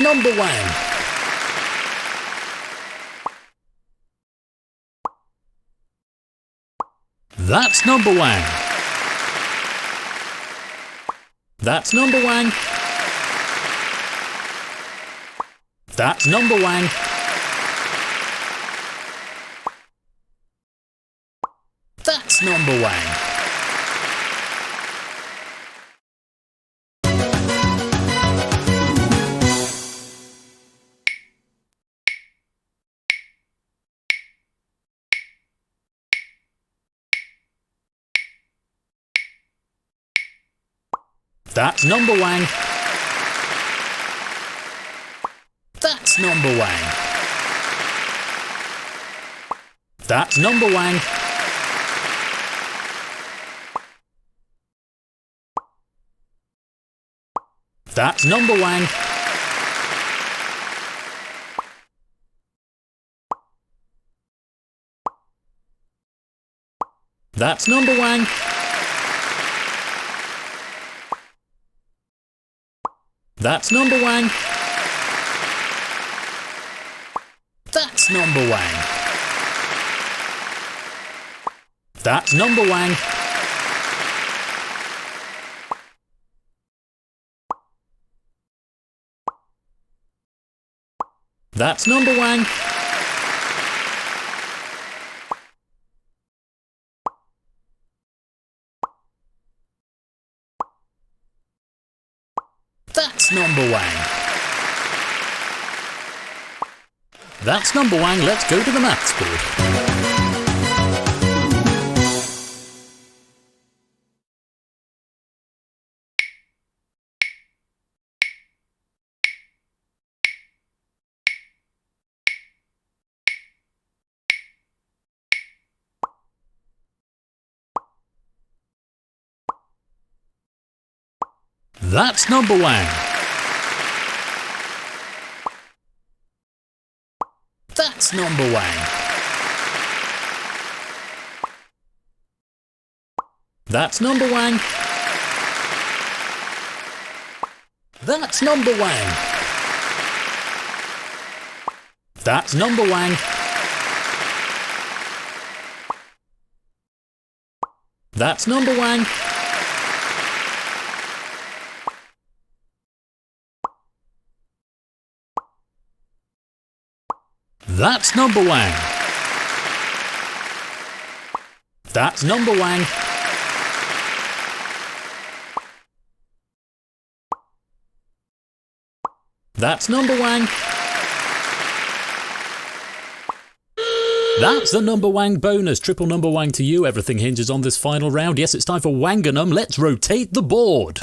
That's number wang. That's number wang. That's number wang. That's number wang. That's number wang. That's number wang. That's number wang. That's number wang. That's number wang. That's number wang. That's number wang. That's number wang. That's number wang. That's number wang. That's number wang. That's number wang. Let's go to the maths board. That's number wang. That's number wang. That's number wang. That's number wang. That's number wang. That's number wang. That's number wang. That's number wang. That's number wang. That's the number wang bonus. Triple number wang to you. Everything hinges on this final round. Yes, it's time for Wanganum. Let's rotate the board.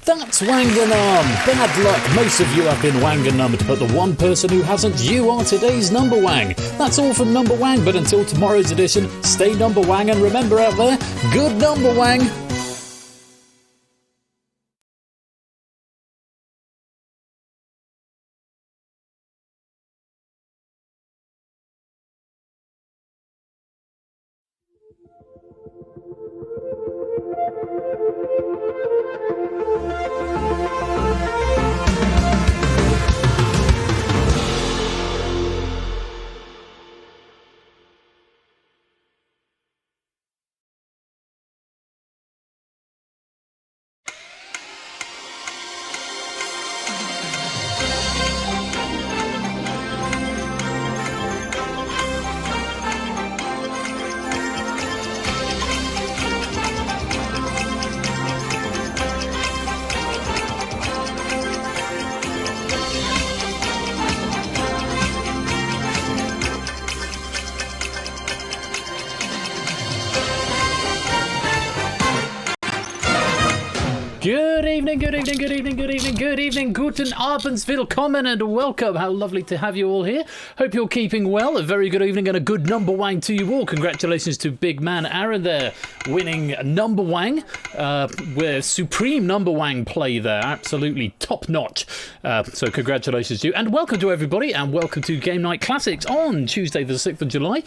That's Wanganum! Bad luck, most of you have been Wanganummed, but the one person who hasn't, you are today's number wang. That's all from Number Wang, but until tomorrow's edition, stay number wang, and remember out there, good number wang! Good evening, good evening, good evening, good evening, good evening. Guten Abend, willkommen and welcome. How lovely to have you all here. Hope you're keeping well. A very good evening and a good number wang to you all. Congratulations to big man Aaron there, winning number wang. With supreme number wang play there. Absolutely top notch. So congratulations to you. And welcome to everybody and welcome to Game Night Classics on Tuesday the 6th of July.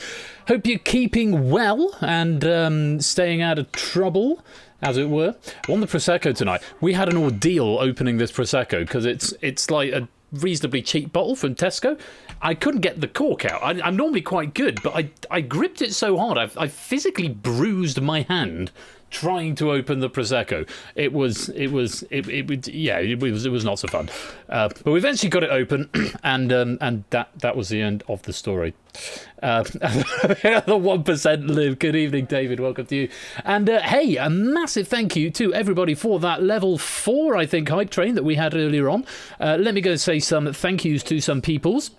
Hope you're keeping well and staying out of trouble, as it were. On the Prosecco tonight, we had an ordeal opening this Prosecco because it's like a reasonably cheap bottle from Tesco. I couldn't get the cork out. I'm normally quite good, but I gripped it so hard I physically bruised my hand trying to open the Prosecco. It was not so fun. But we eventually got it open, and that was the end of the story. The 1% live. Good evening, David. Welcome to you. And hey, a massive thank you to everybody for that level 4, I think, hype train that we had earlier on. Let me go say some thank yous to some peoples.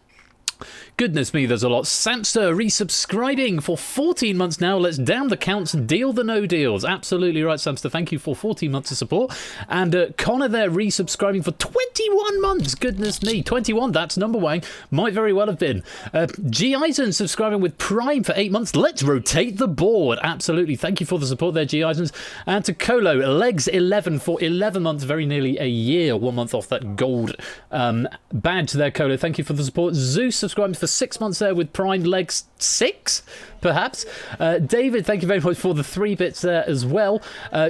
Goodness me, there's a lot. Samster resubscribing for 14 months now. Let's down the counts and deal the no deals. Absolutely right, Samster. Thank you for 14 months of support. And Connor there resubscribing for 21 months. Goodness me, 21. That's number one. Might very well have been. G. Eisen subscribing with Prime for 8 months. Let's rotate the board. Absolutely. Thank you for the support there, G. Eisens. And to Colo, Legs 11 for 11 months, very nearly a year. 1 month off that gold badge there, Colo. Thank you for the support. Zeus subscribing for 6 months there with Prime. Legs 6, perhaps. David, thank you very much for the 3 bits there as well.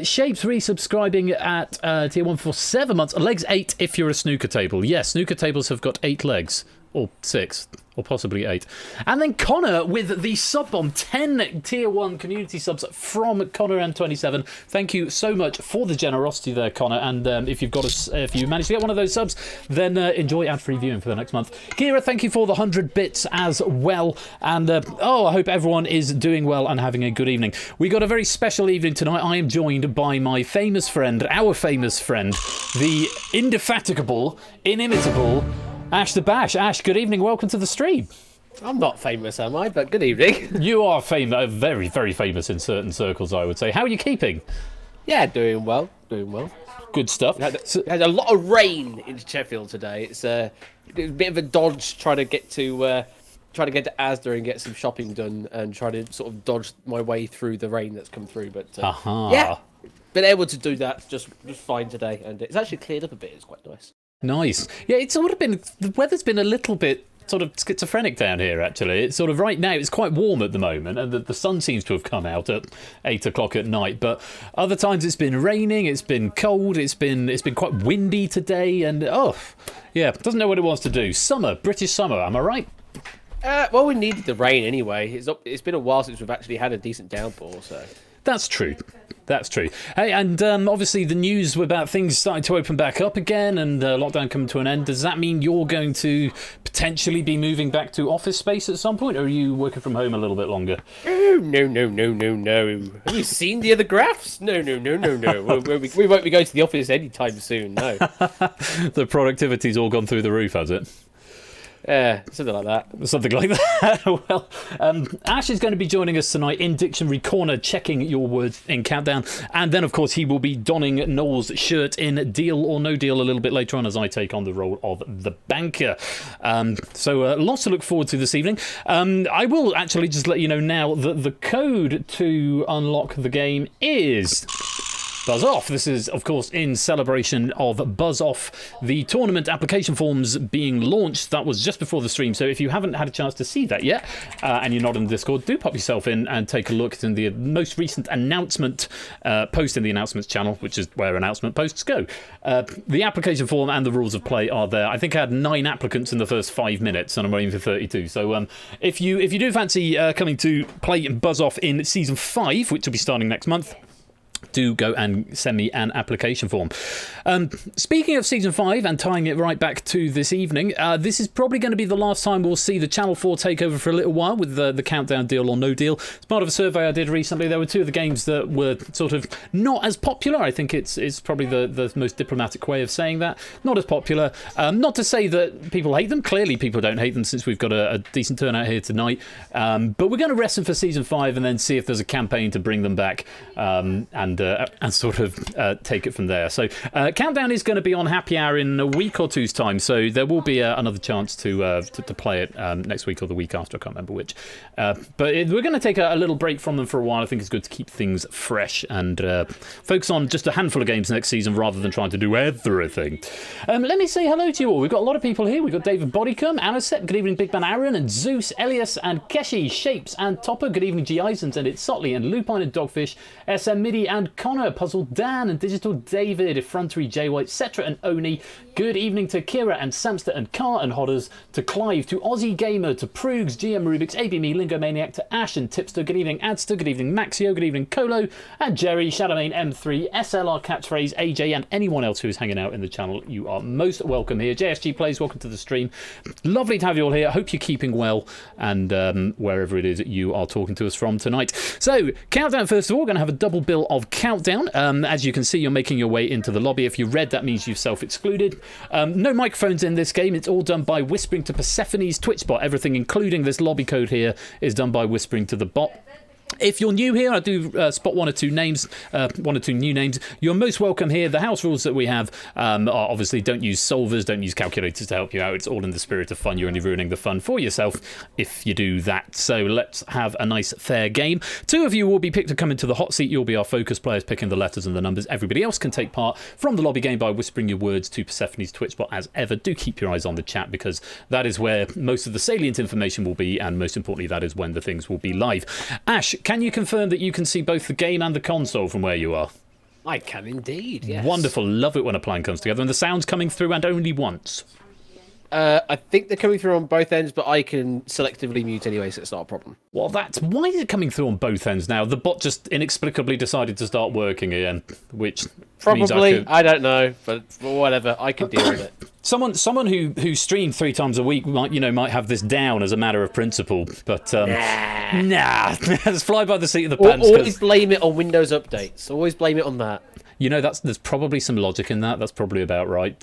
Shapes resubscribing at tier 1 for 7 months. Legs 8 if you're a snooker table. Yes, snooker tables have got 8 legs. Or 6, or possibly 8. And then Connor with the sub bomb, 10 tier 1 community subs from Connor M27. Thank you so much for the generosity there, Connor. And if you manage to get one of those subs, then enjoy ad-free viewing for the next month. Kira, thank you for the 100 bits as well. And I hope everyone is doing well and having a good evening. We got a very special evening tonight. I am joined by my famous friend, our famous friend, the indefatigable, inimitable Ash the Bash. Ash, good evening. Welcome to the stream. I'm not famous, am I? But good evening. You are famous, very, very famous in certain circles, I would say. How are you keeping? Yeah, doing well. Doing well. Good stuff. Had a lot of rain in Sheffield today. It's a bit of a dodge trying to get to Asda and get some shopping done, and try to sort of dodge my way through the rain that's come through. But yeah, been able to do that just fine today, and it's actually cleared up a bit. It's quite nice. Nice. Yeah, it's sort of been, the weather's been a little bit sort of schizophrenic down here, actually. It's sort of right now, it's quite warm at the moment, and the sun seems to have come out at 8 o'clock at night, but other times it's been raining, it's been cold, it's been quite windy today, and doesn't know what it wants to do. Summer, British summer, am I right? Well, we needed the rain anyway. It's been a while since we've actually had a decent downpour, so... That's true. That's true. Hey, and obviously the news about things starting to open back up again and lockdown coming to an end, does that mean you're going to potentially be moving back to office space at some point, or are you working from home a little bit longer? No. Have you seen the other graphs? No. We won't be going to the office anytime soon, no. The productivity's all gone through the roof, has it? Something like that. Something like that. Well, Ash is going to be joining us tonight in Dictionary Corner, checking your words in Countdown. And then, of course, he will be donning Noel's shirt in Deal or No Deal a little bit later on as I take on the role of the banker. So lots to look forward to this evening. I will actually just let you know now that the code to unlock the game is... Buzz Off. This is, of course, in celebration of Buzz Off, the tournament application forms being launched. That was just before the stream, so if you haven't had a chance to see that yet, and you're not in the Discord, do pop yourself in and take a look. It's in the most recent announcement post in the announcements channel, which is where announcement posts go. The application form and the rules of play are there. I think I had 9 applicants in the first 5 minutes, and I'm waiting for 32. So if you do fancy coming to play Buzz Off in Season 5, which will be starting next month, do go and send me an application form. Speaking of Season 5 and tying it right back to this evening, this is probably going to be the last time we'll see the Channel 4 takeover for a little while with the Countdown Deal or No Deal. It's part of a survey I did recently. There were 2 of the games that were sort of not as popular. I think it's probably the most diplomatic way of saying that. Not as popular. Not to say that people hate them. Clearly people don't hate them since we've got a decent turnout here tonight. But we're going to rest them for Season 5 and then see if there's a campaign to bring them back and and sort of take it from there. So Countdown is going to be on Happy Hour in a week or two's time, so there will be another chance to play it next week or the week after. I can't remember which. But we're going to take a little break from them for a while. I think it's good to keep things fresh and focus on just a handful of games next season rather than trying to do everything. Let me say hello to you all. We've got a lot of people here. We've got David Bodycomb, Anisette, good evening Big Man Aaron, and Zeus, Elias, and Keshi, Shapes, and Topper, good evening G. Isons, and it's Sotley, and Lupine, and Dogfish, SM Midi, and Connor, Puzzle Dan, and Digital David, Effrontery, J. White, Cetra, and Oni. Good evening to Kira, and Samster, and Car, and Hodders, to Clive, to Aussie Gamer, to Proogs, GM Rubik's, ABME, Lingomaniac, to Ash and Tipster, good evening Adster, good evening Maxio, good evening Colo, and Jerry, Shadowmane M3, SLR Catchphrase, AJ, and anyone else who is hanging out in the channel. You are most welcome here. JSG Plays, welcome to the stream. Lovely to have you all here. I hope you're keeping well, and wherever it is you are talking to us from tonight. So, Countdown, first of all, we're going to have a double bill of Countdown. As you can see, you're making your way into the lobby. If you're red, that means you've self-excluded. No microphones in this game. It's all done by whispering to Persephone's Twitch bot. Everything, including this lobby code here, is done by whispering to the bot. If you're new here, I do spot one or two new names. You're most welcome here. The house rules that we have are obviously don't use solvers, don't use calculators to help you out. It's all in the spirit of fun. You're only ruining the fun for yourself if you do that. So let's have a nice, fair game. Two of you will be picked to come into the hot seat. You'll be our focus players, picking the letters and the numbers. Everybody else can take part from the lobby game by whispering your words to Persephone's Twitch bot. As ever, do keep your eyes on the chat because that is where most of the salient information will be, and most importantly, that is when the things will be live. Ash, can you confirm that you can see both the game and the console from where you are? I can indeed, yes. Wonderful. Love it when a plan comes together. And the sound's coming through and only once. I think they're coming through on both ends, but I can selectively mute anyway, so it's not a problem. Well, why is it coming through on both ends now? The bot just inexplicably decided to start working again, which probably means I don't know, but whatever, I can deal with it. Someone who streamed 3 times a week might have this down as a matter of principle, but nah, let's fly by the seat of the pants. Always blame it on Windows updates. Always blame it on that. You know, there's probably some logic in that. That's probably about right.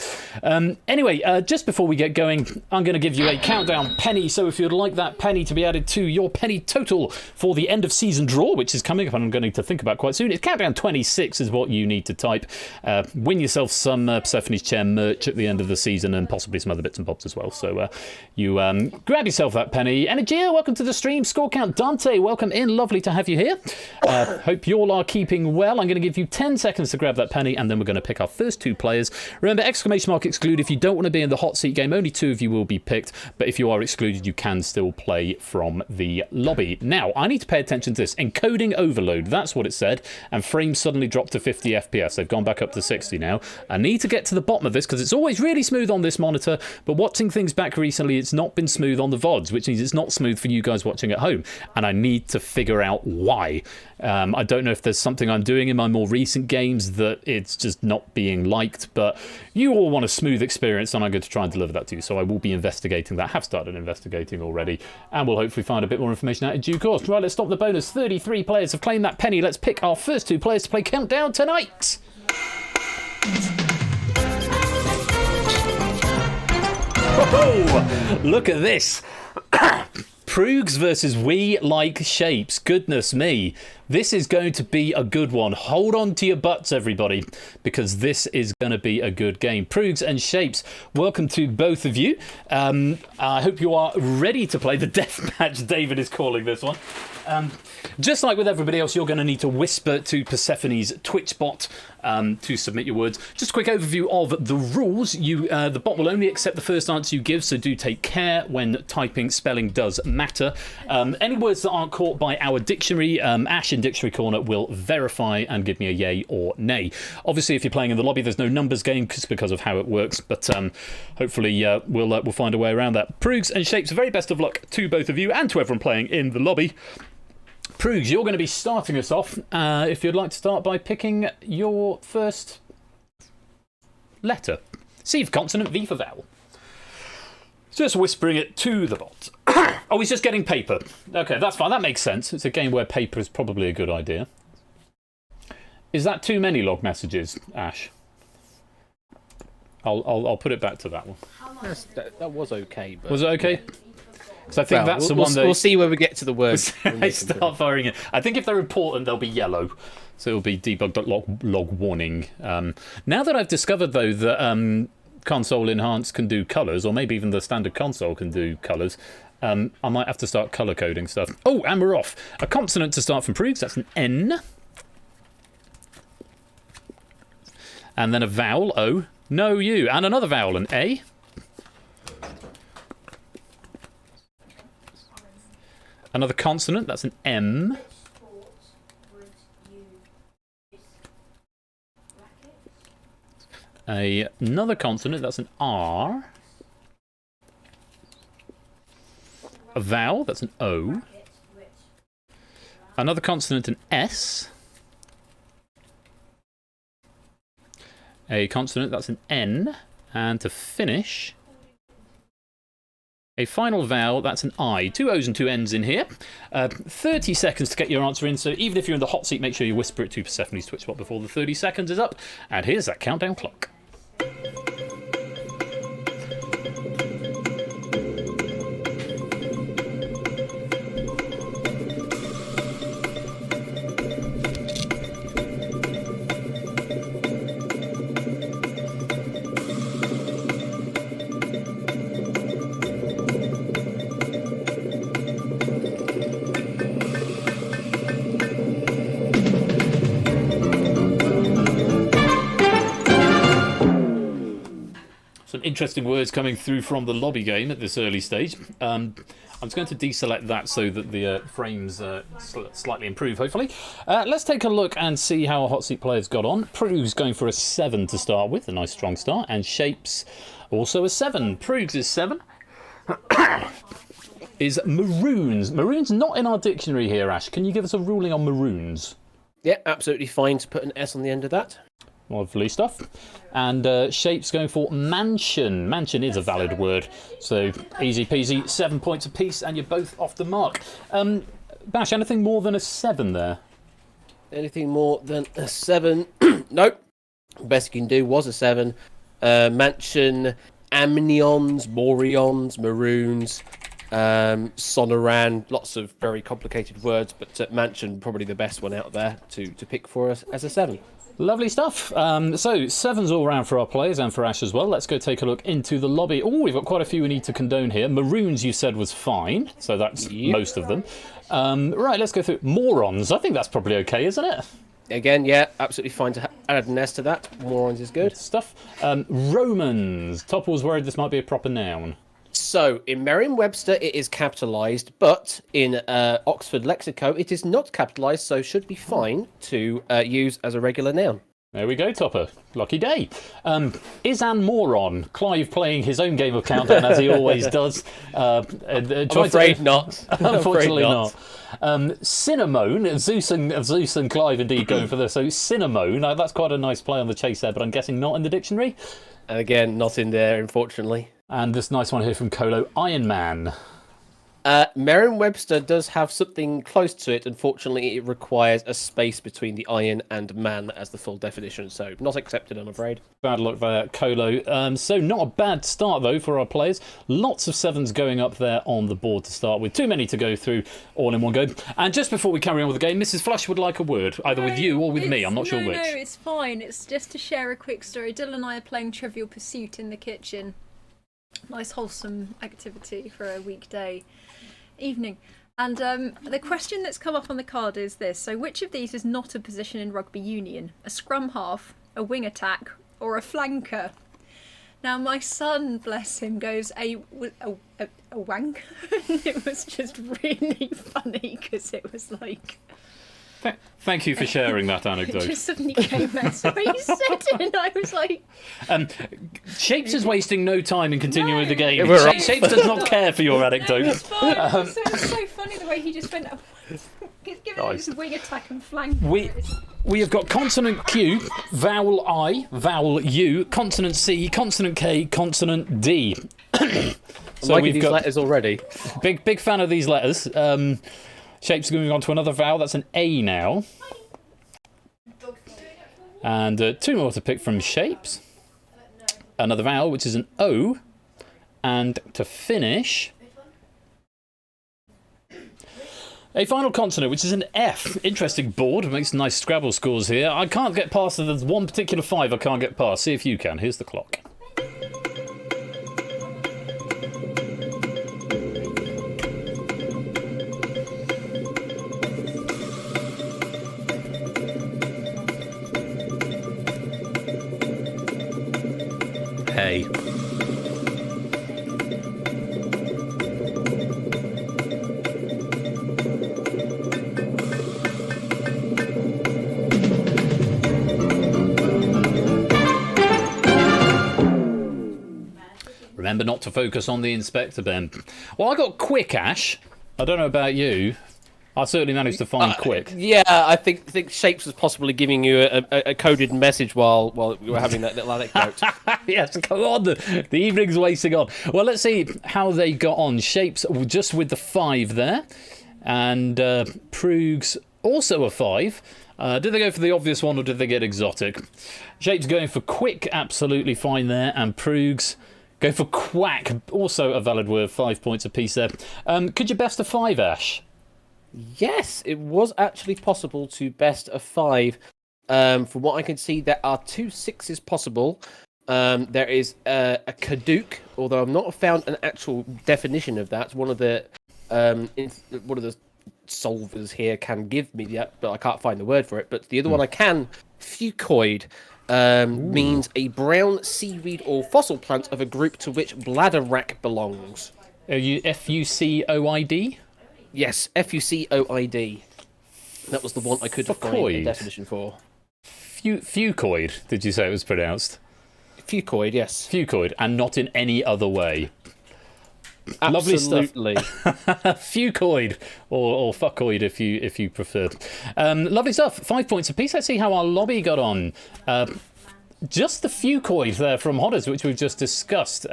Anyway, just before we get going, I'm going to give you a countdown penny. So if you'd like that penny to be added to your penny total for the end of season draw, which is coming up and I'm going to think about quite soon, it's countdown 26 is what you need to type. Win yourself some Persephone's Chair merch at the end of the season and possibly some other bits and bobs as well. So you grab yourself that penny. Energia, welcome to the stream. Score count Dante, welcome in. Lovely to have you here. Hope you all are keeping well. I'm going to give you 10 seconds to grab that penny, and then we're going to pick our first 2 players. Remember, exclamation mark exclude. If you don't want to be in the hot seat game, only 2 of you will be picked, but if you are excluded, you can still play from the lobby. Now, I need to pay attention to this. Encoding overload, that's what it said, and frames suddenly dropped to 50 FPS. They've gone back up to 60 now. I need to get to the bottom of this, because it's always really smooth on this monitor, but watching things back recently, it's not been smooth on the VODs, which means it's not smooth for you guys watching at home, and I need to figure out why. I don't know if there's something I'm doing in my more recent games that it's just not being liked, but you all want a smooth experience and I'm going to try and deliver that to you. So I will be investigating that, have started investigating already, and we'll hopefully find a bit more information out in due course. Right, let's stop the bonus. 33 players have claimed that penny. Let's pick our first 2 players to play Countdown tonight. Oh, look at this. Proogs versus We Like Shapes. Goodness me. This is going to be a good one. Hold on to your butts, everybody, because this is going to be a good game. Proogs and Shapes, welcome to both of you. I hope you are ready to play the deathmatch. David is calling this one. Just like with everybody else, you're going to need to whisper to Persephone's Twitch bot to submit your words. Just a quick overview of the rules. The bot will only accept the first answer you give, so do take care when typing. Spelling does matter. Any words that aren't caught by our dictionary, Ash in Dictionary Corner will verify and give me a yay or nay. Obviously, if you're playing in the lobby, there's no numbers game because of how it works, but hopefully we'll find a way around that. Proogs and Shapes, very best of luck to both of you and to everyone playing in the lobby. Proogs, you're going to be starting us off. If you'd like to start by picking your first letter. C for consonant, V for vowel. Just whispering it to the bot. Oh, he's just getting paper. Okay, that's fine. That makes sense. It's a game where paper is probably a good idea. Is that too many log messages, Ash? I'll put it back to that one. That was okay. But was it okay? Because I think that's the one that... We'll see when we get to the words. they start firing it. I think if they're important, they'll be yellow. So it'll be debug.log warning. Now that I've discovered, though, that console enhance can do colours, or maybe even the standard console can do colours, I might have to start colour coding stuff. Oh, and we're off. A consonant to start from Proogs, that's an N. And then a vowel, O. No, U. And another vowel, an A. Another consonant, that's an M. Another consonant, that's an R. A vowel, that's an O. Another consonant, an S. A consonant, that's an N. And to finish, a final vowel, that's an I. 2 O's and 2 N's in here. 30 seconds to get your answer in, so even if you're in the hot seat, make sure you whisper it to Persephone's Twitch bot before the 30 seconds is up. And here's that countdown clock. Interesting words coming through from the lobby game at this early stage. I'm just going to deselect that so that the frames slightly improve, hopefully. Let's take a look and see how our hot seat players got on. Proogs going for a 7 to start with, a nice strong start, and Shapes also a 7. Proogs is 7. Is maroons. Maroons not in our dictionary here, Ash. Can you give us a ruling on maroons? Yeah, absolutely fine to put an S on the end of that. Lovely stuff. And Shapes going for mansion. Mansion is a valid word. So easy peasy, 7 points apiece, and you're both off the mark. Bash, anything more than a 7 there? Anything more than a 7? Nope. Best you can do was a 7. Mansion, amnions, morions, maroons, sonoran, lots of very complicated words, but mansion probably the best one out there to pick for us as a 7. Lovely stuff. So 7s all round for our players and for Ash as well. Let's go take a look into the lobby. Oh, we've got quite a few we need to condone here. Maroons, you said, was fine, so that's most of them. Right, let's go through morons. I think that's probably okay, isn't it? Again, yeah, absolutely fine to add an S to that. Morons is good. Stuff. Romans. Topple's worried this might be a proper noun. So, in Merriam-Webster, it is capitalised, but in Oxford Lexico, it is not capitalised, so should be fine to use as a regular noun. There we go, Topper. Lucky day. Is an moron? Clive playing his own game of countdown, as he always does. I'm afraid not. Unfortunately not. Cinnamone. Zeus and Clive indeed going for this. So, cinnamone, that's quite a nice play on the chase there, but I'm guessing not in the dictionary. And again, not in there, unfortunately. And this nice one here from Colo, Iron Man. Merriam-Webster does have something close to it. Unfortunately, it requires a space between the iron and man as the full definition, so not accepted, I'm afraid. Bad luck there, Colo. So not a bad start, though, for our players. Lots of 7s going up there on the board to start with. Too many to go through all in one go. And just before we carry on with the game, Mrs. Flush would like a word, either with you or with me. I'm not sure which. No, it's fine. It's just to share a quick story. Dylan and I are playing Trivial Pursuit in the kitchen. Nice wholesome activity for a weekday evening. And the question that's come up on the card is this. So which of these is not a position in rugby union? A scrum half, a wing attack, or a flanker? Now my son, bless him, goes a wank. It was just really funny because it was like... Thank you for sharing that anecdote. It just suddenly came out. So he said it, and I was like... Shapes is wasting no time in continuing the game. Yeah, Shapes does not care for your anecdote. It's fine. So it was so funny the way he just went... Given Nice. his wing attack and flank. We have got consonant Q, vowel I, vowel U, consonant C, consonant K, consonant D. So we've got letters already. Big fan of these letters. Shapes moving on to another vowel. That's an A now. And 2 more to pick from Shapes. Another vowel, which is an O. And to finish, A final consonant, which is an F. Interesting board. Makes nice Scrabble scores here. I can't get past it. There's one particular 5 I can't get past. See if you can. Here's the clock. Hey. Remember not to focus on the inspector, Ben. Well, I got quick, Ash. I don't know about you. I certainly managed to find quick. Yeah, I think Shapes was possibly giving you a coded message while we were having that little anecdote. Yes, come on. The evening's wasting on. Well, let's see how they got on. Shapes just with the 5 there. And Proogs also a 5. Did they go for the obvious one or did they get exotic? Shapes going for quick, absolutely fine there. And Proogs go for quack, also a valid word, 5 points apiece there. Could you best a 5, Ash? Yes, it was actually possible to best of 5. From what I can see, there are 2 6s possible. There is a Kaduk, although I've not found an actual definition of that. One of the solvers here can give me that, but I can't find the word for it. But the other one I can, Fucoid, means a brown seaweed or fossil plant of a group to which bladderwrack belongs. Are you Fucoid? Yes, Fucoid. That was the one I could find a definition for. Fucoid, did you say it was pronounced? Fucoid, yes. Fucoid, and not in any other way. Absolutely. Lovely stuff. Fucoid, or fuckoid if you prefer. Lovely stuff. 5 points apiece. Let's see how our lobby got on. Just the Fucoid there from Hodders, which we've just discussed.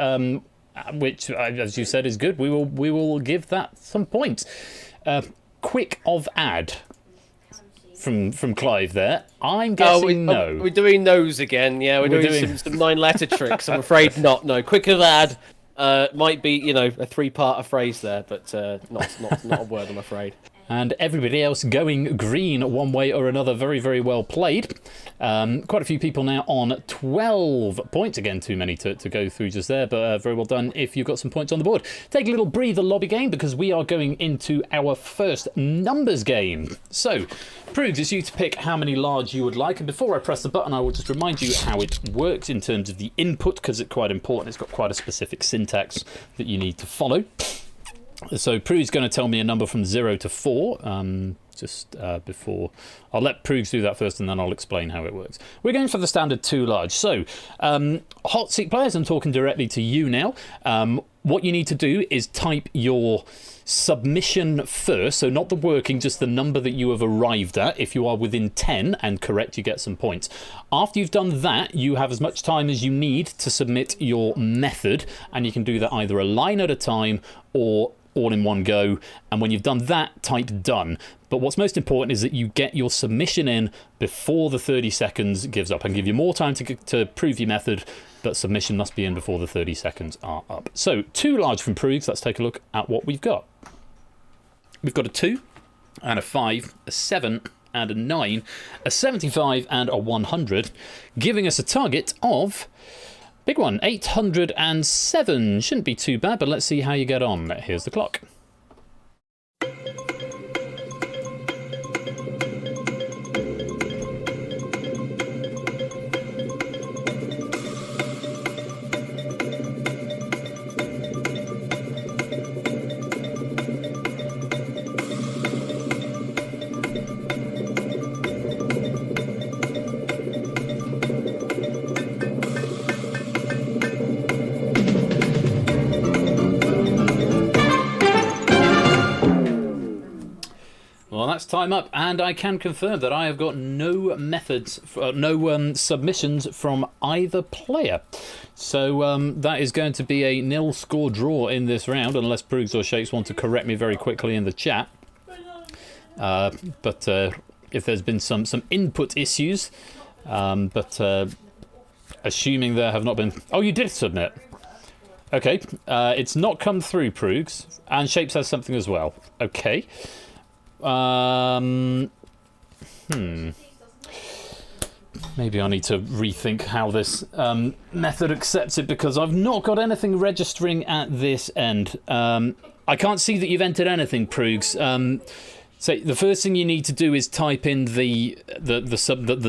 Which, as you said, is good. We will give that some points. Quick of ad from Clive there. I'm guessing no. We're doing those again. Yeah, we're doing some 9-letter tricks. I'm afraid not. No, quick of ad might be a 3-part phrase there, but not a word. I'm afraid. And everybody else going green one way or another. Very, very well played. Quite a few people now on 12 points. Again, too many to go through just there, but very well done if you've got some points on the board. Take a little breather, lobby game, because we are going into our first numbers game. So, Proogs, it's you to pick how many large you would like. And before I press the button, I will just remind you how it works in terms of the input, because it's quite important. It's got quite a specific syntax that you need to follow. So Proogs going to tell me a number from 0 to 4. Before I'll let Proogs do that first, and then I'll explain how it works. We're going for the standard 2 large. So hot seat players, I'm talking directly to you now. What you need to do is type your submission first, so not the working, just the number that you have arrived at. If you are within 10 and correct, you get some points. After you've done that, you have as much time as you need to submit your method, and you can do that either a line at a time or all in one go. And when you've done that, type done. But what's most important is that you get your submission in before the 30 seconds gives up. I can give you more time to prove your method, but submission must be in before the 30 seconds are up. So 2 large from Proogs. Let's take a look at what we've got. We've got a 2 and a 5, a 7 and a 9, a 75 and a 100, giving us a target of, big one, 807. Shouldn't be too bad, but let's see how you get on. Here's the clock. Time up, and I can confirm that I have got no submissions from either player. So that is going to be a nil score draw in this round, unless Proogs or Shakes want to correct me very quickly in the chat. But if there's been some input issues, assuming there have not been. Oh, you did submit. Okay, it's not come through, Proogs, and Shapes has something as well. Okay. Maybe I need to rethink how this method accepts it, because I've not got anything registering at this end. I can't see that you've entered anything, Proogs. So the first thing you need to do is type in the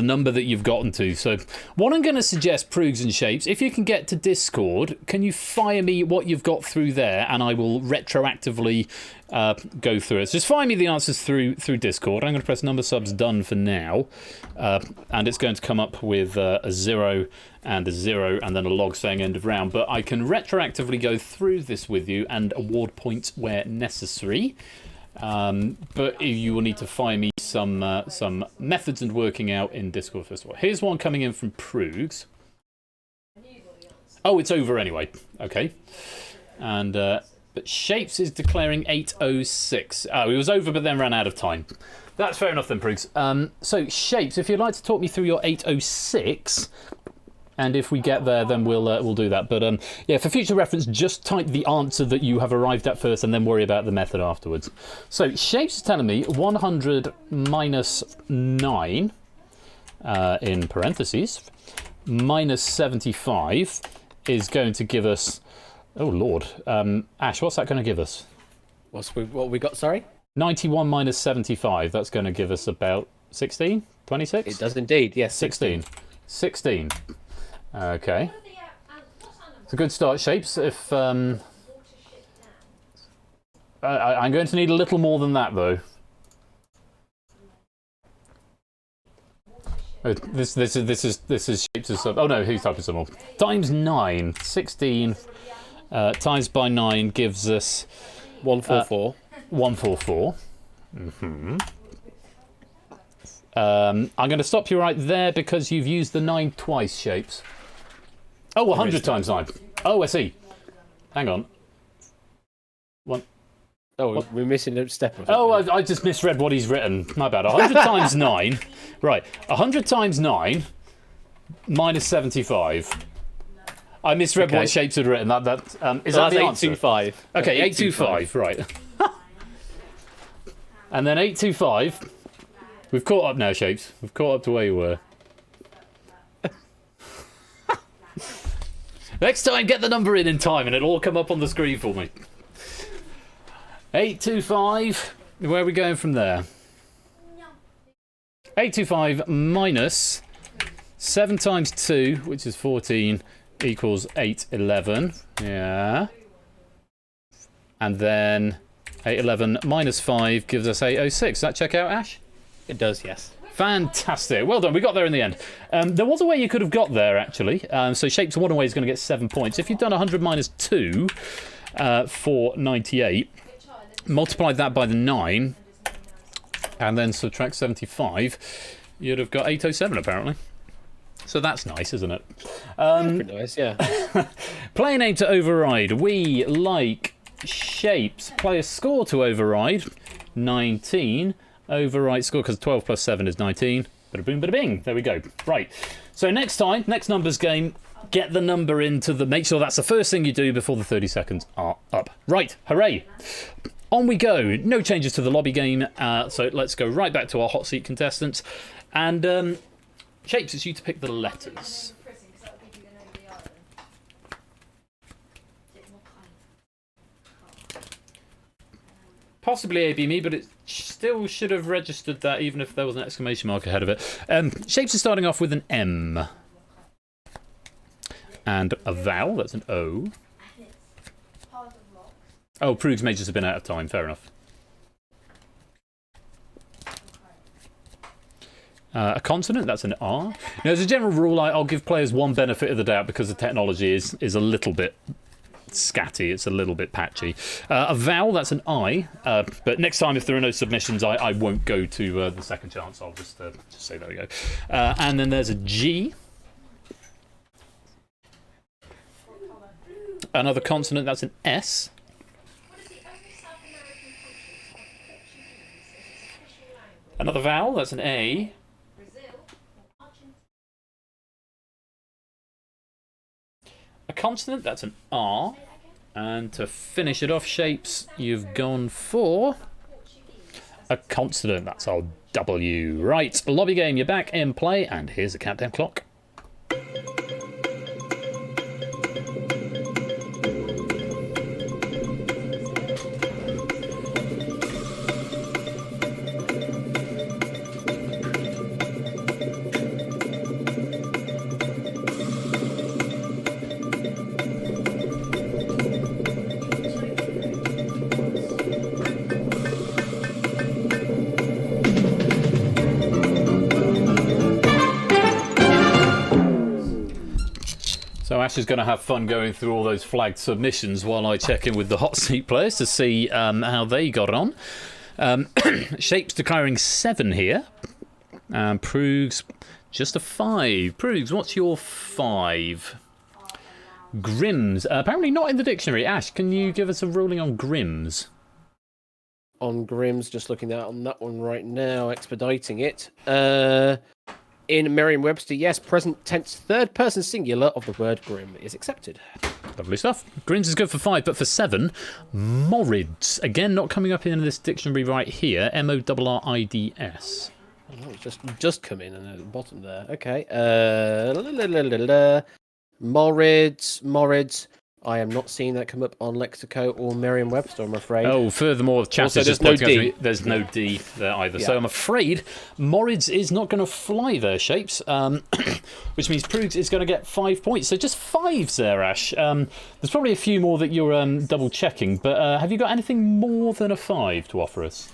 number that you've gotten to. So what I'm going to suggest, Proogs and Shapes, if you can get to Discord, can you fire me what you've got through there, and I will retroactively go through it. So just fire me the answers through Discord. I'm going to press number subs done for now, and it's going to come up with a 0 and a 0 and then a log saying end of round. But I can retroactively go through this with you and award points where necessary. But you will need to fire me some methods and working out in Discord first of all. Here's one coming in from Proogs. Oh, it's over anyway. Okay. And but Shapes is declaring 8:06. Oh, it was over but then ran out of time. That's fair enough then, Proogs. So Shapes, if you'd like to talk me through your 8:06, and if we get there, then we'll do that. But yeah, for future reference, just type the answer that you have arrived at first, and then worry about the method afterwards. So Shapes is telling me 100 minus 9 in parentheses minus 75 is going to give us. Oh Lord, Ash, what's that going to give us? What we got? Sorry. 91 minus 75. That's going to give us about 16, 26. It does indeed. Yes, 16. 16. Okay. It's a good start, Shapes. If I'm going to need a little more than that, though. Oh, this is Shapes' sub. Oh no, he's typing some more. Times 9, 16 times by 9 gives us 144. 144. I'm going to stop you right there because you've used the 9 twice, Shapes. Oh, 100 times 9. Oh, I see. Hang on. One. Oh, we're missing a step or something. Oh, I just misread what he's written. My bad. 100 times 9. Right. 100 times 9 minus 75. I misread what Shapes had written. Is that the answer? 825. Okay, 825. Right. And then 825. We've caught up now, Shapes. We've caught up to where you were. Next time, get the number in time and it'll all come up on the screen for me. 825. Where are we going from there? 825 minus 7 times 2, which is 14, equals 811. Yeah. And then 811 minus 5 gives us 806. Does that check out, Ash? It does, yes. Fantastic. Well done. We got there in the end. There was a way you could have got there, actually. So Shapes one way is going to get 7 points. If you'd done 100 minus 2 for 98, multiplied that by the 9, and then subtract 75, you'd have got 807, apparently. So that's nice, isn't it? Pretty nice, yeah. Player name to override. We like Shapes. Player score to override. 19. Override score, because 12 plus 7 is 19. Bada boom, bada bing. There we go. Right. So next time, next numbers game, get the number into the. Make sure that's the first thing you do before the 30 seconds are up. Right. Hooray. On we go. No changes to the lobby game. So let's go right back to our hot seat contestants. And Shapes, it's you to pick the letters. Possibly A, B, me, but it still should have registered that even if there was an exclamation mark ahead of it. Shapes is starting off with an M. And a vowel, that's an O. Oh, Proogs may just have been out of time, fair enough. A consonant, that's an R. Now, as a general rule, I'll give players one benefit of the doubt because the technology is a little bit scatty, it's a little bit patchy. A vowel, that's an I, but next time if there are no submissions, I won't go to the second chance. I'll just say there we go. And then there's a G. Another consonant, that's an S. Another vowel, that's an A. A consonant, that's an R. And to finish it off, Shapes, you've gone for a consonant. That's our W. Right, lobby game, you're back in play, and here's the countdown clock. So Ash is going to have fun going through all those flagged submissions while I check in with the hot seat players to see how they got on. Shapes declaring 7 here. Proogs, just a 5. Proogs, what's your 5? Grims, apparently not in the dictionary. Ash, can you give us a ruling on Grims? On Grimm's, just looking at on that one right now, expediting it. In Merriam-Webster, yes, present tense third person singular of the word grim is accepted. Lovely stuff. Grims is good for 5, but for 7, Morrids. Again, not coming up in this dictionary right here. Morrids. Oh, it's just come in at the bottom there. Okay. Morrids. I am not seeing that come up on Lexico or Merriam-Webster, I'm afraid. Oh, furthermore, chat also, is just there's no pointing out D. to me there's no D there either. Yeah. So I'm afraid Morrids is not going to fly there, Shapes, which means Proogs is going to get 5 points. So just 5s there, Ash. There's probably a few more that you're double checking, but have you got anything more than a 5 to offer us?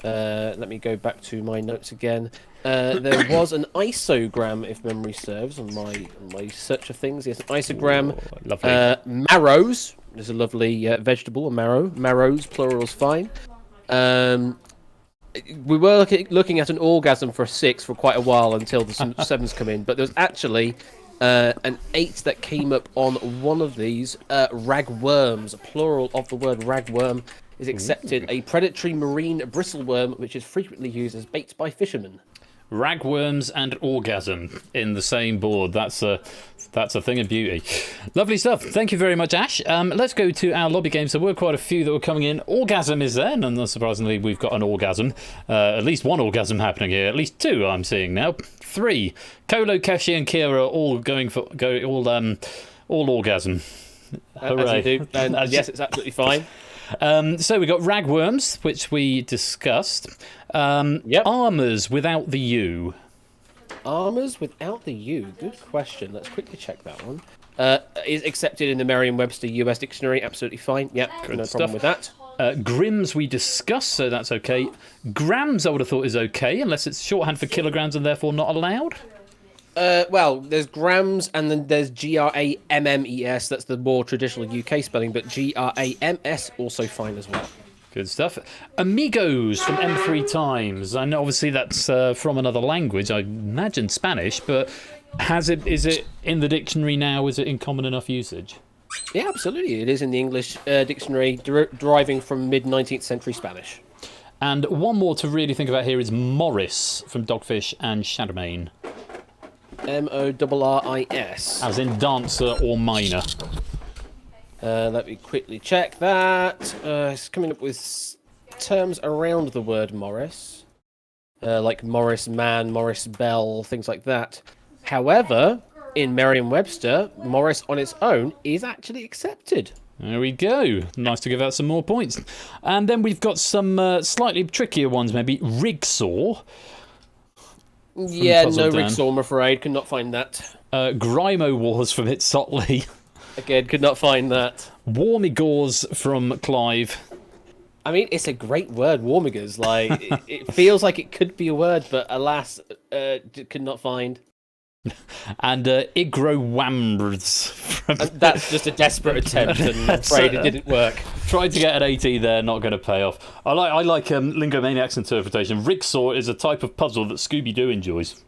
Let me go back to my notes again. There was an isogram, if memory serves, on my search of things. Yes, an isogram. Oh, lovely. Marrows. There's a lovely vegetable, a marrow. Marrows, plural is fine. We were looking at an orgasm for a 6 for quite a while until the 7s come in, but there's actually an 8 that came up on one of these. Ragworms, plural of the word ragworm, is accepted. A predatory marine bristleworm, which is frequently used as bait by fishermen. Ragworms and orgasm in the same board. That's a thing of beauty. Lovely stuff. Thank you very much, Ash. Let's go to our lobby games. There were quite a few that were coming in. Orgasm is there, and unsurprisingly, we've got an orgasm. At least one orgasm happening here. At least 2 I'm seeing now. 3. Kolo, Keshi, and Kira all going for all orgasm. Hooray. As you do. And yes, it's absolutely fine. So we got ragworms, which we discussed. Yep. Armours without the U. Armours without the U. Good question. Let's quickly check that one. Is accepted in the Merriam-Webster US Dictionary. Absolutely fine. Yep, no problem with that. Grims we discussed, so that's okay. Grams I would have thought is okay, unless it's shorthand for kilograms and therefore not allowed. Well, there's grams and then there's GRAMMES. That's the more traditional UK spelling, but GRAMS also fine as well. Good stuff. Amigos from M3 Times. I know obviously that's from another language, I imagine Spanish, but is it in the dictionary now? Is it in common enough usage? Yeah, absolutely. It is in the English dictionary, deriving from mid-19th century Spanish. And one more to really think about here is Morris from Dogfish and Shadowmane. MORRIS. As in dancer or miner. Let me quickly check that. It's coming up with terms around the word Morris. Like Morris Man, Morris Bell, things like that. However, in Merriam-Webster, Morris on its own is actually accepted. There we go. Nice to give out some more points. And then we've got some slightly trickier ones, maybe. Rigsaw. Yeah, no Rigsaw, I'm afraid. Could not find that. Grimo Wars from Hitsotley. Again, could not find that. Warmigors from Clive. I mean, it's a great word, Warmigors. Like, it feels like it could be a word, but alas, could not find. And Igrowambrs from... That's just a desperate attempt, and I'm afraid it didn't work. Tried to get an 80 there, not going to pay off. I like Lingomaniac's interpretation. Rigsaw is a type of puzzle that Scooby-Doo enjoys.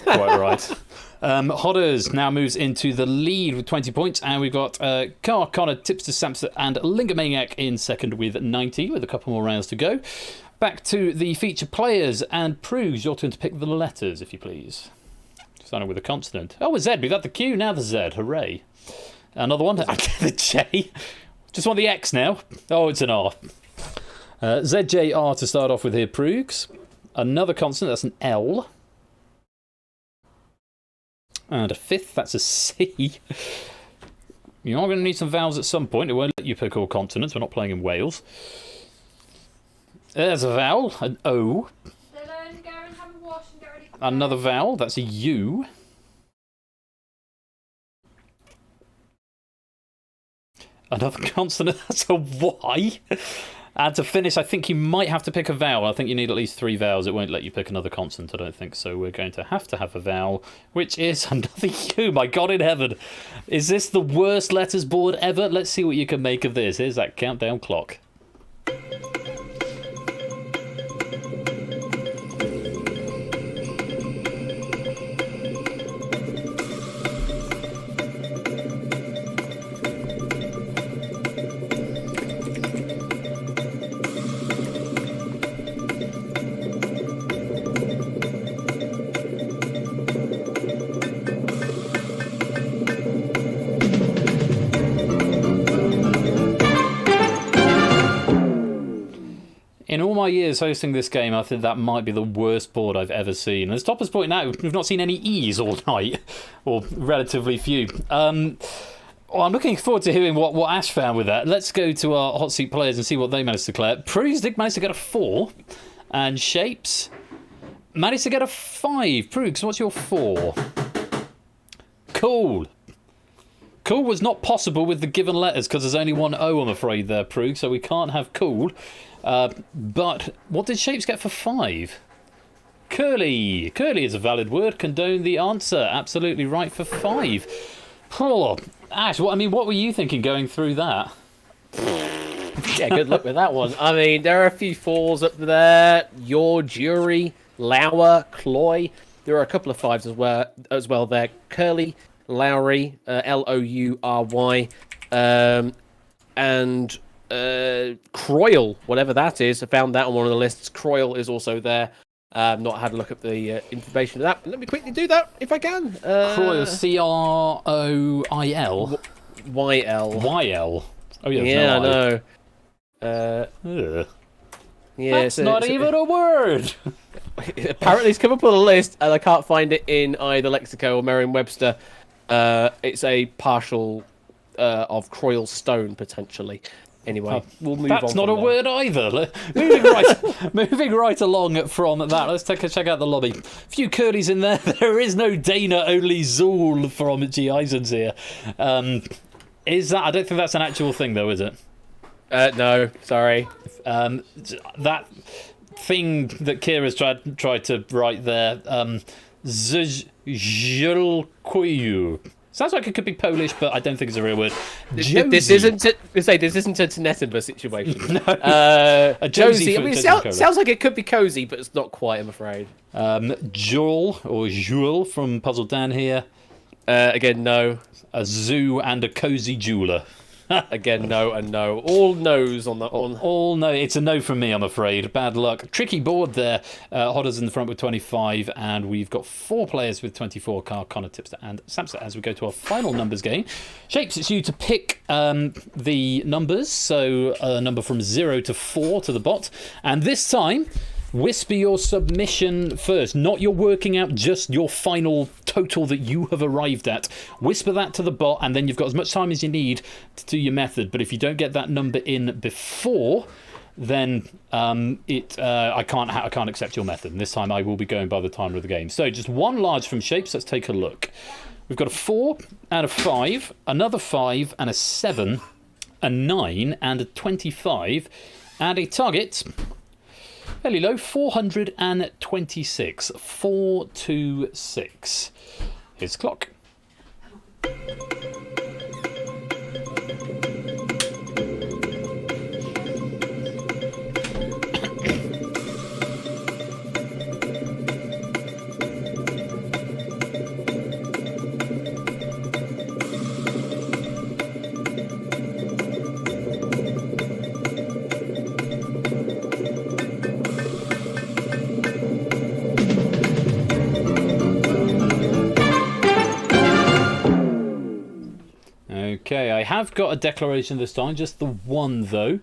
Quite right. Hodders now moves into the lead with 20 points, and we've got Carr, Connor, Tipster, Samson, and Lingomaniac in second with 90, with a couple more rounds to go. Back to the feature players, and Proogs, your turn to pick the letters, if you please. Starting with a consonant. Oh, a Z. We've had the Q, now the Z. Hooray. Another one. The J. Just want the X now. Oh, it's an R. ZJR to start off with here, Proogs. Another consonant, that's an L. And a fifth, that's a C. You are going to need some vowels at some point. It won't let you pick all consonants. We're not playing in Wales. There's a vowel, an O. Dylan, go and have a wash and get ready for Another vowel, that's a U. Another consonant, that's a Y. And to finish, I think you might have to pick a vowel. I think you need at least 3 vowels. It won't let you pick another consonant, I don't think. So we're going to have a vowel, which is another U. My God in heaven. Is this the worst letters board ever? Let's see what you can make of this. Here's that countdown clock. In all my years hosting this game, I think that might be the worst board I've ever seen. As Topper's pointing out, we've not seen any E's all night, or relatively few. Well, I'm looking forward to hearing what Ash found with that. Let's go to our hot seat players and see what they managed to declare. Proogs did manage to get a 4, and Shapes managed to get a 5. Proogs, what's your 4? Cool. Cool was not possible with the given letters because there's only one O, I'm afraid, there, Proogs, so we can't have cool. But what did Shapes get for 5? Curly. Curly is a valid word. Condone the answer. Absolutely right for 5. Oh, Ash, what were you thinking going through that? Yeah, good luck with that one. I mean, there are a few 4s up there. Your Jury, Lauer, Cloy. There are a couple of 5s as well there. Curly, Lowry, Loury, and Croyle, whatever that is. I found that on one of the lists. Croyle is also there. Not had a look at the information of that. But let me quickly do that if I can. Croyle, Croil. YL. YL. Oh yeah, yeah, no I know. Yeah, that's not even a word. Apparently, it's come up on a list, and I can't find it in either Lexico or Merriam-Webster. It's a partial of Croyle Stone potentially. Anyway, we'll move on. That's not a there. word either. Moving right along from that, let's take a check out the lobby. A few curlies in there. There is no Dana, only Zool from G. Eisens here. Is that? I don't think that's an actual thing, though, is it? No, sorry. That thing that Kira's tried to write there, Zjulkuju. Sounds like it could be Polish, but I don't think it's a real word. This isn't a Tenetimba situation. No. A Josie. I mean, it sounds like it could be cozy, but it's not quite, I'm afraid. Joel, or Jules from Puzzle Dan here. Again, no. A zoo and a cozy jeweler. Again, no and no. All no's on that one. All no. It's a no from me, I'm afraid. Bad luck. Tricky board there. Hodder's in the front with 25, and we've got 4 players with 24. Carl, Connor, Tipster, and Samsa as we go to our final numbers game. Shapes, it's you to pick the numbers. So a number from 0 to 4 to the bot. And this time, whisper your submission first, not your working out, just your final total that you have arrived at. Whisper that to the bot, and then you've got as much time as you need to do your method. But if you don't get that number in before, then I can't accept your method. And this time I will be going by the timer of the game. So just one large from Shapes. Let's take a look. We've got a 4 and a 5, another 5 and a 7, a 9 and a 25, and a target. Fairly low, 426. 426. Here's the clock. Okay, I have got a declaration this time, just the one though.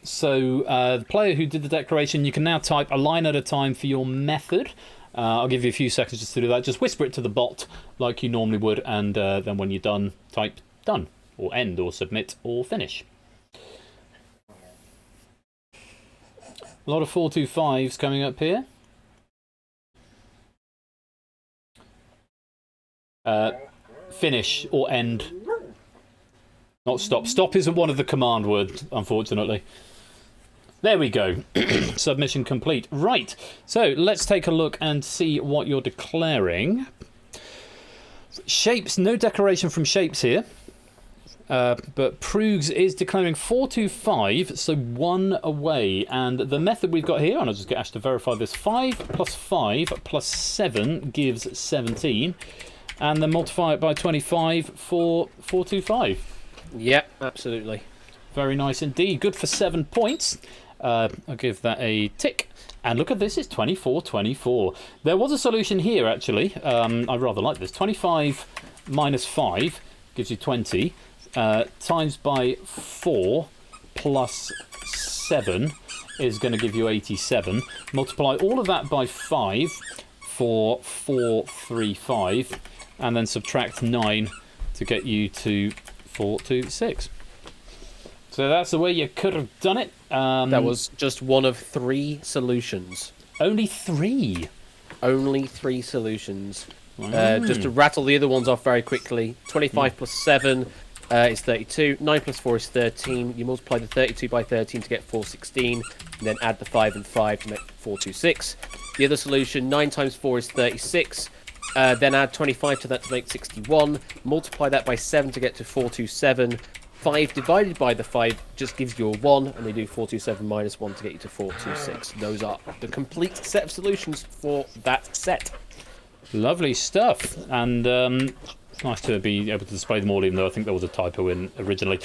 So the player who did the declaration, you can now type a line at a time for your method. I'll give you a few seconds just to do that. Just whisper it to the bot like you normally would, and then when you're done, type done, or end, or submit, or finish. A lot of 425s coming up here. Finish or end. Not stop. Stop isn't one of the command words, unfortunately. There we go. Submission complete. Right. So let's take a look and see what you're declaring. Shapes, no declaration from Shapes here. But Proogs is declaring 425, so 1 away. And the method we've got here, and I'll just get Ash to verify this, 5 plus 5 plus 7 gives 17. And then multiply it by 25 for 425. Yep, absolutely. Very nice indeed. Good for 7 points. I'll give that a tick. And look at this, it's 24-24. There was a solution here, actually. I rather like this. 25 minus 5 gives you 20. Times by 4 plus 7 is going to give you 87. Multiply all of that by 5 for 435. And then subtract 9 to get you to 426. So that's the way you could have done it. That was just one of 3 solutions. Only 3? Only 3 solutions. Just to rattle the other ones off very quickly. 25 plus 7 is 32. 9 plus 4 is 13. You multiply the 32 by 13 to get 416. And then add the 5 and 5 to make 426. The other solution, 9 times 4 is 36. Then add 25 to that to make 61. Multiply that by 7 to get to 427. 5 divided by the 5 just gives you a 1, and we do 427 minus 1 to get you to 426. Those are the complete set of solutions for that set. Lovely stuff. And it's nice to be able to display them all, even though I think there was a typo in originally.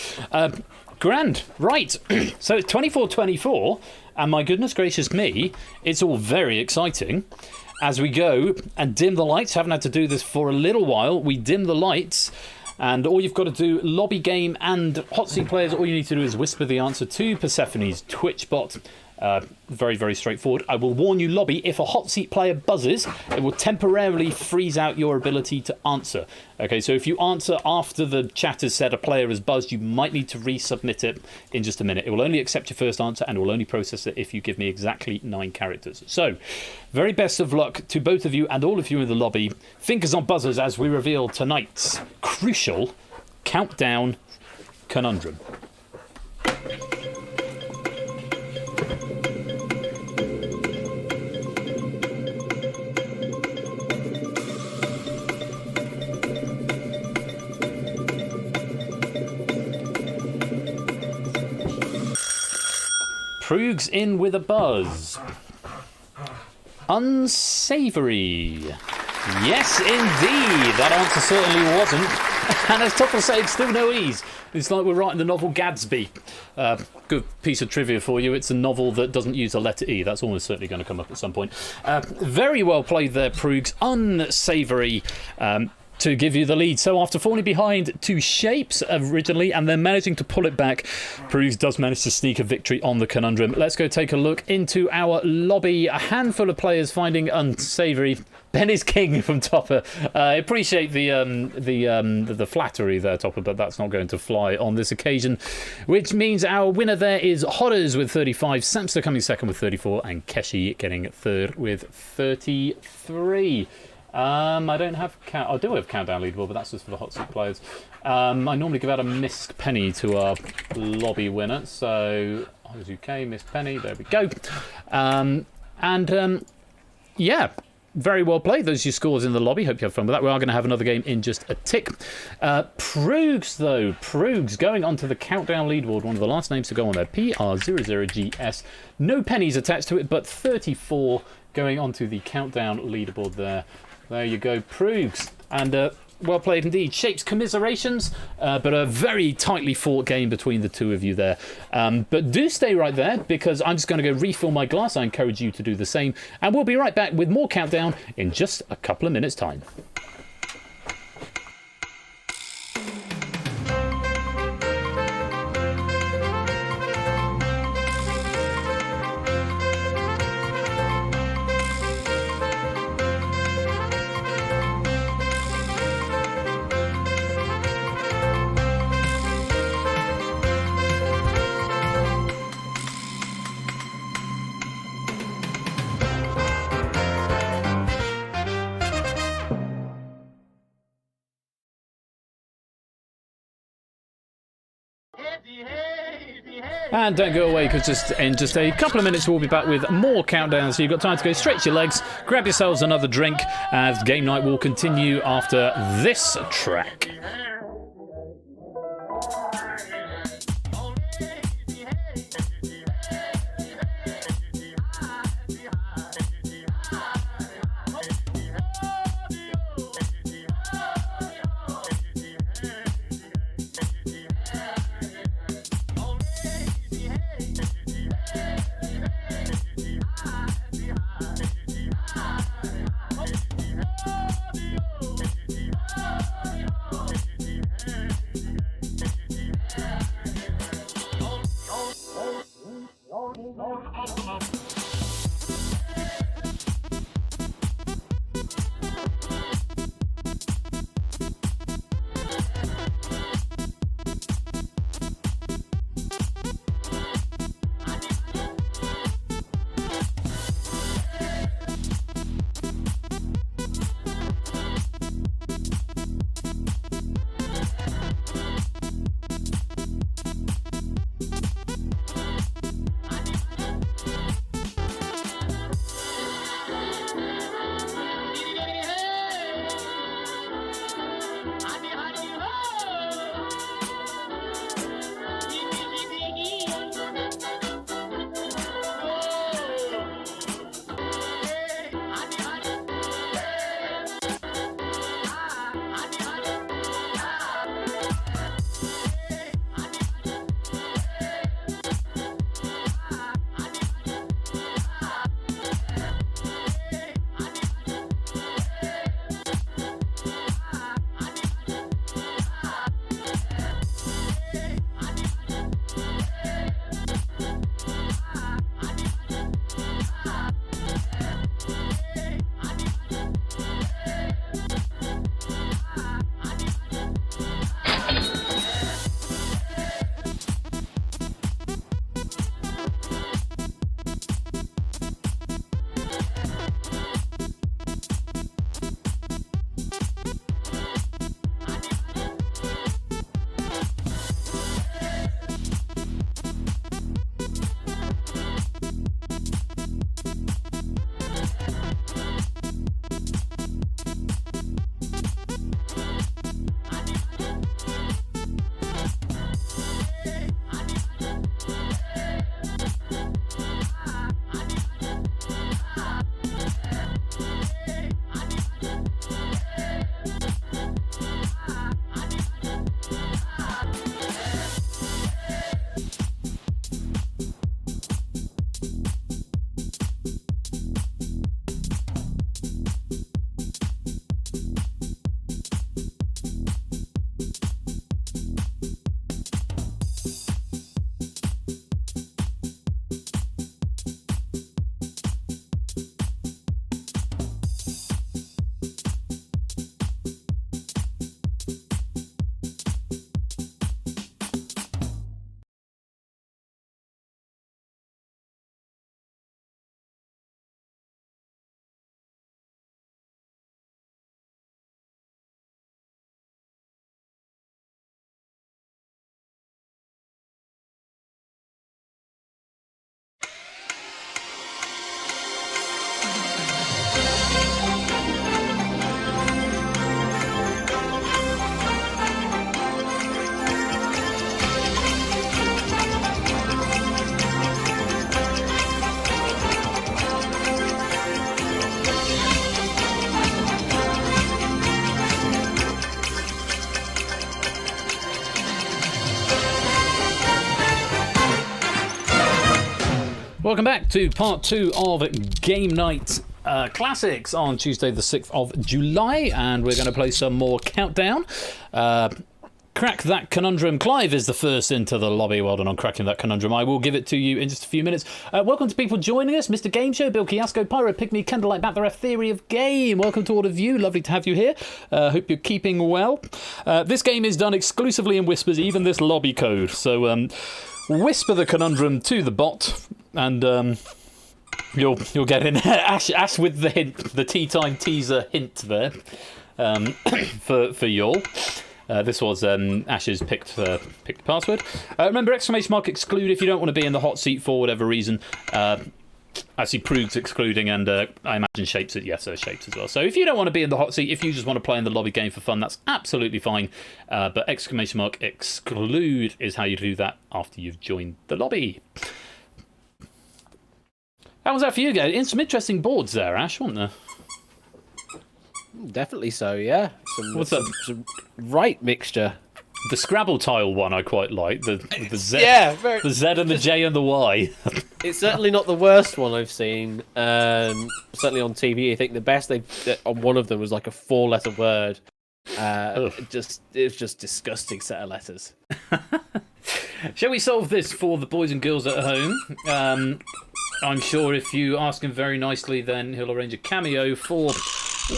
Grand. Right. So it's 24-24, and my goodness gracious me, it's all very exciting. As we go and dim the lights, haven't had to do this for a little while, we dim the lights, and all you've got to do, lobby game and hot seat players, all you need to do is whisper the answer to Persephone's Twitch bot. Very, very straightforward. I will warn you, lobby, if a hot seat player buzzes, it will temporarily freeze out your ability to answer. Okay, so if you answer after the chat has said a player has buzzed, you might need to resubmit it in just a minute. It will only accept your first answer, and it will only process it if you give me exactly 9 characters. So, very best of luck to both of you and all of you in the lobby. Fingers on buzzers as we reveal tonight's crucial countdown conundrum. Proogs in with a buzz. Unsavoury. Yes, indeed. That answer certainly wasn't. And as Topper said, still no E's. It's like we're writing the novel Gatsby. Good piece of trivia for you. It's a novel that doesn't use a letter E. That's almost certainly going to come up at some point. Very well played there, Proogs. Unsavoury. To give you the lead. So after falling behind 2 Shapes originally and then managing to pull it back, Proogs does manage to sneak a victory on the conundrum. Let's go take a look into our lobby. A handful of players finding unsavoury. Ben is king from Topper. I appreciate the flattery there, Topper, but that's not going to fly on this occasion. Which means our winner there is Hodders with 35, Samster coming second with 34, and Keshi getting third with 33. I don't have I do have countdown leaderboard, but that's just for the hot seat players. I normally give out a missed penny to our lobby winner. So UK missed penny. There we go. Yeah. Very well played. Those are your scores in the lobby. Hope you have fun with that. We are going to have another game in just a tick. Proogs, though. Proogs going onto the countdown leaderboard. One of the last names to go on there. PR00GS. No pennies attached to it, but 34 going onto the countdown leaderboard there. There you go, Proogs. And well played indeed. Shapes commiserations, but a very tightly fought game between the two of you there. But do stay right there, because I'm just going to go refill my glass. I encourage you to do the same. And we'll be right back with more countdown in just a couple of minutes' time. And don't go away, because in just a couple of minutes we'll be back with more countdowns. So you've got time to go stretch your legs, grab yourselves another drink, as game night will continue after this track. Welcome back to part 2 of Game Night Classics on Tuesday the 6th of July, and we're going to play some more Countdown. Crack That Conundrum. Clive is the first into the lobby. Well done on cracking that conundrum. I will give it to you in just a few minutes. Welcome to people joining us. Mr. Game Show, Bill Kiasco, Pyro, Pygmy, Candlelight, Bat the Ref, Theory of Game. Welcome to all of you. Lovely to have you here. Hope you're keeping well. This game is done exclusively in whispers, even this lobby code. So whisper the conundrum to the bot, and you'll get in. Ash with the hint, the tea time teaser hint there for y'all. This was Ash's picked password. Remember, !exclude if you don't want to be in the hot seat for whatever reason. I see Prude's excluding, and I imagine Shapes it. Yes, Shapes as well. So if you don't want to be in the hot seat, if you just want to play in the lobby game for fun, that's absolutely fine. But !exclude is how you do that after you've joined the lobby. How was that for you guys? In some interesting boards there, Ash, weren't there? Definitely so, yeah. What's that? Some right mixture. The Scrabble tile one I quite like. The Z, the Z and the J and the Y. It's certainly not the worst one I've seen. Certainly on TV, I think the best on one of them was like a 4-letter word. It was just disgusting set of letters. Shall we solve this for the boys and girls at home? I'm sure if you ask him very nicely, then he'll arrange a cameo for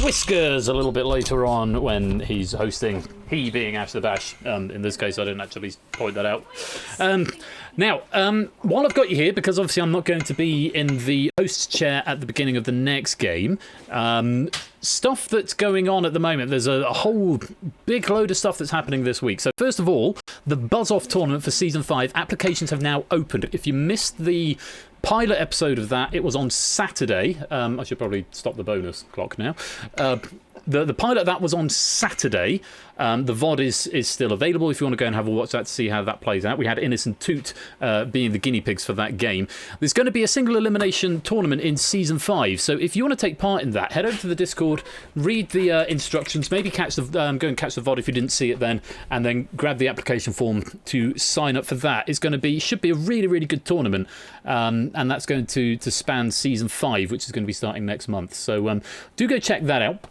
Whiskers a little bit later on when he's hosting. He being Ash the Bash. In this case, I didn't actually point that out. Now, while I've got you here, because obviously I'm not going to be in the host chair at the beginning of the next game, stuff that's going on at the moment, there's a whole big load of stuff that's happening this week. So first of all, the Buzz Off tournament for Season 5, applications have now opened. If you missed the pilot episode of that, it was on Saturday. I should probably stop the bonus clock now. The pilot of that was on Saturday. The VOD is still available if you want to go and have a watch that to see how that plays out. We had Innocent Toot being the guinea pigs for that game. There's going to be a single elimination tournament in Season 5. So if you want to take part in that, head over to the Discord, read the instructions, maybe go and catch the VOD if you didn't see it then, and then grab the application form to sign up for that. It's going to should be a really, really good tournament. And that's going to span Season 5, which is going to be starting next month. So do go check that out.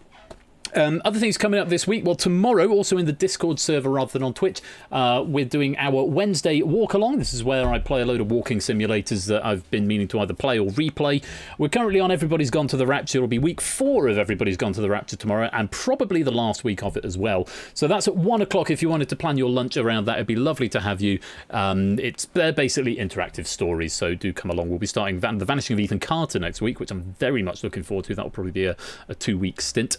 Other things coming up this week. Well, tomorrow, also in the Discord server rather than on Twitch, we're doing our Wednesday walk along. This is where I play a load of walking simulators that I've been meaning to either play or replay. We're currently on Everybody's Gone to the Rapture. It'll be week 4 of Everybody's Gone to the Rapture tomorrow, and probably the last week of it as well. So that's at 1 o'clock. If you wanted to plan your lunch around that, it'd be lovely to have you. They're basically interactive stories, so do come along. We'll be starting The Vanishing of Ethan Carter next week, which I'm very much looking forward to. That'll probably be a 2-week stint.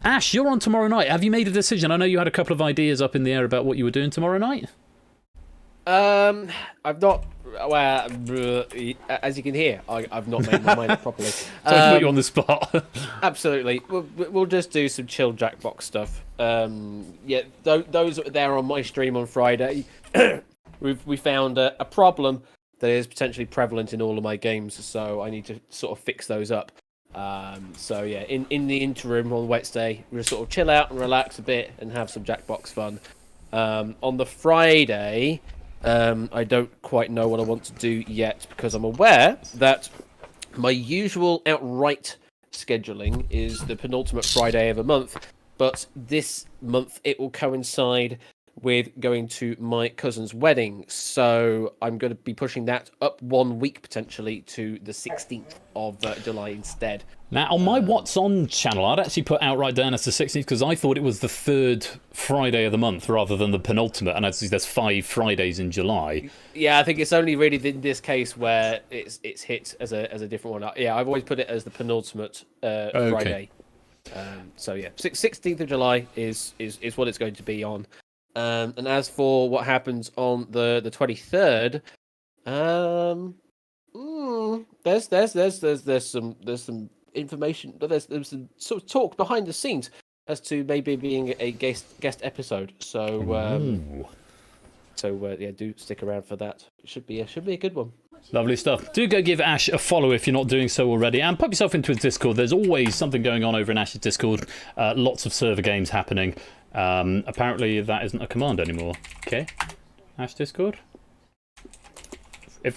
Ash, you're on tomorrow night. Have you made a decision? I know you had a couple of ideas up in the air about what you were doing tomorrow night. I've not. Well, as you can hear, I've not made my mind up properly. So I put you on the spot. Absolutely. We'll just do some chill Jackbox stuff. Yeah, those that were there on my stream on Friday, we found a problem that is potentially prevalent in all of my games, so I need to sort of fix those up. So yeah, in the interim on Wednesday, we'll sort of chill out and relax a bit and have some Jackbox fun. On the Friday, I don't quite know what I want to do yet because I'm aware that my usual outright scheduling is the penultimate Friday of a month, but this month it will coincide with going to my cousin's wedding, so I'm going to be pushing that up 1 week potentially to the 16th of July instead. Now, on my What's On channel, I'd actually put outright down as the 16th because I thought it was the 3rd Friday of the month rather than the penultimate, and actually there's 5 Fridays in July. Yeah, I think it's only really in this case where it's hit as a different one. Yeah, I've always put it as the penultimate Friday. So yeah, 16th of July is what it's going to be on. And as for what happens on the 23rd, there's some information, there's some sort of talk behind the scenes as to maybe being a guest episode. So yeah, do stick around for that. It should be a good one. Lovely stuff. Do go give Ash a follow if you're not doing so already, and pop yourself into his Discord. There's always something going on over in Ash's Discord. Lots of server games happening. Apparently that isn't a command anymore. Okay, Ash Discord.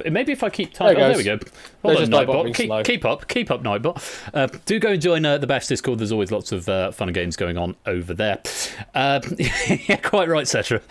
Maybe if I keep typing, there we go. Well done, Nightbot. Keep up, Nightbot. Do go and join the Bash Discord. There's always lots of fun and games going on over there. Yeah, quite right, Cetra.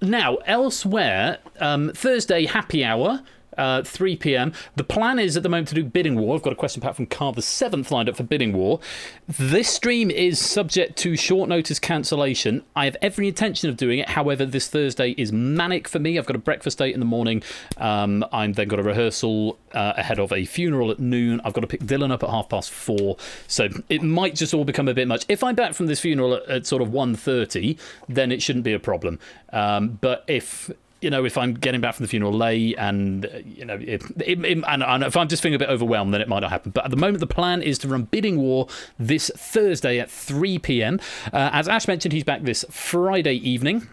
Now, elsewhere, Thursday happy hour. 3 p.m. The plan is at the moment to do Bidding War. I've got a question pack from Carl the 7th lined up for Bidding War. This stream is subject to short notice cancellation. I have every intention of doing it. However, this Thursday is manic for me. I've got a breakfast date in the morning. I'm then got a rehearsal ahead of a funeral at noon. I've got to pick Dylan up at 4:30. So it might just all become a bit much. If I'm back from this funeral at sort of 1:30, then it shouldn't be a problem. But if I'm getting back from the funeral late and, and if I'm just feeling a bit overwhelmed, then it might not happen. But at the moment, the plan is to run Bidding War this Thursday at 3 p.m. As Ash mentioned, he's back this Friday evening.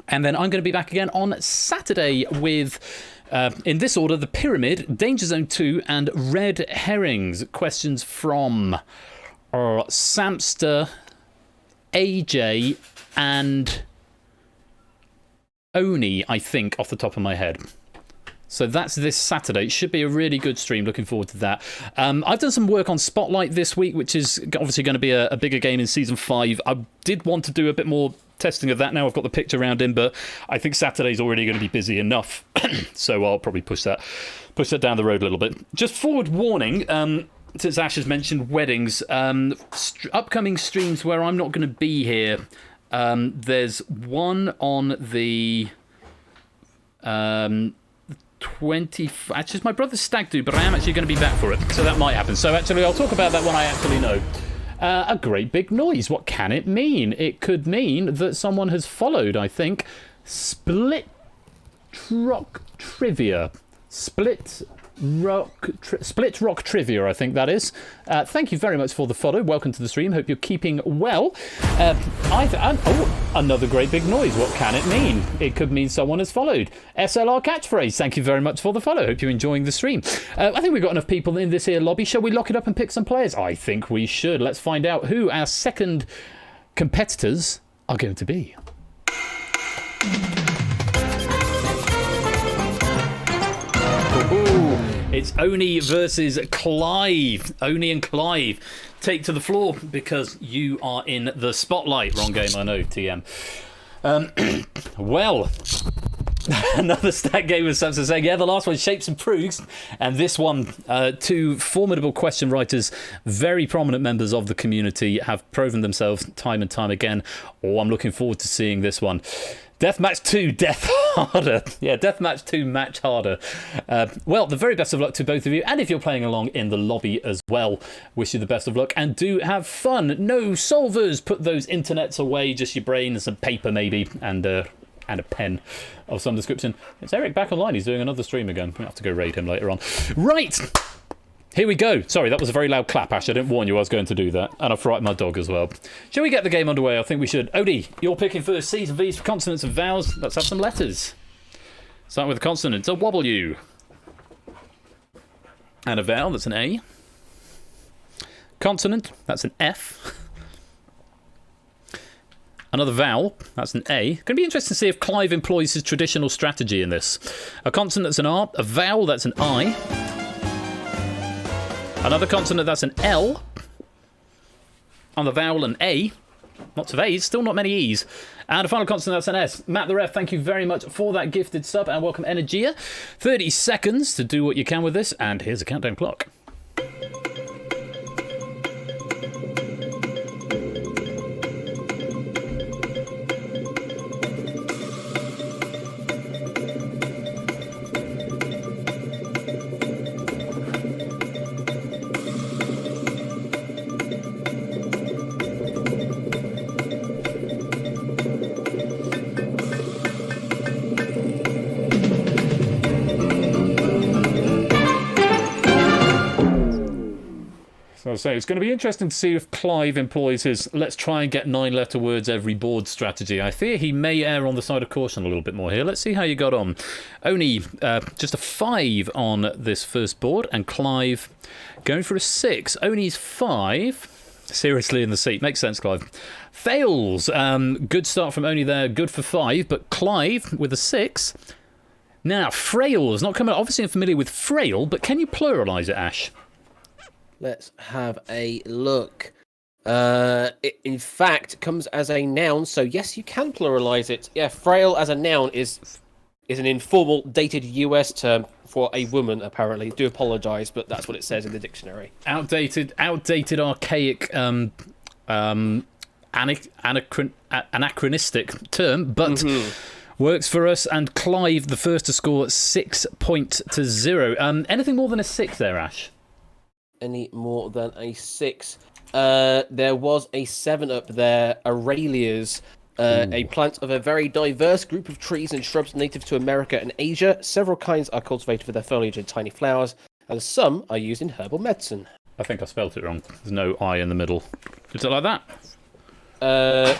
And then I'm going to be back again on Saturday with, in this order, The Pyramid, Danger Zone 2, and Red Herrings. Questions from Samster, AJ, and Oni, I think, off the top of my head. So that's this Saturday. It should be a really good stream. Looking forward to that. I've done some work on Spotlight this week, which is obviously going to be a bigger game in Season 5. I did want to do a bit more testing of that now. I've got the picture around in, but I think Saturday's already going to be busy enough. So I'll probably push that down the road a little bit. Just forward warning, since Ash has mentioned weddings, upcoming streams where I'm not going to be here. There's one on the 20. Actually, it's my brother's stag do, but I am actually going to be back for it, so that might happen. So actually, I'll talk about that when I actually know. A great big noise. What can it mean? It could mean that someone has followed, I think, Split Rock Trivia. Split Rock Trivia, I think that is. Thank you very much for the follow. Welcome to the stream. Hope you're keeping well. Another great big noise. What can it mean? It could mean someone has followed. SLR catchphrase. Thank you very much for the follow. Hope you're enjoying the stream. I think we've got enough people in this here lobby. Shall we lock it up and pick some players? I think we should. Let's find out who our second competitors are going to be. It's Oni versus Clive. Oni and Clive take to the floor because you are in the spotlight. Wrong game, I know, TM. Well, another stat game with Samson saying, yeah, the last one, Shapes and Proofs. And this one, two formidable question writers, very prominent members of the community, have proven themselves time and time again. Oh, I'm looking forward to seeing this one. Deathmatch 2, Death Harder. Yeah, Deathmatch 2, Match Harder. Well, the very best of luck to both of you. And if you're playing along in the lobby as well, wish you the best of luck. And do have fun. No solvers. Put those internets away. Just your brain and some paper, maybe. And a pen of some description. It's Eric back online. He's doing another stream again. We'll have to go raid him later on. Right. Here we go. Sorry, that was a very loud clap, Ash. I didn't warn you I was going to do that. And I frightened my dog as well. Shall we get the game underway? I think we should. Odie, you're picking first. C's and V's for consonants and vowels. Let's have some letters. Start with a consonant. A W. And a vowel. That's an A. Consonant. That's an F. Another vowel. That's an A. Going to be interesting to see if Clive employs his traditional strategy in this. A consonant. That's an R. A vowel. That's an I. Another consonant, that's an L. On the vowel, an A. Lots of A's, still not many E's. And a final consonant, that's an S. Matt the Ref, thank you very much for that gifted sub, and welcome Energia. 30 seconds to do what you can with this, and here's a countdown clock. So it's going to be interesting to see if Clive employs his let's try and get 9-letter words every board strategy. I fear he may err on the side of caution a little bit more here. Let's see how you got on. Only just a 5 on this first board, and Clive going for a 6. Only's 5. Seriously in the seat. Makes sense, Clive. Fails. Good start from Only there. Good for 5, but Clive with a 6. Now, frail is not coming. Obviously, I'm familiar with frail, but can you pluralise it, Ash? Let's have a look. It, in fact, comes as a noun, so yes, you can pluralise it. Yeah, frail as a noun is is an informal, dated US term for a woman, apparently. Do apologise, but that's what it says in the dictionary. Outdated, archaic, anachronistic term, but works for us. And Clive, the first to score 6-0. Anything more than a 6 there, Ash? Any more than a 6? There was a 7 up there. Aralias, a plant of a very diverse group of trees and shrubs native to America and Asia. Several kinds are cultivated for their foliage and tiny flowers, and some are used in herbal medicine. I think I spelt it wrong. There's no I in the middle. Is it like that? Aralias.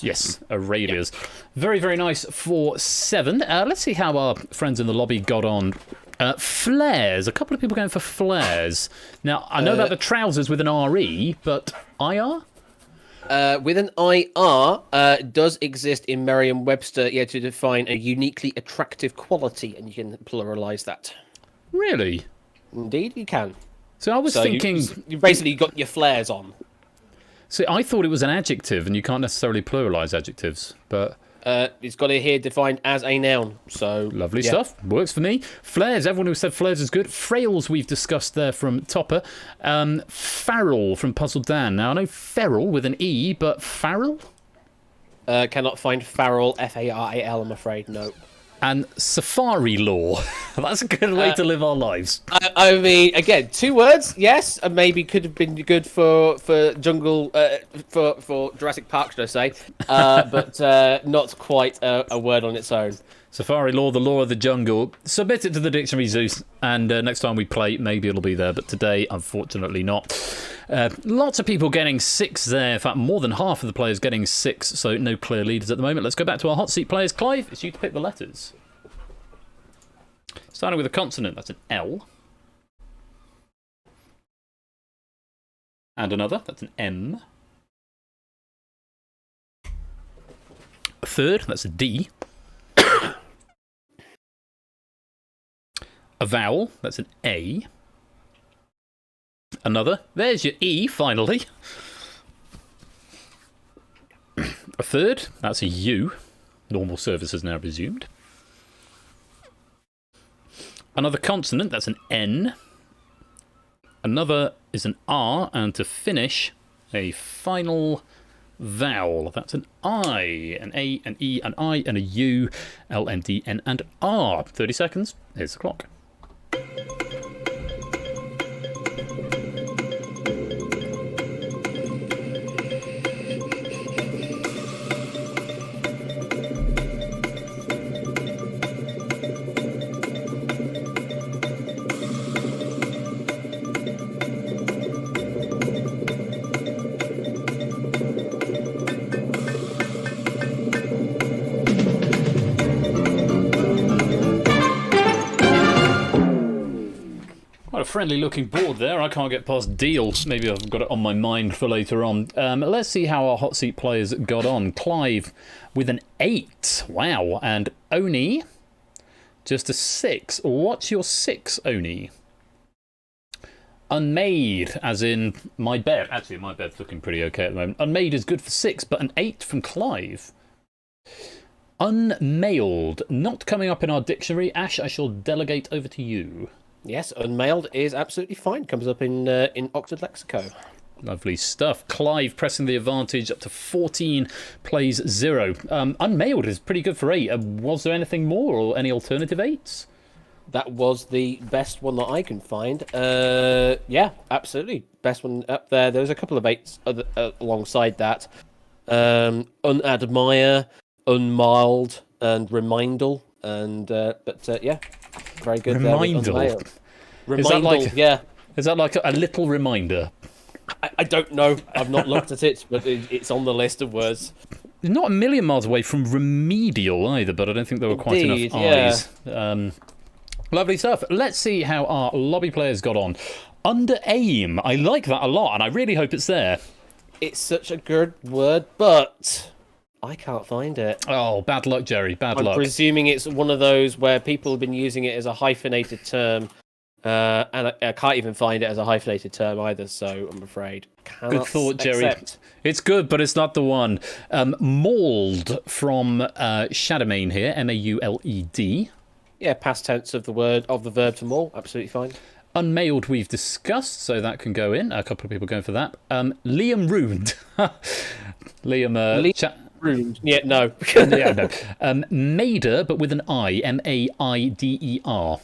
Yes, Aralias. Very, very nice for 7. Let's see how our friends in the lobby got on. Flares. A couple of people going for flares. Now, I know about the trousers with an RE, but IR? With an IR, does exist in Merriam-Webster, to define a uniquely attractive quality, and you can pluralise that. Really? Indeed, you can. So I was thinking... You basically got your flares on. See, I thought it was an adjective, and you can't necessarily pluralise adjectives, but... It's got it here defined as a noun, so... Lovely stuff. Works for me. Flares. Everyone who said flares is good. Frails we've discussed there from Topper. Farrell from Puzzle Dan. Now, I know feral with an E, but Farrell? Cannot find Farrell, F-A-R-A-L, I'm afraid, no. And Safari Law. That's a good way to live our lives. I mean, again, 2 words, yes, and maybe could have been good for Jungle, for Jurassic Park, should I say, but not quite a word on its own. Safari Law, the law of the jungle. Submit it to the dictionary, Zeus, and next time we play, maybe it'll be there, but today, unfortunately not. Lots of people getting 6 there. In fact, more than half of the players getting 6, so no clear leaders at the moment. Let's go back to our hot seat players. Clive, it's you to pick the letters. Starting with a consonant, that's an L. And another, that's an M. A third, that's a D. A vowel, that's an A. Another, there's your E, finally. A third, that's a U. Normal service is now resumed. Another consonant, that's an N. Another is an R, and to finish, a final vowel. That's an I, an A, an E, an I, and a U, L, N, D, N, and R. 30 seconds, here's the clock. Friendly looking board there. I can't get past deals. Maybe I've got it on my mind for later on. Let's see how our hot seat players got on. Clive with an 8. Wow. And Oni, just a 6. What's your 6, Oni? Unmade, as in my bed. Actually, my bed's looking pretty okay at the moment. Unmade is good for 6, but an 8 from Clive. Unmailed, not coming up in our dictionary. Ash, I shall delegate over to you. Yes, unmailed is absolutely fine. Comes up in Oxford Lexico. Lovely stuff. Clive pressing the advantage up to 14, plays 0. Unmailed is pretty good for 8. Was there anything more or any alternative 8s? That was the best one that I can find. Yeah, absolutely. Best one up there. There's a couple of 8s alongside that. Unadmire, Unmild, and Remindal. And but yeah, very good. Remindal. Is that like, yeah. Is that like a little reminder? I don't know. I've not looked at it, but it's on the list of words. They're not a million miles away from remedial either, but I don't think there were quite enough eyes. Lovely stuff. Let's see how our lobby players got on. Under aim. I like that a lot, and I really hope it's there. It's such a good word, but I can't find it. Oh, bad luck, Jerry. Bad luck. I'm presuming it's one of those where people have been using it as a hyphenated term, and I can't even find it as a hyphenated term either, so I'm afraid. Good thought, Jerry. It's good, but it's not the one. Mauled from Shadowmane here, Mauled. Yeah, past tense of the verb to maul. Absolutely fine. Unmailed we've discussed, so that can go in. A couple of people going for that. Liam Ruined. Liam... Ruined. Yeah, no. Yeah, no. Maider, but with an I. Maider.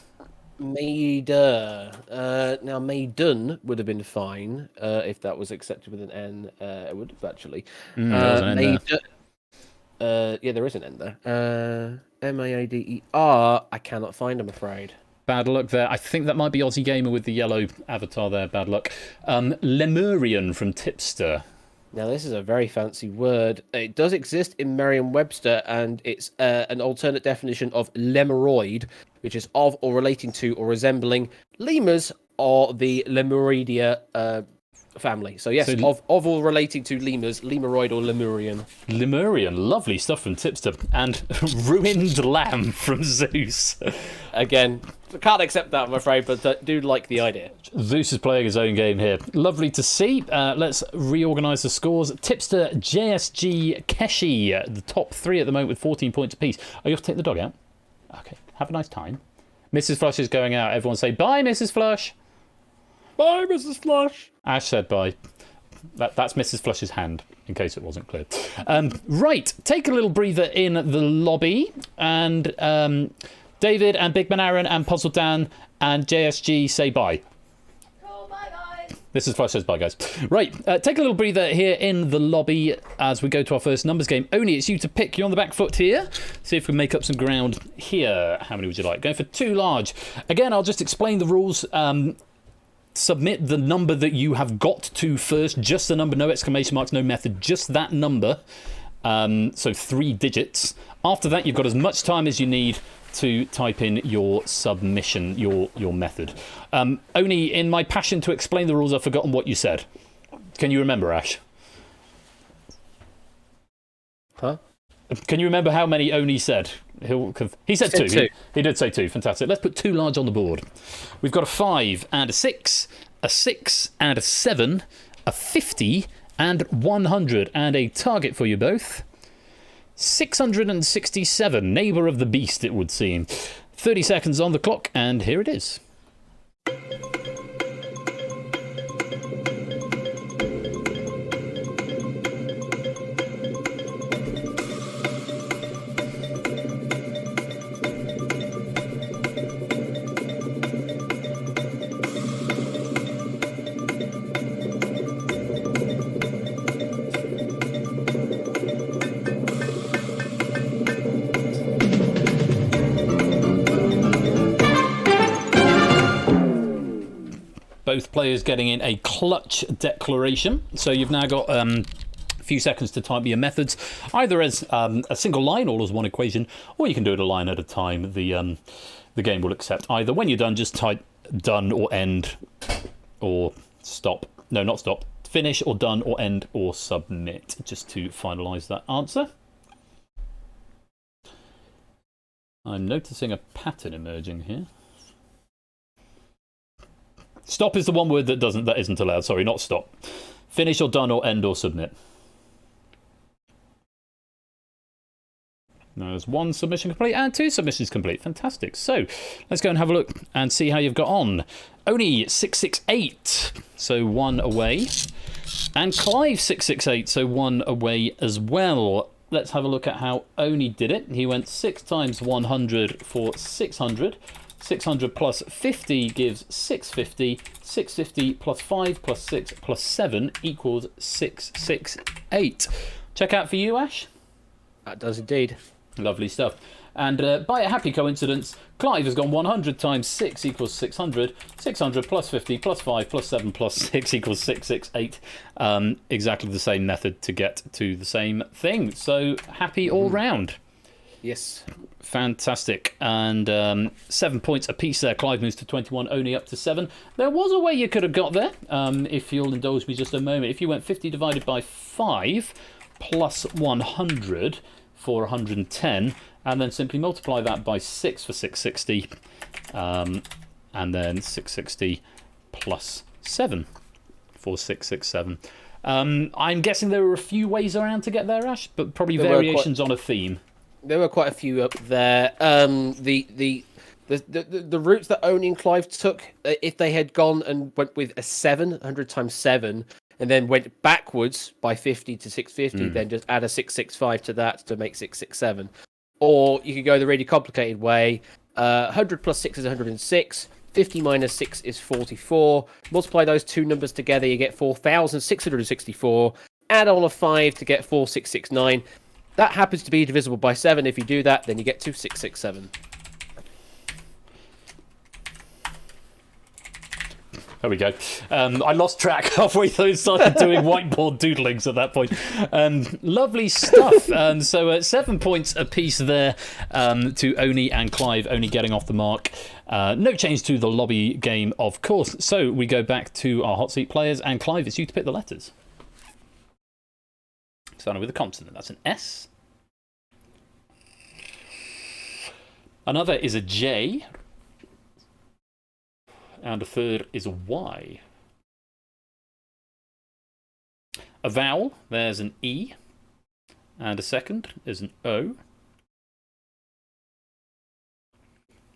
Maider. Now, Maiden would have been fine if that was accepted with an N. It would have, actually. There was an N there. Yeah, there is an N there. Maadr. I cannot find, I'm afraid. Bad luck there. I think that might be Aussie Gamer with the yellow avatar there. Bad luck. Lemurian from Tipster. Now, this is a very fancy word. It does exist in Merriam-Webster, and it's an alternate definition of lemuroid, which is of or relating to or resembling lemurs or the Lemuridia family. So, yes, of or relating to lemurs, lemuroid or lemurian. Lemurian, lovely stuff from Tipster. And ruined lamb from Zeus. Again, I can't accept that, I'm afraid, but do like the idea. Zeus is playing his own game here. Lovely to see. Let's reorganise the scores. Tipster, JSG, Keshi, the top three at the moment with 14 points apiece. Are you off to take the dog out? Okay, have a nice time. Mrs. Flush is going out. Everyone say bye, Mrs. Flush. Bye, Mrs. Flush. Ash said bye. That's Mrs. Flush's hand, in case it wasn't clear. Right, take a little breather in the lobby. And David and Big Man Aaron and Puzzle Dan and JSG say bye. Cool, bye guys. Mrs. Flush says bye, guys. Right, take a little breather here in the lobby as we go to our first numbers game. Oni, it's you to pick. You're on the back foot here. See if we can make up some ground here. How many would you like? Going for 2 large. Again, I'll just explain the rules. Submit the number that you have got to first. Just the number, no exclamation marks, no method. Just that number. So 3 digits. After that, you've got as much time as you need to type in your submission, your method. Only in my passion to explain the rules, I've forgotten what you said. Can you remember, Ash? Huh? Can you remember how many Oni said? He said 2. He did say 2. Fantastic. Let's put 2 large on the board. We've got a 5 and a 6, a 6 and a 7, a 50 and 100, and a target for you both. 667, neighbour of the beast, it would seem. 30 seconds on the clock, and here it is. Both players getting in a clutch declaration. So you've now got a few seconds to type your methods, either as a single line or as one equation, or you can do it a line at a time. The game will accept either. When you're done, just type done or end or stop. No, not stop. Finish or done or end or submit, just to finalise that answer. I'm noticing a pattern emerging here. Stop is the one word that isn't allowed. Sorry, not stop. Finish or done or end or submit. Now there's 1 submission complete and 2 submissions complete. Fantastic. So let's go and have a look and see how you've got on. Oni 668, so 1 away. And Clive 668, so 1 away as well. Let's have a look at how Oni did it. He went 6 times 100 for 600. 600 plus 50 gives 650. 650 plus 5 plus 6 plus 7 equals 668. Check out for you, Ash. That does indeed. Lovely stuff. And by a happy coincidence, Clive has gone 100 times 6 equals 600. 600 plus 50 plus 5 plus 7 plus 6 equals 668. Exactly the same method to get to the same thing. So happy all round. Yes. Fantastic. And 7 points apiece there. Clive moves to 21, Oni up to 7. There was a way you could have got there, if you'll indulge me just a moment. If you went 50 divided by 5 plus 100 for 110, and then simply multiply that by 6 for 660, and then 660 plus 7 for 667. I'm guessing there were a few ways around to get there, Ash, but probably There were variations on a theme. There were quite a few up there. The routes that Oni and Clive took, if they had gone and went with a 100 times 7, and then went backwards by 50 to 650, then just add a 665 to that to make 667. Or you could go the really complicated way. 100 plus 6 is 106. 50 minus 6 is 44. Multiply those two numbers together, you get 4,664. Add on a 5 to get 4,669. That happens to be divisible by 7. If you do that, then you get to 667. There we go. I lost track halfway through and started doing whiteboard doodlings at that point. Lovely stuff. So 7 points apiece there to Oni and Clive, Oni getting off the mark. No change to the lobby game, of course. So we go back to our hot seat players, and Clive, it's you to pick the letters. Starting with a consonant. That's an S. Another is a J. And a third is a Y. A vowel, there's an E. And a second is an O.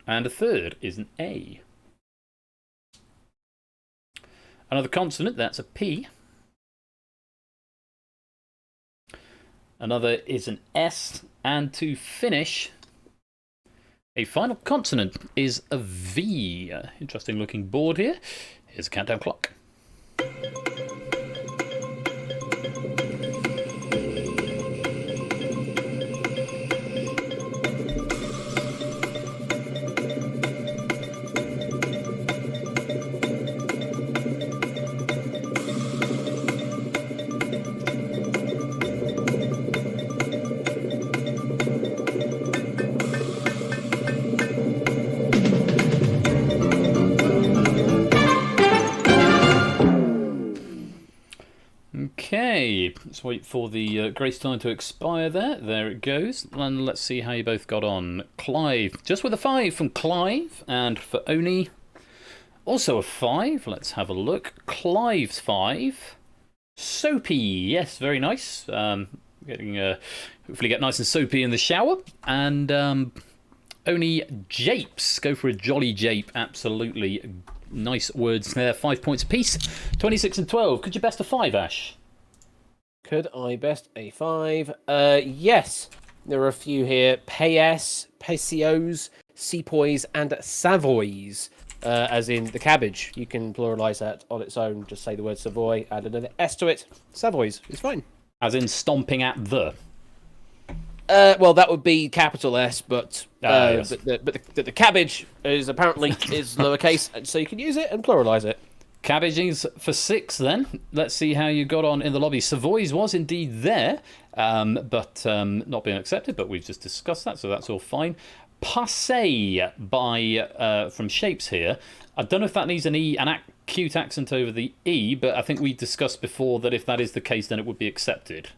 And a third is an A. Another consonant, that's a P. Another is an S. And to finish, a final consonant is a V. Interesting looking board here. Here's a countdown clock. Okay, let's wait for the grace time to expire there. There it goes. And let's see how you both got on. Clive, just with a 5 from Clive. And for Oni, also a 5. Let's have a look. Clive's 5. Soapy, yes, very nice. Getting hopefully get nice and soapy in the shower. And Oni, japes. Go for a jolly jape, absolutely. Nice words there. 5 points apiece. 26 and 12. Could you best a 5, Ash? Could I best a 5? Yes. There are a few here. Payes, Pesios, Sepoys, and Savoys. As in the cabbage. You can pluralise that on its own. Just say the word Savoy, add another S to it. Savoys. It's fine. As in stomping at the. Well, that would be capital S, but Yes. the cabbage is apparently is lowercase, so you can use it and pluralise it. Cabbages for 6 then. Let's see how you got on in the lobby. Savoy's was indeed there, but not being accepted, but we've just discussed that, so that's all fine. Passé by from Shapes here. I don't know if that needs an E, an cute accent over the E, but I think we discussed before that if that is the case, then it would be accepted.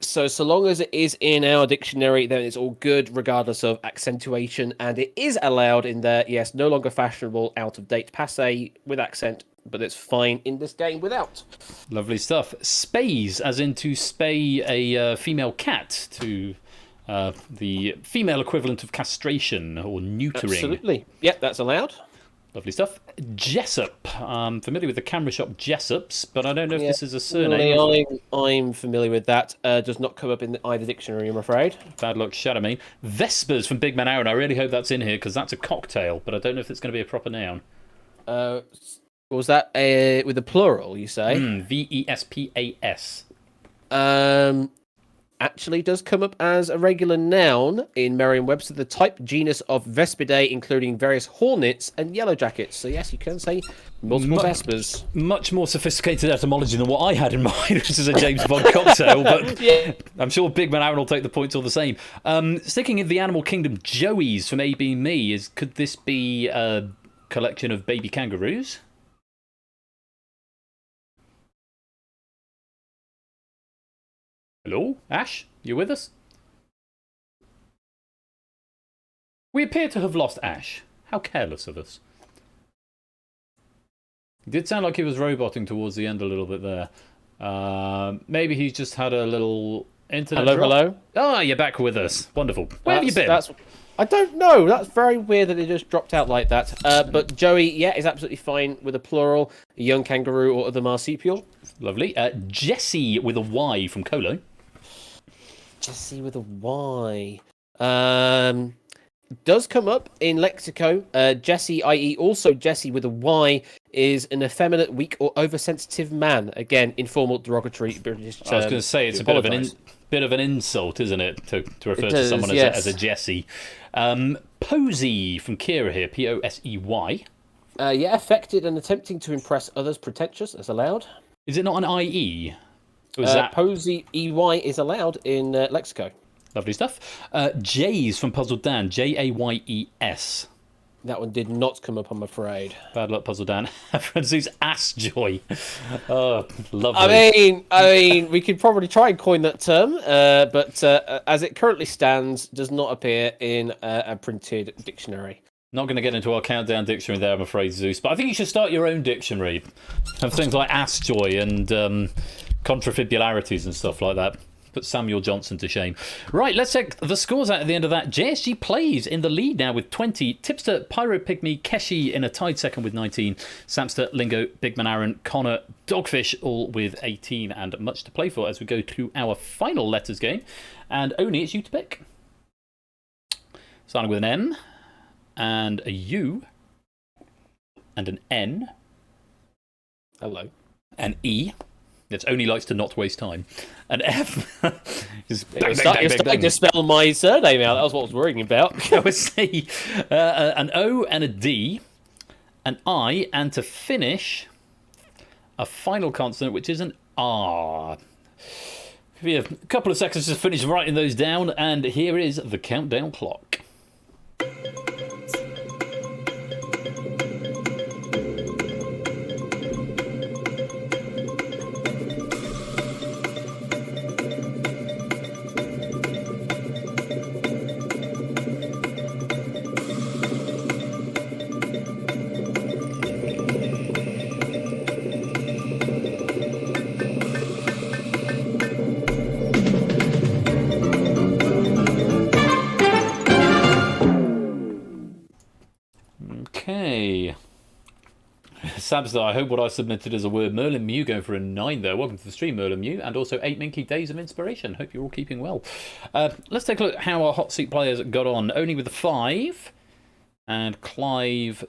So long as it is in our dictionary, then it's all good, regardless of accentuation, and it is allowed in there. Yes, no longer fashionable, out of date, passé with accent, but it's fine in this game without. Lovely stuff. Spays, as in to spay a female cat, to the female equivalent of castration or neutering. Absolutely. Yep, that's allowed. Lovely stuff. Jessup. I'm familiar with the camera shop Jessups, but I don't know if this is a surname. I'm familiar with that. Does not come up in either dictionary, I'm afraid. Bad luck, shadow me. Vespers from Big Man Aaron. I really hope that's in here because that's a cocktail, but I don't know if it's going to be a proper noun. Was that with a plural, you say? Vespas. Actually does come up as a regular noun in Merriam-Webster, the type genus of Vespidae, including various hornets and yellow jackets. So yes, you can say multiple Vespers. Much more sophisticated etymology than what I had in mind, which is a James Bond cocktail, but yeah. I'm sure Big Man Aaron will take the points all the same. Sticking in the animal kingdom, Joey's from AB Me. Could this be a collection of baby kangaroos? Hello? Ash? You with us? We appear to have lost Ash. How careless of us. It did sound like he was roboting towards the end a little bit there. Maybe he's just had a little internet Hello, drop. hello. Oh, you're back with us. Wonderful. Where have you been? I don't know. That's very weird that it just dropped out like that. But Joey, yeah, is absolutely fine with a plural, a young kangaroo or other marsupial. Lovely. Jesse with a Y from Colo. Jesse with a Y. Does come up in Lexico. Jesse, i.e., also Jesse with a Y, is an effeminate, weak, or oversensitive man. Again, informal, derogatory British term. I was going to say it's a bit of an insult, isn't it, to refer to someone as a Jesse. Posey from Kira here, Posey. Yeah, affected and attempting to impress others, pretentious, as allowed. Is it not an IE? Posey EY is allowed in Lexico. Lovely stuff. Jays from Puzzle Dan, Jayes. That one did not come up, I'm afraid. Bad luck, Puzzle Dan. Francis Ass Joy. Oh, lovely. I mean, we could probably try and coin that term, but as it currently stands, does not appear in a printed dictionary. Not going to get into our countdown dictionary there, I'm afraid, Zeus. But I think you should start your own dictionary. Have things like ass joy and contrafibularities and stuff like that. Put Samuel Johnson to shame. Right, let's check the scores out at the end of that. JSG plays in the lead now with 20. Tipster, Pyro Pygmy, Keshi in a tied second with 19. Samster, Lingo, Bigman Aaron, Connor, Dogfish all with 18. And much to play for as we go to our final letters game. And Oni, it's you to pick. Starting with an M. And a U. And an N. Hello. An E. It only likes to not waste time. An F. You're starting to spell my surname out. That was what I was worrying about. I was C. An O and a D. An I. And to finish, a final consonant, which is an R. Give you a couple of seconds to finish writing those down. And here is the countdown clock. Okay. Samster, I hope what I submitted as a word. Merlin Mew going for a 9 there. Welcome to the stream, Merlin Mew. And also 8 Minky Days of Inspiration. Hope you're all keeping well. Let's take a look at how our hot seat players got on. Only with a 5. And Clive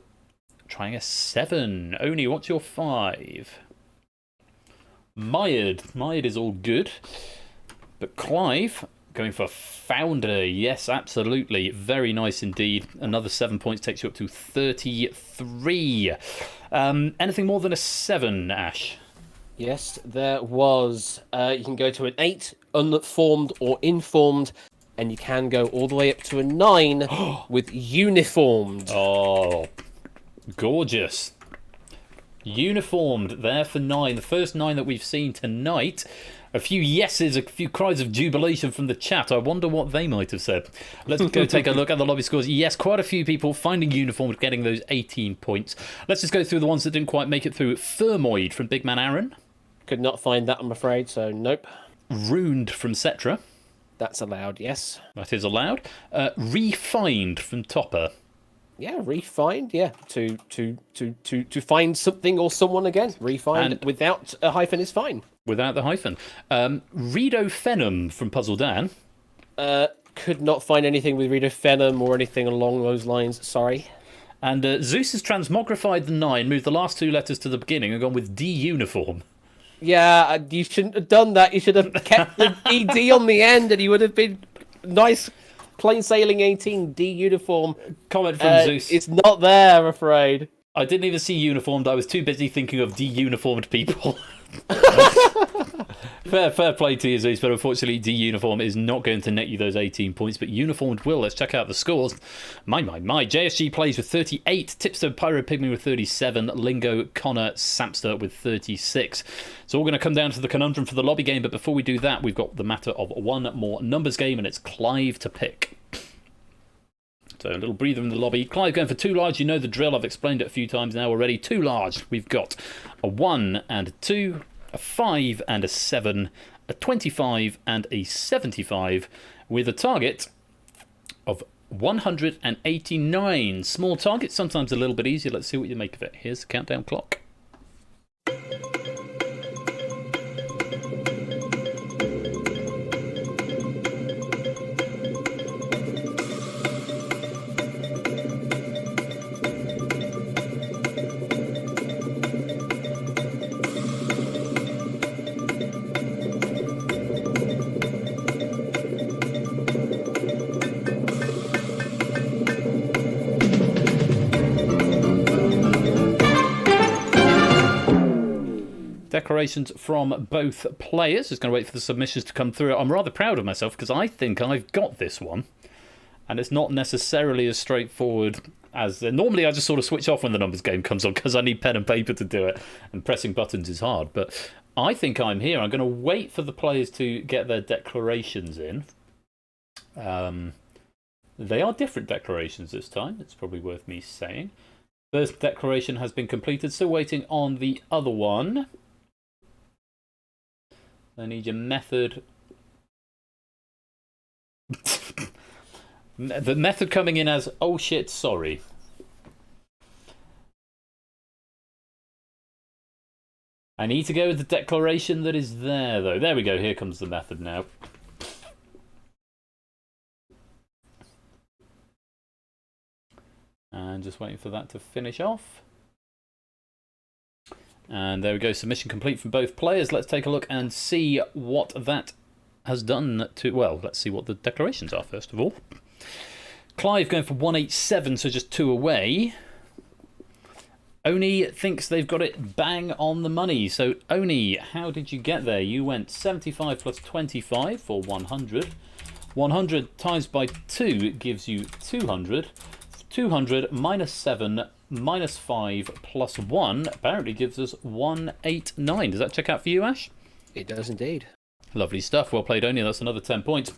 trying a 7. Oni, what's your 5? Mired is all good. But Clive going for Founder. Yes, absolutely. Very nice indeed. Another 7 points takes you up to 33. Anything more than a 7, Ash? Yes, there was. You can go to an 8, unformed or informed, and you can go all the way up to a 9 with uniformed. Oh, gorgeous. Uniformed there for 9. The first 9 that we've seen tonight. A few yeses, a few cries of jubilation from the chat. I wonder what they might have said. Let's go take a look at the lobby scores. Yes, quite a few people finding uniformed, getting those 18 points. Let's just go through the ones that didn't quite make it through. Firmoid from Big Man Aaron. Could not find that, I'm afraid, so nope. Ruined from Cetra. That's allowed, yes. That is allowed. Refined from Topper. Yeah, refined, yeah. To find something or someone again. Refined and without a hyphen is fine. Without the hyphen. Redophenum from Puzzle Dan. Could not find anything with Redophenum or anything along those lines, sorry. And Zeus has transmogrified the 9, moved the last 2 letters to the beginning and gone with D uniform. Yeah, you shouldn't have done that. You should have kept the ED on the end and he would have been nice. Plain sailing 18, D uniform. Comment from Zeus. It's not there, I'm afraid. I didn't even see uniformed. I was too busy thinking of de-uniformed people. Fair play to you, Zeus, but unfortunately de-uniform is not going to net you those 18 points, but uniformed will. Let's check out the scores. My. JSG plays with 38, Tipster, Pyro Pygmy with 37, Lingo, Connor, Samster with 36. It's all going to come down to the conundrum for the lobby game, but before we do that, we've got the matter of one more numbers game, and it's Clive to pick. So a little breather in the lobby. Clive going for 2 large. You know the drill. I've explained it a few times now already. 2 large. We've got a 1 and a 2, a 5 and a 7, a 25 and a 75, with a target of 189. Small target, sometimes a little bit easier. Let's see what you make of it. Here's the countdown clock. Declarations from both players. Just going to wait for the submissions to come through. I'm rather proud of myself because I think I've got this one. And it's not necessarily as straightforward as... normally I just sort of switch off when the numbers game comes on because I need pen and paper to do it. And pressing buttons is hard. But I think I'm here. I'm going to wait for the players to get their declarations in. They are different declarations this time. It's probably worth me saying. First declaration has been completed. Still waiting on the other one. I need your method. The method coming in as, oh shit, sorry. I need to go with the declaration that is there, though. There we go. Here comes the method now. And just waiting for that to finish off. And there we go, submission complete from both players. Let's take a look and see what that has done to... Well, let's see what the declarations are, first of all. Clive going for 187, so just 2 away. Oni thinks they've got it bang on the money. So, Oni, how did you get there? You went 75 plus 25 for 100. 100 times by 2 gives you 200. 200 minus 7 minus 5 plus 1 apparently gives us 189. Does that check out for you, Ash? It does indeed. Lovely stuff. Well played, Oni. That's another 10 points.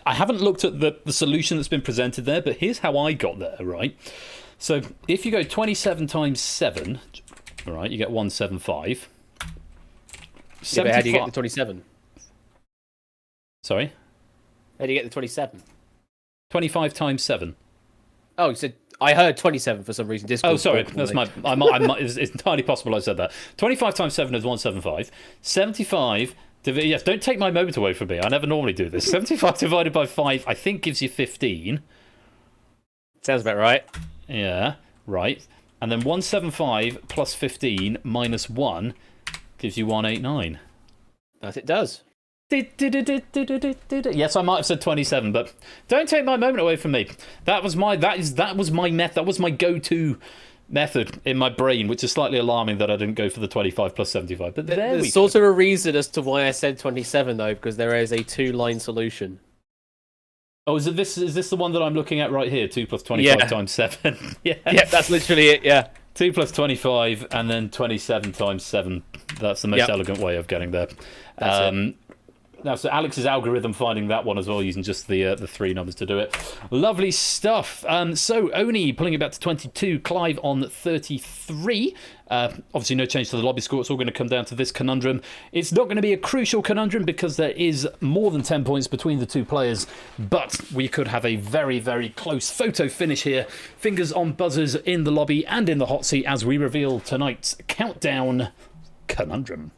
I haven't looked at the solution that's been presented there, but here's how I got there, right? So if you go 27 times 7, all right, you get 175. Yeah, but how do you get the 27? Sorry? How do you get the 27? 25 times 7. Oh, you said... I heard 27 for some reason. Discord, oh, sorry. That's my... it's entirely possible I said that. 25 times 7 is 175. 75... Yes, don't take my moment away from me. I never normally do this. 75 divided by 5, I think, gives you 15. Sounds about right. Yeah, right. And then 175 plus 15 minus 1 gives you 189. That it does. Yes, I might have said 27, but don't take my moment away from me. That was my method. That was my go-to method in my brain, which is slightly alarming that I didn't go for the 25 plus 75. But there's sort of a reason as to why I said 27 though, because there is a 2-line solution. Oh, is this the one that I'm looking at right here? 2 plus 25 times 7. Yeah, that's literally it. Yeah, 2 plus 25 and then 27 times 7. That's the most elegant way of getting there. That's it. Now, so Alex's algorithm finding that one as well, using just the 3 numbers to do it. Lovely stuff. So, Oni pulling it back to 22, Clive on 33. Obviously, no change to the lobby score. It's all going to come down to this conundrum. It's not going to be a crucial conundrum because there is more than 10 points between the 2 players, but we could have a very, very close photo finish here. Fingers on buzzers in the lobby and in the hot seat as we reveal tonight's countdown conundrum.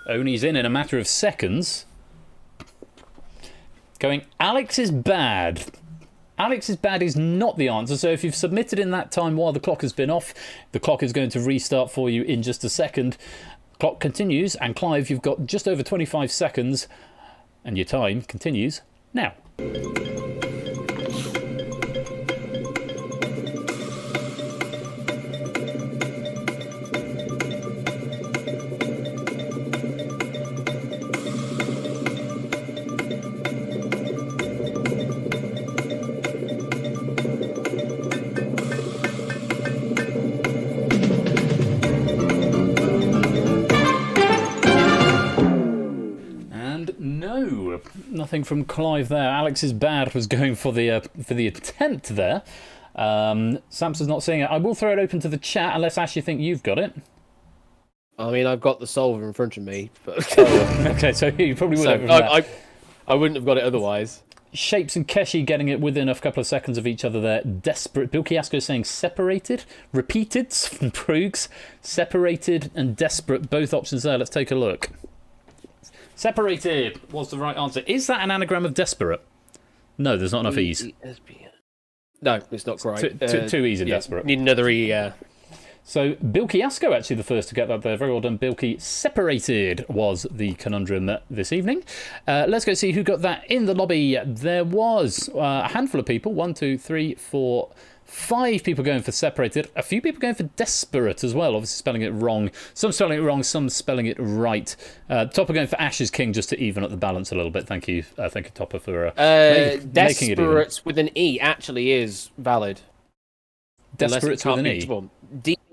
Oni's in a matter of seconds. Going, Alex is bad. Alex is bad is not the answer. So if you've submitted in that time while the clock has been off, the clock is going to restart for you in just a second. Clock continues, and Clive, you've got just over 25 seconds, and your time continues now. Nothing from Clive there. Alex's bad was going for the attempt there. Samson's not seeing it. I will throw it open to the chat, unless, Ash, you think you've got it. I mean, I've got the solver in front of me, but Okay, so you probably would have. I wouldn't have got it otherwise. Shapes and Keshi getting it within a couple of seconds of each other there. Desperate. Bill Kiasko saying separated, repeated from Proogs, separated and desperate. Both options there. Let's take a look. Separated was the right answer. Is that an anagram of desperate? No, there's not enough E's. No, it's not quite. Two E's in desperate. Need another E, yeah. So Bill Kiasko actually the first to get that there. Very well done, Bilky. Separated was the conundrum this evening. Let's go see who got that in the lobby. There was a handful of people. 1, 2, 3, 4, 5 people going for separated. A few people going for desperate as well. Obviously spelling it wrong. Some spelling it wrong, some spelling it right. Topper going for Ashes King just to even up the balance a little bit. Thank you, Topper, for making it even. Desperate with an E actually is valid. Desperate with an E.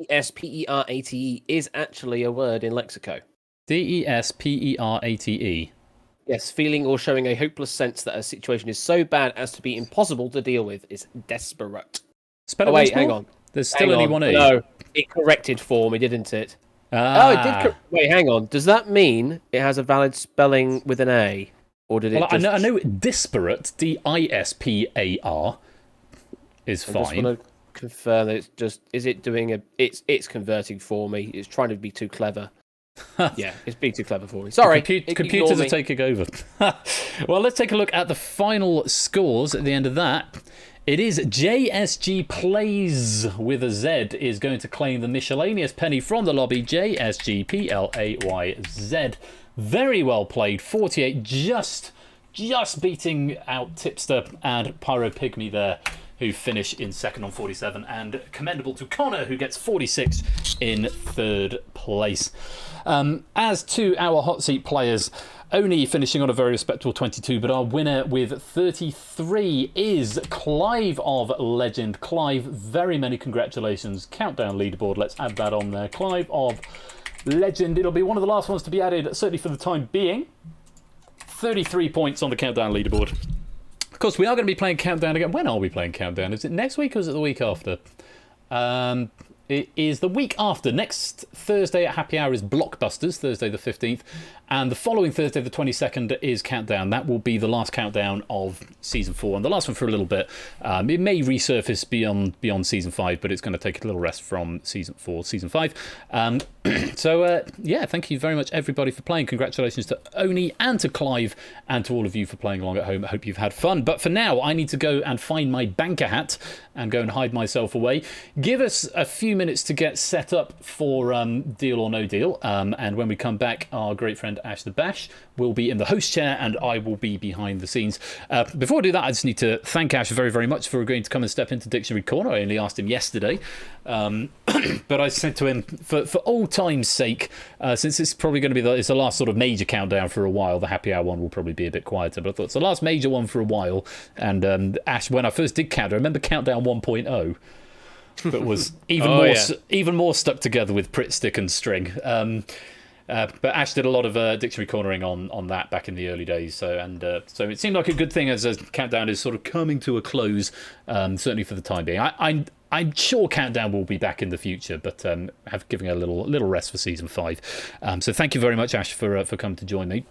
Desperate is actually a word in Lexico. Desperate. Yes, feeling or showing a hopeless sense that a situation is so bad as to be impossible to deal with is desperate. Spell it wait, once more? hang on. There's still only one E. No, it corrected for me, didn't it? It did. Wait, hang on. Does that mean it has a valid spelling with an A, or did it? Well, I know disparate, DISPAR, is fine. I just want to confirm that it's just. Is it doing a? It's converting for me. It's trying to be too clever. Yeah, it's being too clever for me. Sorry, computers are taking over. Well, let's take a look at the final scores at the end of that. It is JSG Plays with a Z is going to claim the miscellaneous penny from the lobby. JSG PLAYZ. Very well played. 48, just beating out Tipster and Pyro Pygmy there, who finish in second on 47, and commendable to Connor, who gets 46 in third place. As to our hot seat players, Oni finishing on a very respectable 22, but our winner with 33 is Clive of Legend. Clive, very many congratulations. Countdown leaderboard, let's add that on there. Clive of Legend, it'll be one of the last ones to be added, certainly for the time being. 33 points on the countdown leaderboard. Of course, we are going to be playing Countdown again. When are we playing Countdown? Is it next week or is it the week after? It is the week after. Next Thursday at Happy Hour is Blockbusters, Thursday the 15th. And the following Thursday, the 22nd, is Countdown. That will be the last countdown of Season 4, and the last one for a little bit. It may resurface beyond Season 5, but it's going to take a little rest from Season 4, Season 5. Yeah, thank you very much, everybody, for playing. Congratulations to Oni and to Clive and to all of you for playing along at home. I hope you've had fun. But for now, I need to go and find my banker hat and go and hide myself away. Give us a few minutes to get set up for Deal or No Deal. And when we come back, our great friend Ash the Bash will be in the host chair and I will be behind the scenes. Before I do that, I just need to thank Ash very, very much for agreeing to come and step into Dictionary Corner. I only asked him yesterday. But I said to him, for old time's sake, since it's probably going to be it's the last sort of major countdown for a while, the Happy Hour one will probably be a bit quieter, but I thought it's the last major one for a while. And Ash, when I first did Countdown, I remember Countdown 1.0. But was even more stuck together with Prit, Stick and String. But Ash did a lot of dictionary cornering on that back in the early days, so it seemed like a good thing as Countdown is sort of coming to a close, certainly for the time being. I'm sure Countdown will be back in the future, but have given a little rest for season 5. So thank you very much, Ash, for coming to join me.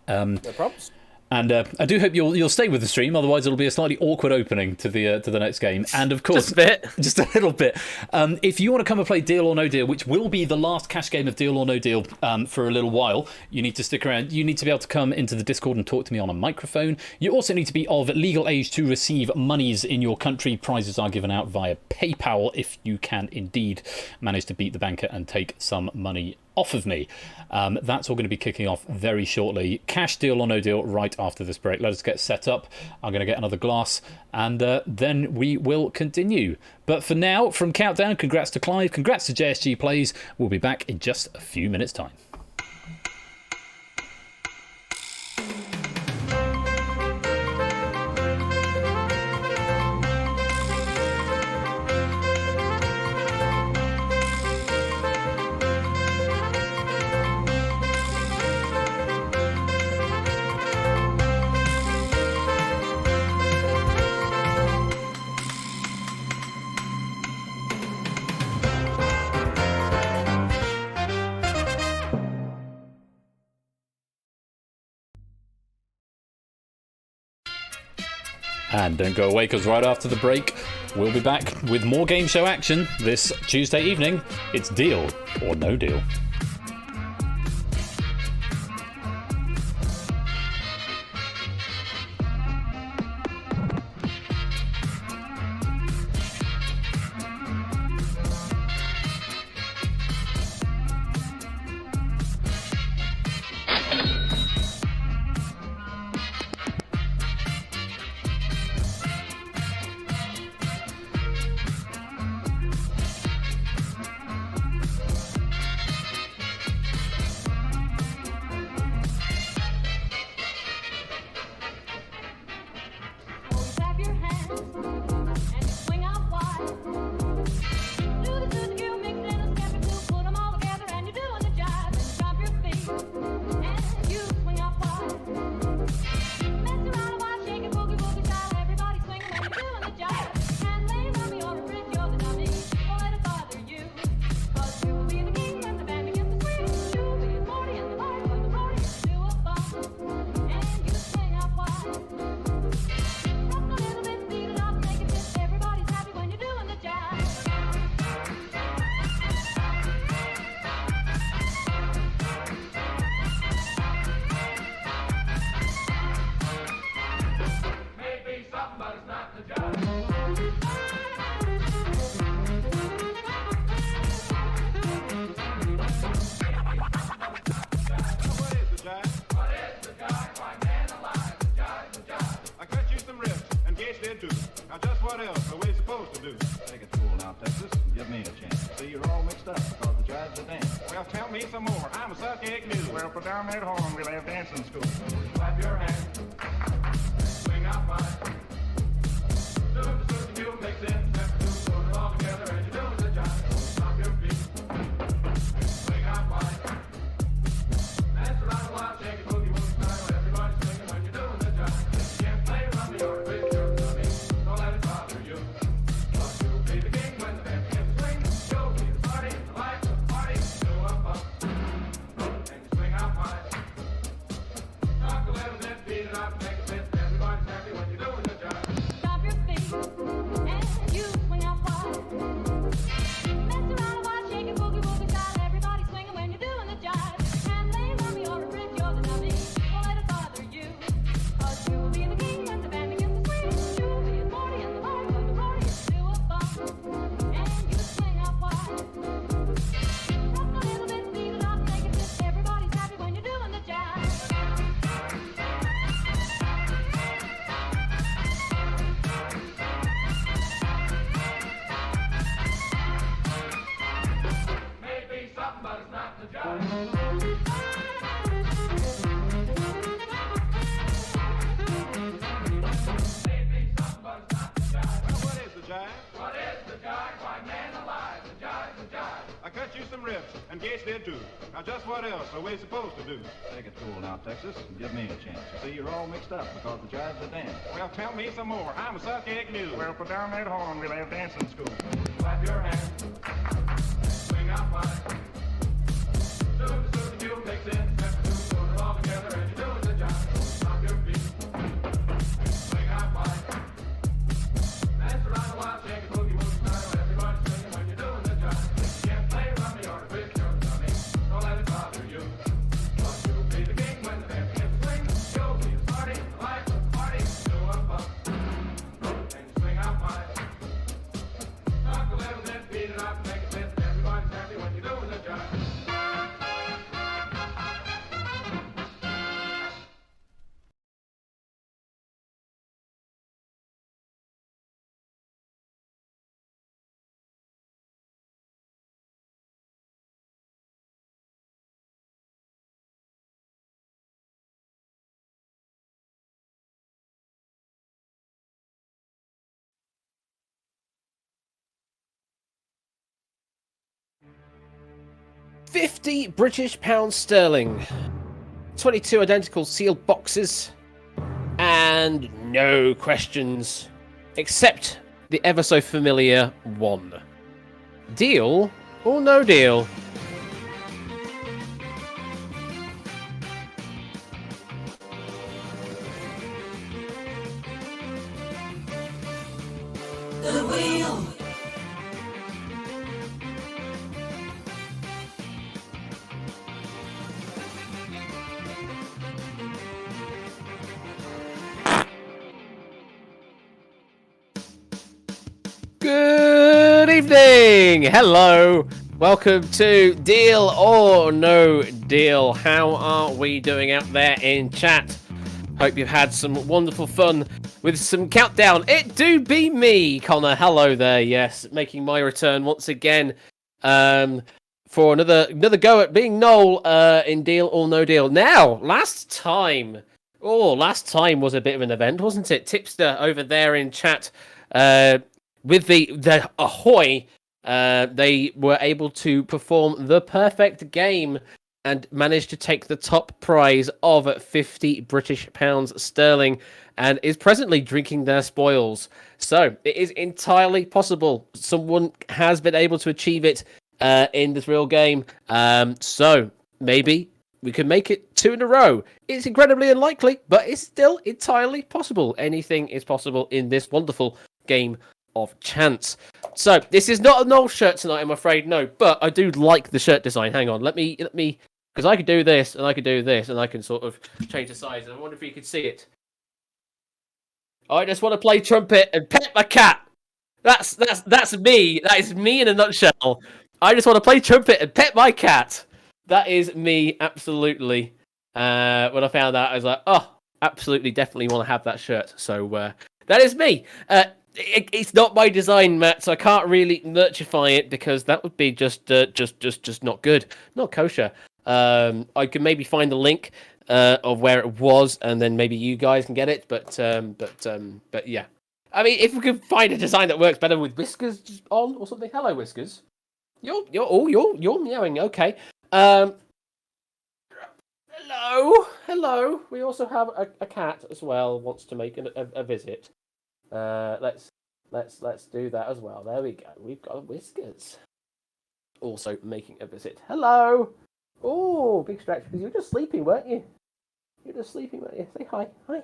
No problems. And I do hope you'll stay with the stream, otherwise it'll be a slightly awkward opening to the next game. And of course, just a bit, just a little bit. If you want to come and play Deal or No Deal, which will be the last cash game of Deal or No Deal for a little while, you need to stick around. You need to be able to come into the Discord and talk to me on a microphone. You also need to be of legal age to receive monies in your country. Prizes are given out via PayPal if you can indeed manage to beat the banker and take some money off of me. That's all going to be kicking off very shortly. Cash Deal or No Deal right after this break. Let us get set up. I'm going to get another glass and then we will continue. But for now, from Countdown, congrats to Clive, congrats to JSG Plays. We'll be back in just a few minutes' time. And don't go away, because right after the break, we'll be back with more game show action this Tuesday evening. It's Deal or No Deal. Always have your hands and you swing out wide. Do the two-skill mix in a step or two, put them all together and you're doing the jive. Then stomp your feet and you swing out wide. Mess around a while, shake it boogie woogie style. Everybody swinging when you're doing the jive. And lay rummy or a bridge, you're the dummy. Don't let it bother you, 'cause you'll be the king when the band begins to swing. You'll be a party in the party when the party gets to a bump and you swing out wide. Rock a little bit, beat it up, make it fit. Everybody's happy when you're doing the jive. Maybe something, but it's not the job. What is the jive? What is the jive? Why, man alive, the jive's the jive. I cut you some riffs and Gates did too. Now just what else are we supposed to do? Take it cool now, Texas. Give me a chance. See, you're all mixed up because the jive's a dance. Well, tell me some more. I'm a suck egg mule. Well, put down that horn. We'll have dancing school. Clap your hands, swing out wide. Do the mule mix in, step two, put it all together and you're doing the jive. Stop your feet, swing out wide. Dance around a while, shake it boogie woogie style. Everybody's swinging when you're doing the jive. You can't play rummy or a bridge, you're the dummy. Don't let it bother you, 'cause you'll be the king when the band begins to swing. You'll be the party, the life of the party. Do a bump and you swing out wide. Talk a little bit, beat it up, make it fit. Everybody's happy when you're doing the job. Stomp your feet and you swing out wide. Mess around a while, shake it boogie woogie style. Everybody swinging when you're doing the jive. And lay rummy or a bridge, you're the dummy. Don't let it bother you, 'cause you'll be the king when the band begins to swing. You'll be a party in the party when the party gets to a bump and you swing out wide. Rock a little bit, beat it up, make it fit. Everybody's happy when you're doing the jive. Maybe something, but it's not the job. Maybe something, but it's not the job. Well, what is the jive? What is the jive? Why, man alive, the jive's the jive. I cut you some riffs and Gates did too. Now just what else are we supposed to do? Take it cool now, Texas. Give me a chance. See, you're all mixed up because the jive's a dance. Well, tell me some more. I'm a suck egg mule. Well, put down that horn. We'll have dancing school. Clap your hands, swing out wide. Do the mule mix in, step two, put it all together and you're doing the job. Stop your feet, swing out wide. Dance around a while, shake it boogie woogie style. Everybody's swinging when you're doing the job. You can't play rummy or a bridge, you're the dummy. Don't let it bother you, 'cause you'll be the king when the band begins to swing. You'll be the party, the life of the party. Do a bump and you swing out wide. Talk a little bit, beat it up, make it fit. Everybody's happy when you're doing the job. £50 British pounds sterling, 22 identical sealed boxes, and no questions except the ever so familiar one. Deal or no deal? morning. Hello. Welcome to Deal or No Deal. How are we doing out there in chat? Hope you've had some wonderful fun with some countdown. It do be me, Connor. Hello there. Yes, making my return once again for another go at being Noel in Deal or No Deal. Now, last time was a bit of an event, wasn't it? Tipster over there in chat with the Ahoy. They were able to perform the perfect game and managed to take the top prize of 50 British pounds sterling and is presently drinking their spoils. So it is entirely possible someone has been able to achieve it in this real game. So maybe we can make it 2 in a row. It's incredibly unlikely, but it's still entirely possible. Anything is possible in this wonderful game of chance. So this is not a Noel shirt tonight, I'm afraid. No, but I do like the shirt design. Hang on, let me, because I could do this and I could do this and I can sort of change the size. I wonder if you could see it. I just want to play trumpet and pet my cat. That's me. That is me in a nutshell. I just want to play trumpet and pet my cat. That is me, absolutely. When I found out, I was like, oh, absolutely, definitely want to have that shirt. So that is me. It's not my design, Matt, so I can't really nurturify it because that would be just not good, not kosher. I can maybe find the link of where it was, and then maybe you guys can get it. But yeah, I mean, if we could find a design that works better with whiskers on or something. Hello, whiskers. You're meowing. Okay. Hello. We also have a cat as well. Wants to make a visit. Let's do that as well. There we go. We've got whiskers. Also making a visit. Hello. Oh, big stretch because you were just sleeping, weren't you? You're just sleeping, weren't you? Say hi. Hi.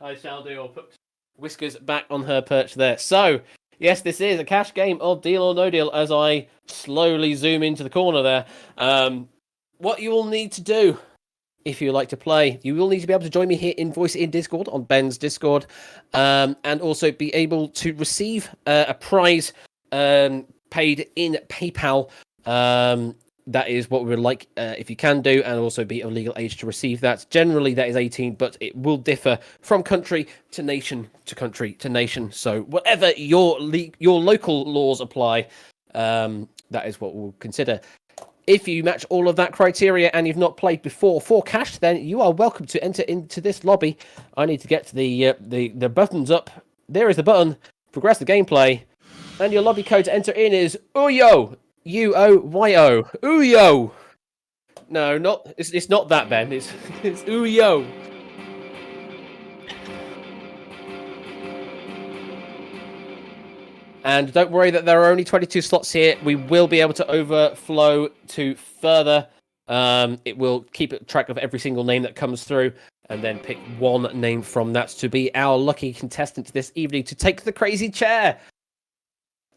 I shall do. I'll put whiskers back on her perch there. So, yes, this is a cash game of Deal or No Deal as I slowly zoom into the corner there. What you will need to do if you like to play, you will need to be able to join me here in Voice in Discord on Ben's Discord, and also be able to receive a prize paid in PayPal. That is what we would like if you can do, and also be of legal age to receive that. Generally, that is 18, but it will differ from country to nation to country to nation. So whatever your local laws apply, that is what we'll consider. If you match all of that criteria and you've not played before for cash, then you are welcome to enter into this lobby. I need to get the buttons up. There is the button. Progress the gameplay. And your lobby code to enter in is UYO. UOYO. UYO. No, it's not that, Ben. It's UYO. And don't worry that there are only 22 slots here. We will be able to overflow to further. It will keep track of every single name that comes through and then pick one name from that to be our lucky contestant this evening to take the crazy chair.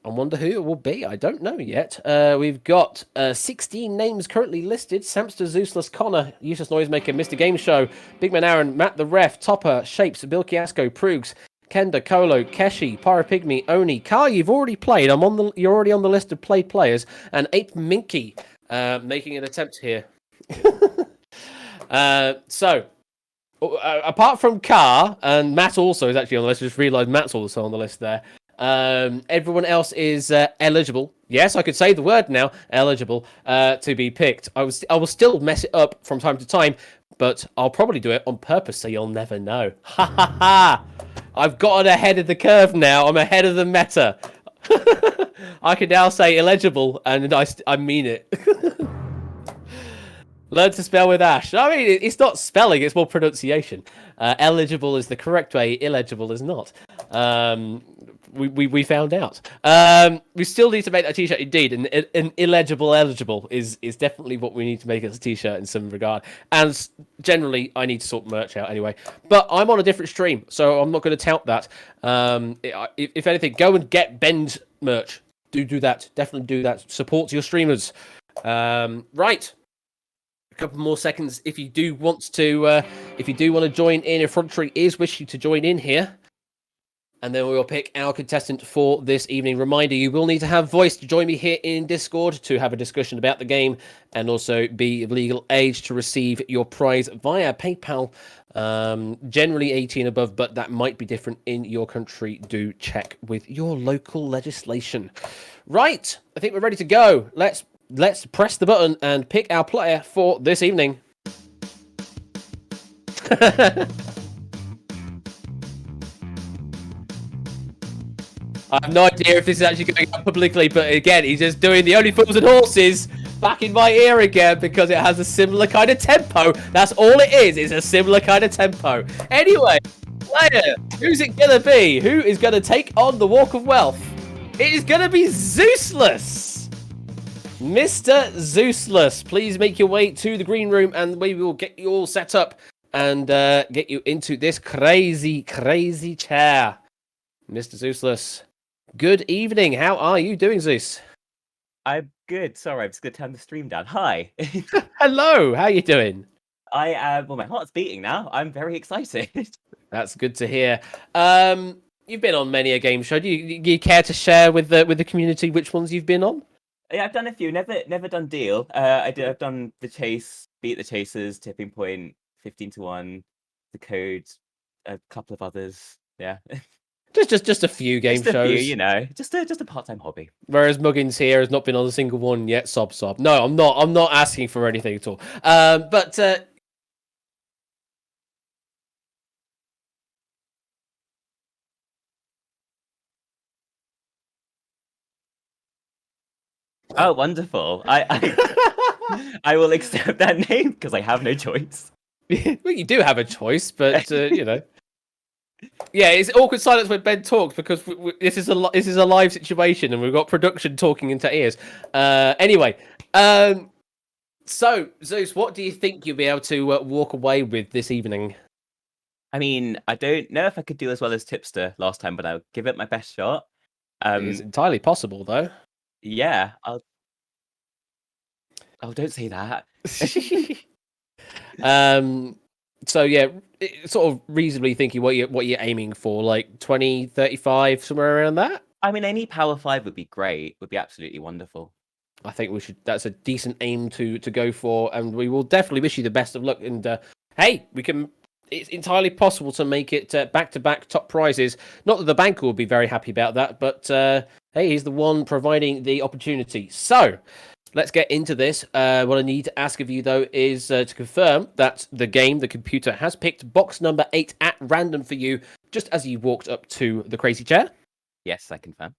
I wonder who it will be. I don't know yet. We've got 16 names currently listed. Samster, Zeusless, Connor, Useless Noisemaker, Mr. Game Show, Big Man Aaron, Matt the Ref, Topper, Shapes, Bill Kiasco, Proogs, Kenda, Kolo, Keshi, Pyrapygmy, Oni, Carl, you've already played. You're already on the list of played players, and Ape Minky making an attempt here. So, apart from Car, and Matt also is actually on the list. I just realised Matt's also on the list there. Everyone else is eligible. Yes, I could say the word now. Eligible to be picked. I will still mess it up from time to time, but I'll probably do it on purpose so you'll never know. Ha ha ha! I've gotten ahead of the curve now. I'm ahead of the meta. I can now say illegible, and I mean it. Learn to spell with Ash. I mean, it's not spelling; it's more pronunciation. Eligible is the correct way. Illegible is not. We found out. We still need to make that t-shirt indeed. An illegible eligible is definitely what we need to make as a t-shirt in some regard. And generally, I need to sort merch out anyway. But I'm on a different stream, so I'm not going to tout that. If anything, go and get Ben's merch. Do that. Definitely do that. Support your streamers. Right. A couple more seconds if you do want to join in. Effrontery is wishing to join in here. And then we will pick our contestant for this evening. Reminder, you will need to have voice to join me here in Discord to have a discussion about the game and also be of legal age to receive your prize via PayPal. Generally 18 above, but that might be different in your country. Do check with your local legislation. Right, I think we're ready to go. Let's press the button and pick our player for this evening. I have no idea if this is actually going out publicly, but again, he's just doing the Only Fools and Horses back in my ear again because it has a similar kind of tempo. That's all it is. It's a similar kind of tempo. Anyway, player, who's it going to be? Who is going to take on the Walk of Wealth? It is going to be Zeusless. Mr. Zeusless, please make your way to the green room and we will get you all set up and get you into this crazy, crazy chair. Mr. Zeusless. Good evening. How are you doing, Zeus? I'm good. Sorry, I'm just going to turn the stream down. Hi. Hello. How are you doing? I am. Well, my heart's beating now. I'm very excited. That's good to hear. You've been on many a game show. Do you care to share with the community which ones you've been on? Yeah, I've done a few. Never done Deal. I've done The Chase, Beat the Chasers, Tipping Point, 15 to 1, The Code, a couple of others. Yeah. Just a few game just a shows. few, you know, just a part-time hobby. Whereas Muggins here has not been on a single one yet. Sob. No, I'm not asking for anything at all. But oh, wonderful! I will accept that name because I have no choice. well, you do have a choice, but you know. Yeah, it's awkward silence when Ben talks because this is a live situation and we've got production talking into ears. Anyway, so Zeus, what do you think you'll be able to walk away with this evening? I mean, I don't know if I could do as well as Tipster last time, but I'll give it my best shot. It's entirely possible, though. Yeah, I'll. Oh, don't say that. So yeah, sort of reasonably thinking what you're aiming for, like 20, 35, somewhere around that. I mean, any Power 5 would be great. Would be absolutely wonderful. I think we should. That's a decent aim to go for, and we will definitely wish you the best of luck. And hey, we can. It's entirely possible to make it back-to-back top prizes. Not that the banker will be very happy about that, but hey, he's the one providing the opportunity. So. Let's get into this. What I need to ask of you, though, is to confirm that the computer, has picked box number 8 at random for you, just as you walked up to the crazy chair. Yes, I confirm.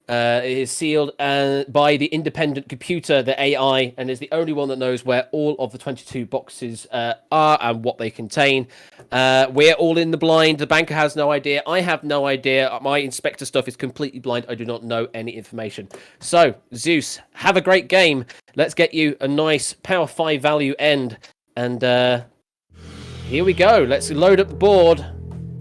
It is sealed by the independent computer, the AI, and is the only one that knows where all of the 22 boxes are and what they contain. We're all in the blind. The banker has no idea. I have no idea. My inspector stuff is completely blind. I do not know any information. So, Zeus, have a great game. Let's get you a nice Power 5 value end. And here we go. Let's load up the board.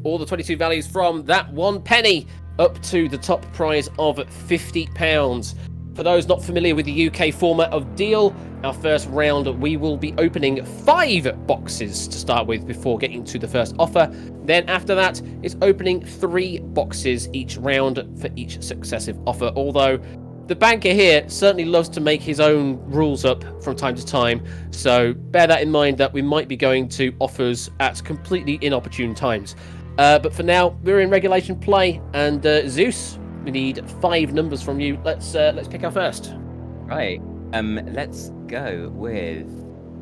All the 22 values from that 1 penny. Up to the top prize of £50. For those not familiar with the UK format of Deal, our first round, we will be opening 5 boxes to start with before getting to the first offer. Then after that, it's opening 3 boxes each round for each successive offer. Although the banker here certainly loves to make his own rules up from time to time. So bear that in mind that we might be going to offers at completely inopportune times. But for now, we're in regulation play, and Zeus, we need 5 numbers from you. Let's pick our first. Right. Let's go with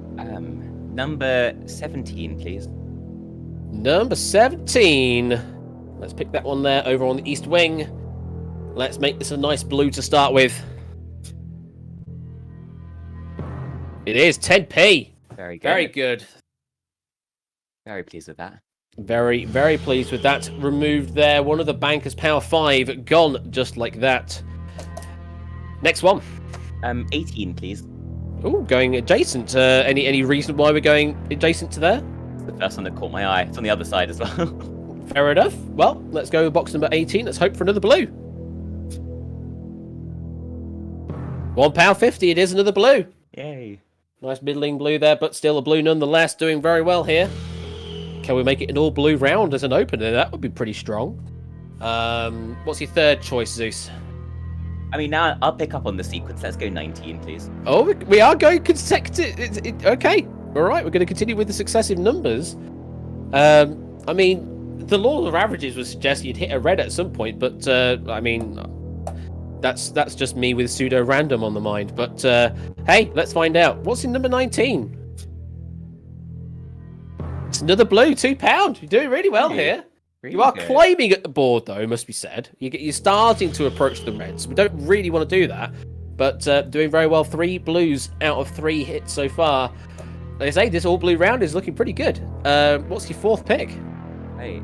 number 17, please. Number 17. Let's pick that one there over on the east wing. Let's make this a nice blue to start with. It is 10p. Very good. Very good. Very pleased with that. Very, very pleased with that. Removed there. One of the bankers' Power 5 gone just like that. Next one. 18, please. Oh, going adjacent. Any reason why we're going adjacent to there? It's the first one that caught my eye. It's on the other side as well. Fair enough. Well, let's go with box number 18. Let's hope for another blue. £1.50. It is another blue. Yay. Nice middling blue there, but still a blue nonetheless. Doing very well here. Can we make it an all blue round as an opener? That would be pretty strong. What's your third choice, Zeus? I mean, now I'll pick up on the sequence. Let's go 19, please. Oh, we are going consecutive. Okay, all right. We're going to continue with the successive numbers. I mean, the law of averages would suggest you'd hit a red at some point, but I mean, that's just me with pseudo random on the mind. But hey, let's find out. What's in number 19? It's another blue, £2. You're doing really well here. Really You are good. climbing at the board, though, must be said. You're starting to approach the reds. We don't really want to do that, but doing very well. 3 blues out of 3 hits so far. Like I say, this all blue round is looking pretty good. What's your 4th pick? Hey,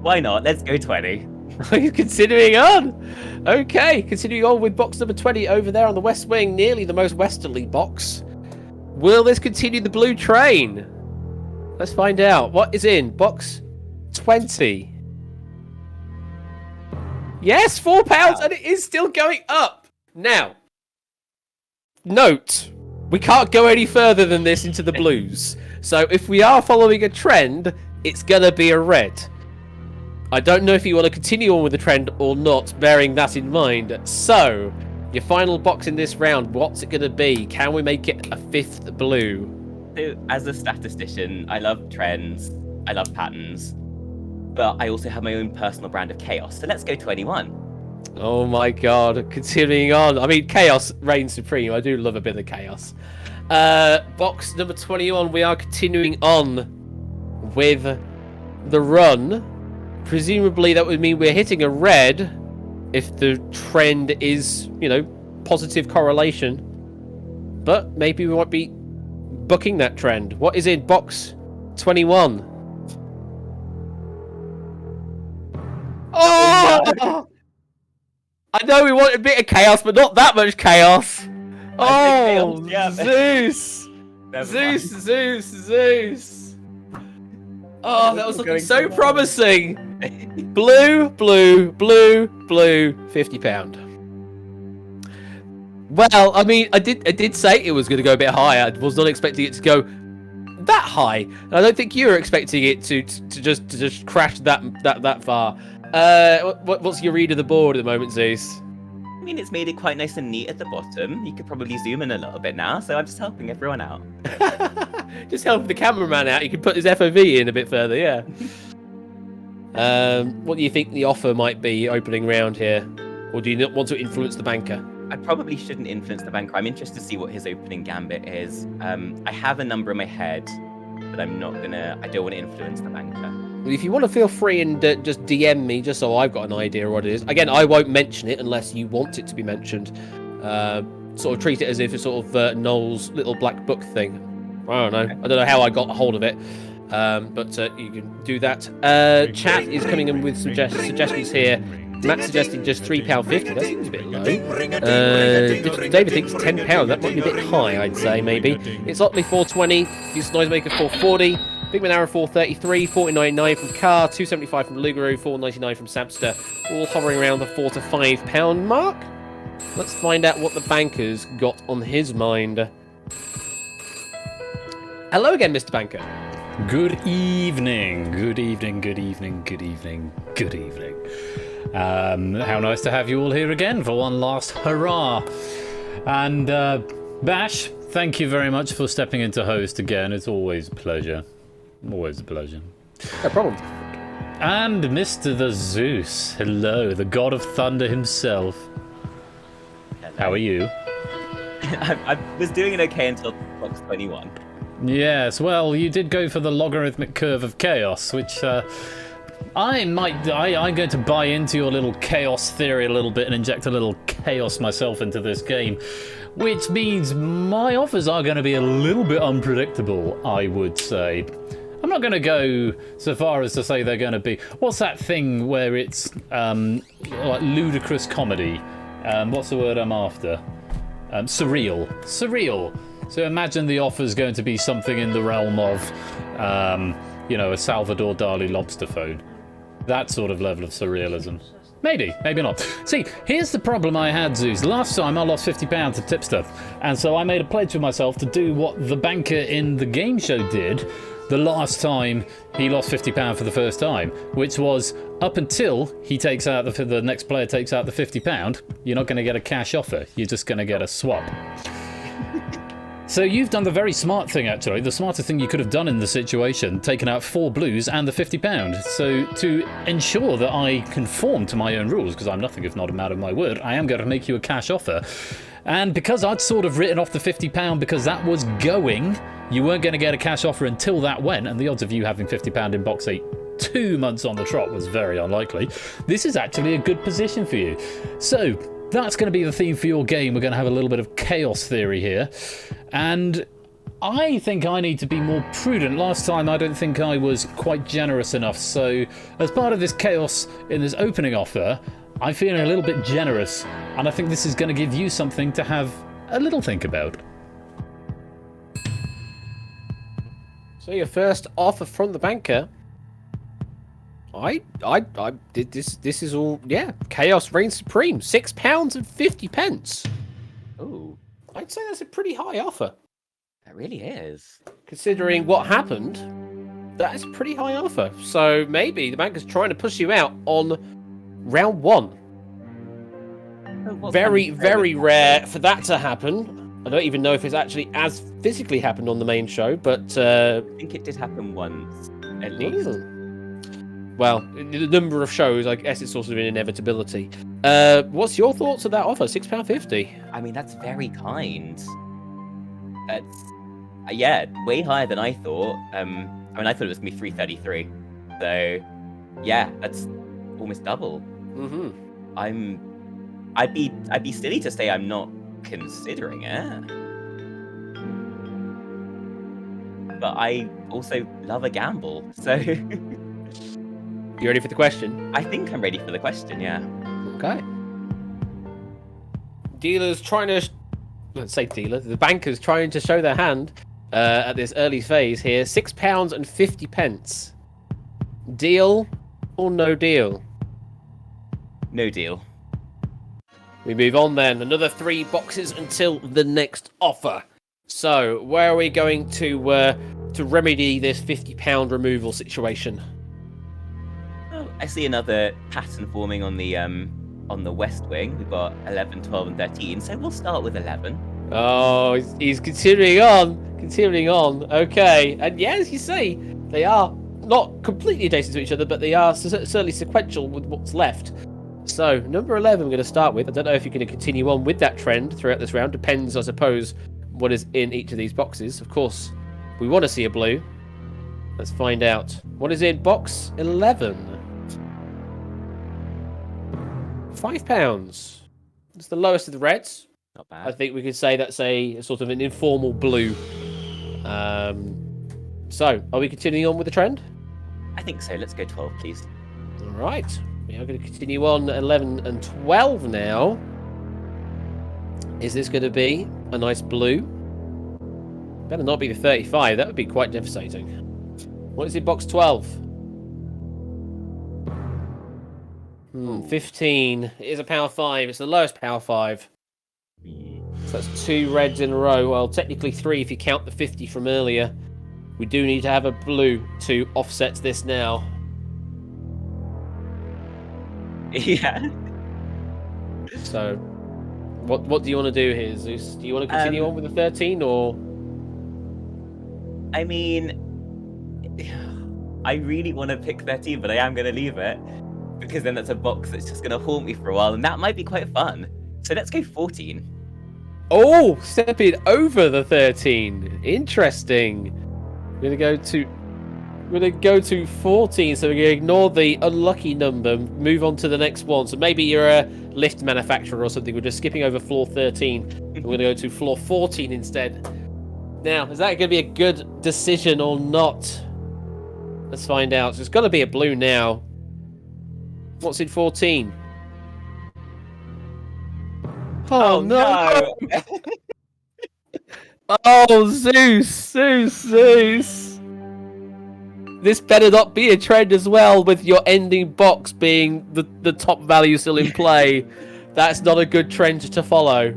why not? Let's go 20. Are you continuing on? Okay, continuing on with box number 20 over there on the west wing, nearly the most westerly box. Will this continue the blue train? Let's find out. What is in box 20? Yes, £4, and it is still going up. Now, note, we can't go any further than this into the blues. So if we are following a trend, it's gonna be a red. I don't know if you want to continue on with the trend or not, bearing that in mind. So, your final box in this round, what's it gonna be? Can we make it a 5th blue? So, as a statistician, I love trends, I love patterns, but I also have my own personal brand of chaos. So let's go 21. Oh my god, continuing on. I mean, chaos reigns supreme. I do love a bit of chaos. Box number 21, we are continuing on with the run. Presumably that would mean we're hitting a red if the trend is, you know, positive correlation. But maybe we might be bucking that trend. What is in box 21? Oh! I know we want a bit of chaos, but not that much chaos. Oh, chaos, yeah. Zeus! Never Zeus, mind. Zeus. Oh, that was looking so promising. Blue, blue, blue, blue, £50. Well, I mean, I did say it was going to go a bit higher. I was not expecting it to go that high. And I don't think you were expecting it to just crash that far. What's your read of the board at the moment, Zeus? I mean, it's made it quite nice and neat at the bottom. You could probably zoom in a little bit now, so I'm just helping everyone out. Just helping the cameraman out. You can put his FOV in a bit further, yeah. What do you think the offer might be opening round here? Or do you not want to influence the banker? I probably shouldn't influence the banker. I'm interested to see what his opening gambit is. I have a number in my head, but I don't want to influence the banker. Well, if you want to feel free and just DM me, just so I've got an idea of what it is. Again, I won't mention it unless you want it to be mentioned. Sort of treat it as if it's sort of Noel's little black book thing. I don't know. I don't know how I got a hold of it. But you can do that. Chat is coming in with suggestions here. Matt suggesting just £3.50. That seems a bit low. David thinks £10. That might be a bit high, I'd say, maybe. It's Otley 420. It's Noisemaker 440. Big Man Arrow 433. 499 from Carr. 275 from Lugaroo. 499 from Sapster. All hovering around the £4 to £5 mark. Let's find out what the banker's got on his mind. Hello again, Mr. Banker. Good evening. Good evening. Good evening. Good evening. Good evening. How nice to have you all here again for one last hurrah. And Bash, thank you very much for stepping in to host again. It's always a pleasure. Always a pleasure. No problem. And Mr. the Zeus. Hello, the god of thunder himself. Hello. How are you? I was doing it okay until box 21. Yes, well, you did go for the logarithmic curve of chaos, which I'm going to buy into your little chaos theory a little bit and inject a little chaos myself into this game, which means my offers are going to be a little bit unpredictable, I would say. I'm not going to go so far as to say they're going to be... What's that thing where it's like ludicrous comedy? What's the word I'm after? Surreal. Surreal. So imagine the offer's going to be something in the realm of, you know, a Salvador Dali lobster phone. That sort of level of surrealism. Maybe, maybe not. See, here's the problem I had, Zeus. Last time I lost £50 to Tipster, and so I made a pledge with myself to do what the banker in the game show did, the last time he lost £50 for the first time, which was up until he takes out the next player takes out the £50, you're not going to get a cash offer. You're just going to get a swap. So you've done the very smart thing, actually. The smartest thing you could have done in the situation, taken out 4 blues and the £50. So to ensure that I conform to my own rules, because I'm nothing if not a man of my word, I am going to make you a cash offer. And because I'd sort of written off the £50 because that was going, you weren't going to get a cash offer until that went, and the odds of you having £50 in box 8 2 months on the trot was very unlikely. This is actually a good position for you. So that's going to be the theme for your game. We're going to have a little bit of chaos theory here. And I think I need to be more prudent. Last time I don't think I was quite generous enough. So as part of this chaos in this opening offer, I'm feeling a little bit generous. And I think this is going to give you something to have a little think about. So your first offer from the banker. I did this. This is all, yeah. Chaos reigns supreme. £6.50. Oh, I'd say that's a pretty high offer, that really is. considering what happened. That is a pretty high offer. So maybe the banker's trying to push you out on round 1. Oh, what's Very, happened? very rare for that to happen. I don't even know if it's actually as physically happened on the main show, but I think it did happen once, at least. well, the number of shows, I guess it's sort of an inevitability. What's your thoughts of that offer? £6.50. I mean, that's very kind. That's yeah, way higher than I thought. I mean, I thought it was gonna be 333. So yeah, that's almost double. Mm-hmm. I'd be silly to say I'm not considering it. But I also love a gamble, so You ready for the question? I think I'm ready for the question, yeah. Okay. Dealer's trying to... Let's say dealer. The banker's trying to show their hand at this early phase here. £6.50. Deal or no deal? No deal. We move on then. Another 3 boxes until the next offer. So, where are we going to remedy this £50 removal situation? Oh, I see another pattern forming on the west wing. We've got 11, 12, and 13, so we'll start with 11. Oh, he's continuing on. Okay, and yeah, as you say, they are not completely adjacent to each other, but they are certainly sequential with what's left. So, number 11 I'm going to start with. I don't know if you're going to continue on with that trend throughout this round. Depends, I suppose, what is in each of these boxes. Of course, we want to see a blue. Let's find out. What is in box 11? £5. It's the lowest of the reds. Not I bad. think we could say that's a sort of an informal blue. So, are we continuing on with the trend? I think so. Let's go 12, please. All right. We are going to continue on 11 and 12 now. Is this going to be a nice blue? Better not be the 35. That would be quite devastating. What is in box 12? 15. It is a power 5. It's the lowest power 5. So that's 2 reds in a row. Well, technically 3 if you count the 50 from earlier. We do need to have a blue to offset this now. Yeah. So, what do you want to do here, Zeus? Do you want to continue on with the 13, or? I mean, I really want to pick 13, but I am going to leave it because then that's a box that's just going to haunt me for a while, and that might be quite fun. So let's go 14. Oh, stepping over the 13. Interesting. We're gonna go to 14, so we're gonna ignore the unlucky number, move on to the next one. So maybe you're a lift manufacturer or something. We're just skipping over floor 13. We're gonna go to floor 14 instead. Now, is that gonna be a good decision or not? Let's find out. So it's gotta be a blue now. What's in 14? Oh no! Oh, Zeus! This better not be a trend as well, with your ending box being the top value still in play. That's not a good trend to follow.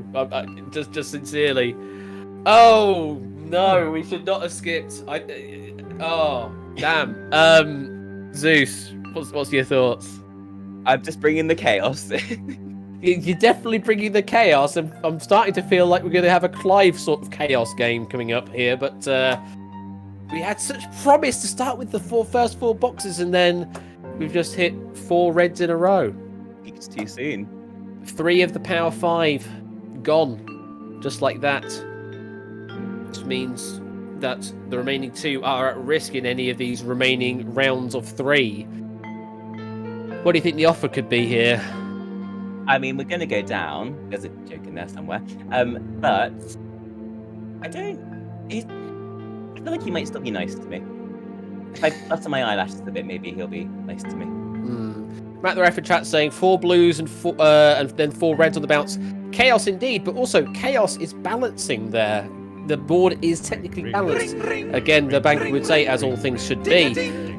Just sincerely. Oh No, we should not have skipped. Oh, damn. Zeus, what's your thoughts? I'm just bringing the chaos. You're definitely bringing the chaos, and I'm starting to feel like we're going to have a Clive sort of chaos game coming up here, but we had such promise to start with the first four boxes, and then we've just hit 4 reds in a row. It's too soon. 3 of the Power 5 gone, just like that. Which means that the remaining 2 are at risk in any of these remaining rounds of 3. What do you think the offer could be here? I mean, we're going to go down. There's a joke in there somewhere. But I feel like he might still be nice to me. If I flutter my eyelashes a bit, maybe he'll be nice to me. Matt the Ref in chat saying 4 blues and then 4 reds on the bounce. Chaos indeed, but also chaos is balancing there. The board is technically balanced. Again, the banker would say, as all things should be.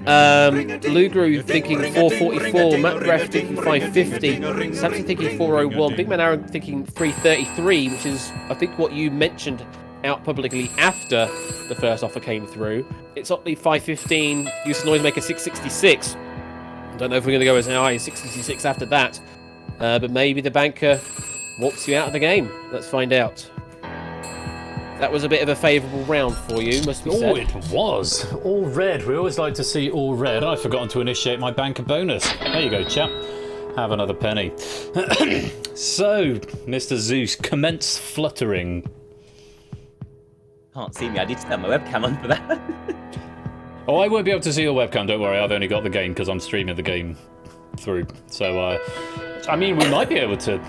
Lugru thinking 444, Matt Ref thinking 550, Samson thinking 401, Big Man Aaron thinking 333, which is, I think, what you mentioned out publicly after the first offer came through. It's Otley 515, Use Noisemaker 666. I don't know if we're going to go as high as 666 after that, but maybe the banker walks you out of the game. Let's find out. That was a bit of a favourable round for you, must be said. Oh, it was. All red. We always like to see all red. I've forgotten to initiate my banker bonus. There you go, chap. Have another penny. So, Mr. Zeus, commence fluttering. Can't see me. I need to turn my webcam on for that. Oh, I won't be able to see your webcam, don't worry. I've only got the game because I'm streaming the game through. So, I mean, we might be able to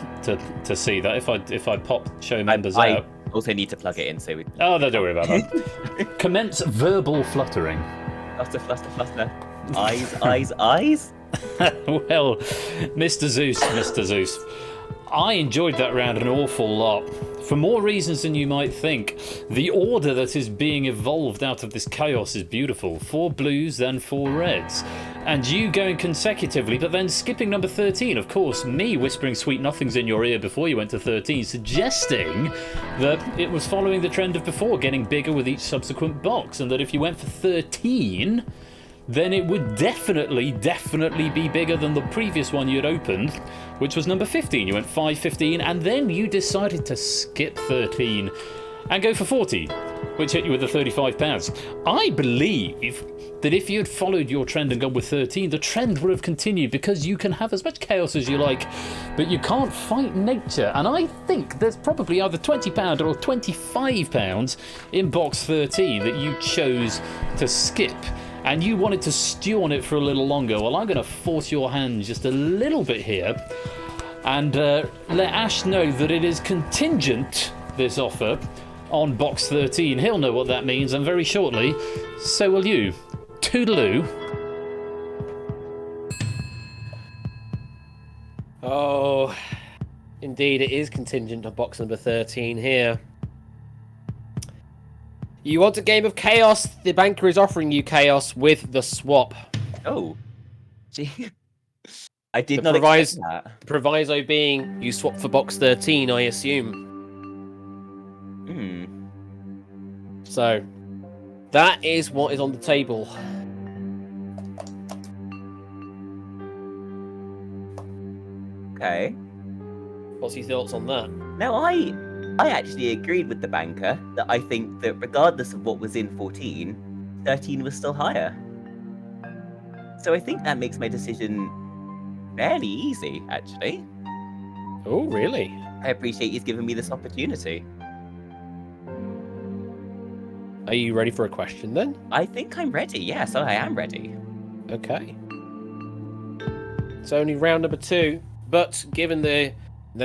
see that if I pop show members out. I also need to plug it in so we... Oh, no, don't worry about that. Commence verbal fluttering. Fluster, fluster, fluster. Eyes, eyes, eyes. Well, Mr. Zeus, I enjoyed that round an awful lot. For more reasons than you might think. The order that is being evolved out of this chaos is beautiful. 4 blues, then 4 reds. And you going consecutively, but then skipping number 13. Of course, me whispering sweet nothings in your ear before you went to 13, suggesting that it was following the trend of before, getting bigger with each subsequent box, and that if you went for 13, then it would definitely be bigger than the previous one you had opened, which was number 15. You went 5, 15, and then you decided to skip 13 and go for 40, which hit you with the £35. I believe that if you had followed your trend and gone with 13, the trend would have continued, because you can have as much chaos as you like, but you can't fight nature. And I think there's probably either £20 or £25 in box 13 that you chose to skip. And you wanted to stew on it for a little longer. Well, I'm going to force your hand just a little bit here and let Ash know that it is contingent, this offer, on box 13. He'll know what that means, and very shortly, so will you. Toodaloo. Oh, indeed, it is contingent on box number 13 here. You want a game of chaos? The banker is offering you chaos with the swap. Oh. Gee. I did not expect that. The proviso being you swap for box 13, I assume. So, that is what is on the table. Okay. What's your thoughts on that? Now, I actually agreed with the banker that I think that regardless of what was in 14, 13 was still higher. So I think that makes my decision fairly easy, actually. Oh, really? I appreciate he's given me this opportunity. Are you ready for a question then? I think I'm ready. Yes, I am ready. Okay. It's only round number 2, but given the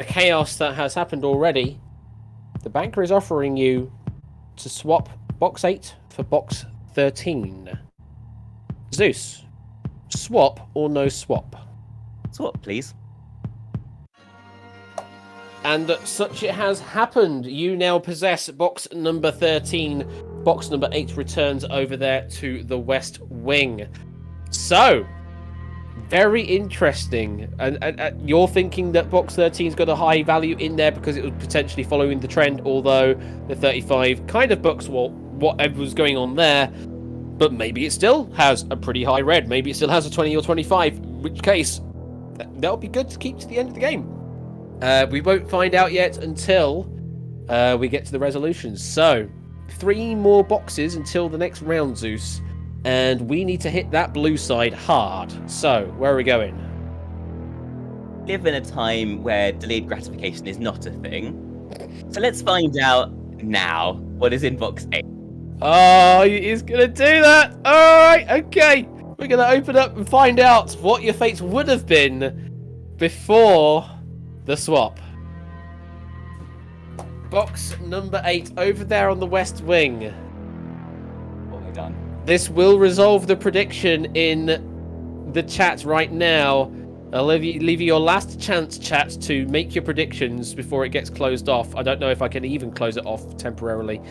chaos that has happened already, the banker is offering you to swap box 8 for box 13. Zeus, swap or no swap? Swap, please. And such it has happened. You now possess box number 13. Box number 8 returns over there to the west wing. So, very interesting. And you're thinking that box 13's got a high value in there because it was potentially following the trend, although the 35 kind of books what whatever was going on there. But maybe it still has a pretty high red. Maybe it still has a 20 or 25. In which case, that'll be good to keep to the end of the game. We won't find out yet until we get to the resolutions. So, 3 more boxes until the next round, Zeus. And we need to hit that blue side hard. So, where are we going? Live in a time where delayed gratification is not a thing. So let's find out now what is in box 8. Oh, he's going to do that. All right, okay. We're going to open up and find out what your fates would have been before the swap. Box number 8 over there on the west wing. What have I done? This will resolve the prediction in the chat right now. I'll leave you your last chance, chat, to make your predictions before it gets closed off. I don't know if I can even close it off temporarily.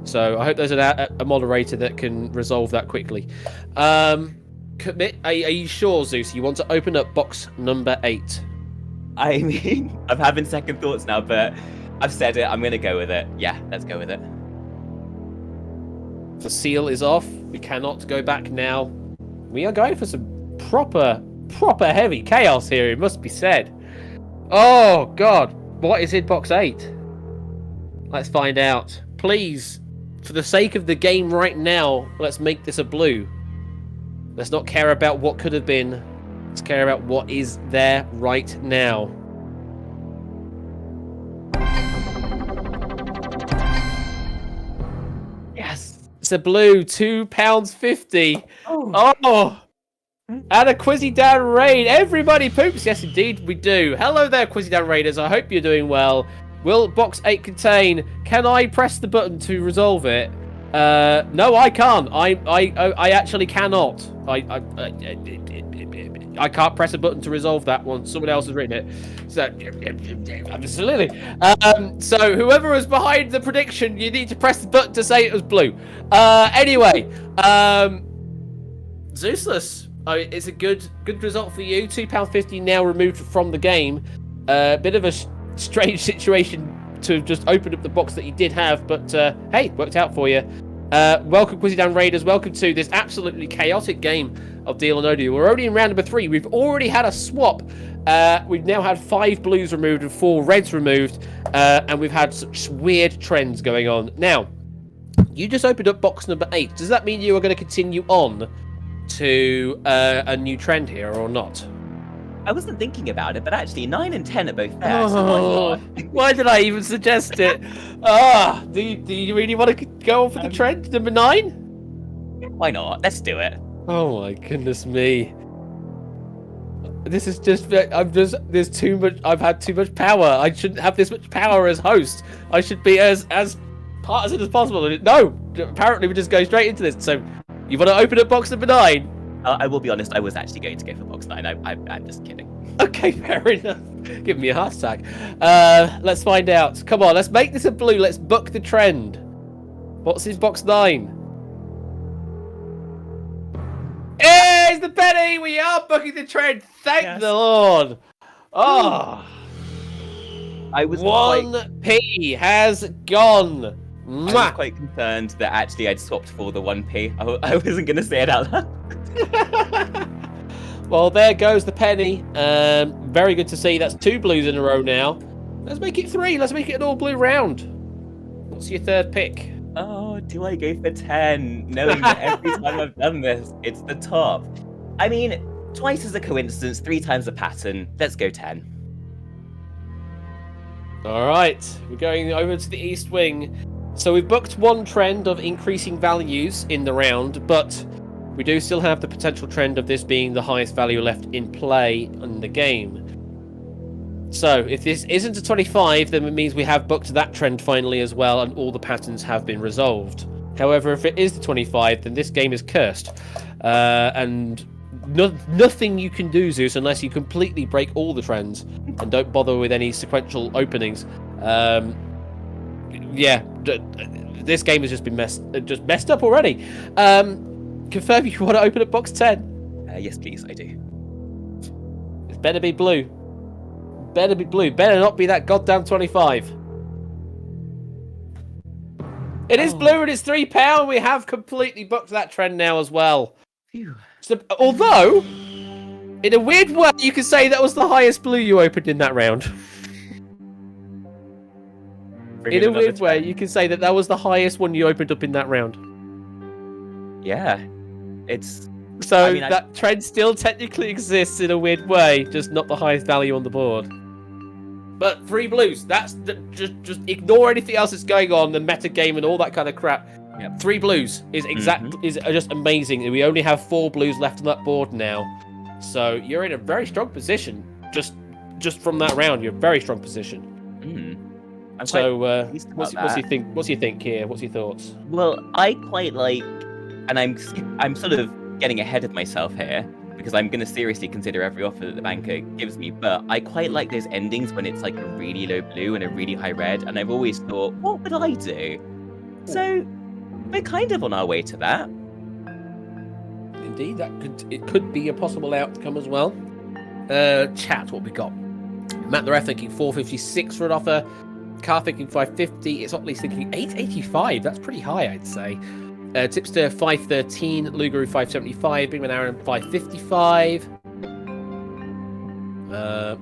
So I hope there's a moderator that can resolve that quickly. Commit. Are you sure, Zeus? You want to open up box number 8? I mean, I'm having second thoughts now, but I've said it. I'm going to go with it. Yeah, let's go with it. The seal is off. We cannot go back now. We are going for some proper heavy chaos here, it must be said. Oh, God. What is in box 8? Let's find out. Please, for the sake of the game right now, let's make this a blue. Let's not care about what could have been. Let's care about what is there right now. Yes. It's a blue, £2.50. Oh. And a Quizzy Down Raid. Everybody poops. Yes, indeed, we do. Hello there, Quizzy Down Raiders. I hope you're doing well. Will box 8 contain? Can I press the button to resolve it? No, I can't. I actually cannot. I can't press a button to resolve that one. Someone else has written it. So, absolutely. So whoever was behind the prediction, you need to press the button to say it was blue. Anyway, Zeusless. It's a good result for you. £2.50 now removed from the game. Bit of a strange situation to just open up the box that you did have, but hey, worked out for you. Welcome, Quizzy Down Raiders. Welcome to this absolutely chaotic game of Deal or No Deal. We're already in round number 3. We've already had a swap. We've now had 5 blues removed and 4 reds removed, and we've had such weird trends going on. Now, you just opened up box number 8. Does that mean you are going to continue on to a new trend here or not? I wasn't thinking about it, but actually 9 and 10 are both there. So why did I even suggest it? Do you really want to go on for the trend number 9? Why not? Let's do it. Oh my goodness me. This is there's too much. I've had too much power. I shouldn't have this much power as host. I should be as partisan as possible. No, apparently we're just going straight into this. So, you want to open up box number 9? I will be honest, I was actually going to go for box 9. I'm just kidding. Okay, fair enough. Give me a heart attack. Let's find out. Come on, let's make this a blue. Let's book the trend. What's in box 9? It's the penny! We are booking the trend. Thank the Lord. Oh. I was 1p has gone. I was quite concerned that actually I'd swapped for the 1p. I wasn't going to say it out loud. Well, there goes the penny. Very good to see. That's 2 blues in a row now. Let's make it 3. Let's make it an all blue round. What's your third pick? Oh, do I go for 10? Knowing that every time I've done this, it's the top. I mean, twice is a coincidence, 3 times a pattern. Let's go 10. All right, we're going over to the east wing. So we've booked 1 trend of increasing values in the round, but we do still have the potential trend of this being the highest value left in play in the game. So if this isn't a 25, then it means we have booked that trend finally as well, and all the patterns have been resolved. However, if it is the 25, then this game is cursed. And nothing you can do, Zeus, unless you completely break all the trends and don't bother with any sequential openings. Yeah, this game has just been messed up already. Confirm you want to open up box 10. Yes, please, I do. It better be blue. Better be blue. Better not be that goddamn 25. It is blue and it's £3. We have completely booked that trend now as well. Phew. So, although, in a weird way, you could say that was the highest blue you opened in that round. In a weird way, you can say that that was the highest one you opened up in that round. Yeah, it's. So I mean, that trend still technically exists in a weird way, just not the highest value on the board. But 3 blues. That's just ignore anything else that's going on, the meta game and all that kind of crap. Yep. 3 blues is is just amazing. We only have 4 blues left on that board now, so you're in a very strong position. Just from that round, you're in a very strong position. So, what's your think here? What's your thoughts? Well, I quite like, and I'm sort of getting ahead of myself here because I'm going to seriously consider every offer that the banker gives me. But I quite like those endings when it's like a really low blue and a really high red, and I've always thought, what would I do? So we're kind of on our way to that. Indeed, it could be a possible outcome as well. Chat, what we got? Matt the Ref thinking 456 for an offer. Car thinking 550. It's Otley's thinking 885. That's pretty high, I'd say. Tipster 513. Lugaroo 575. Big Man Aaron 555.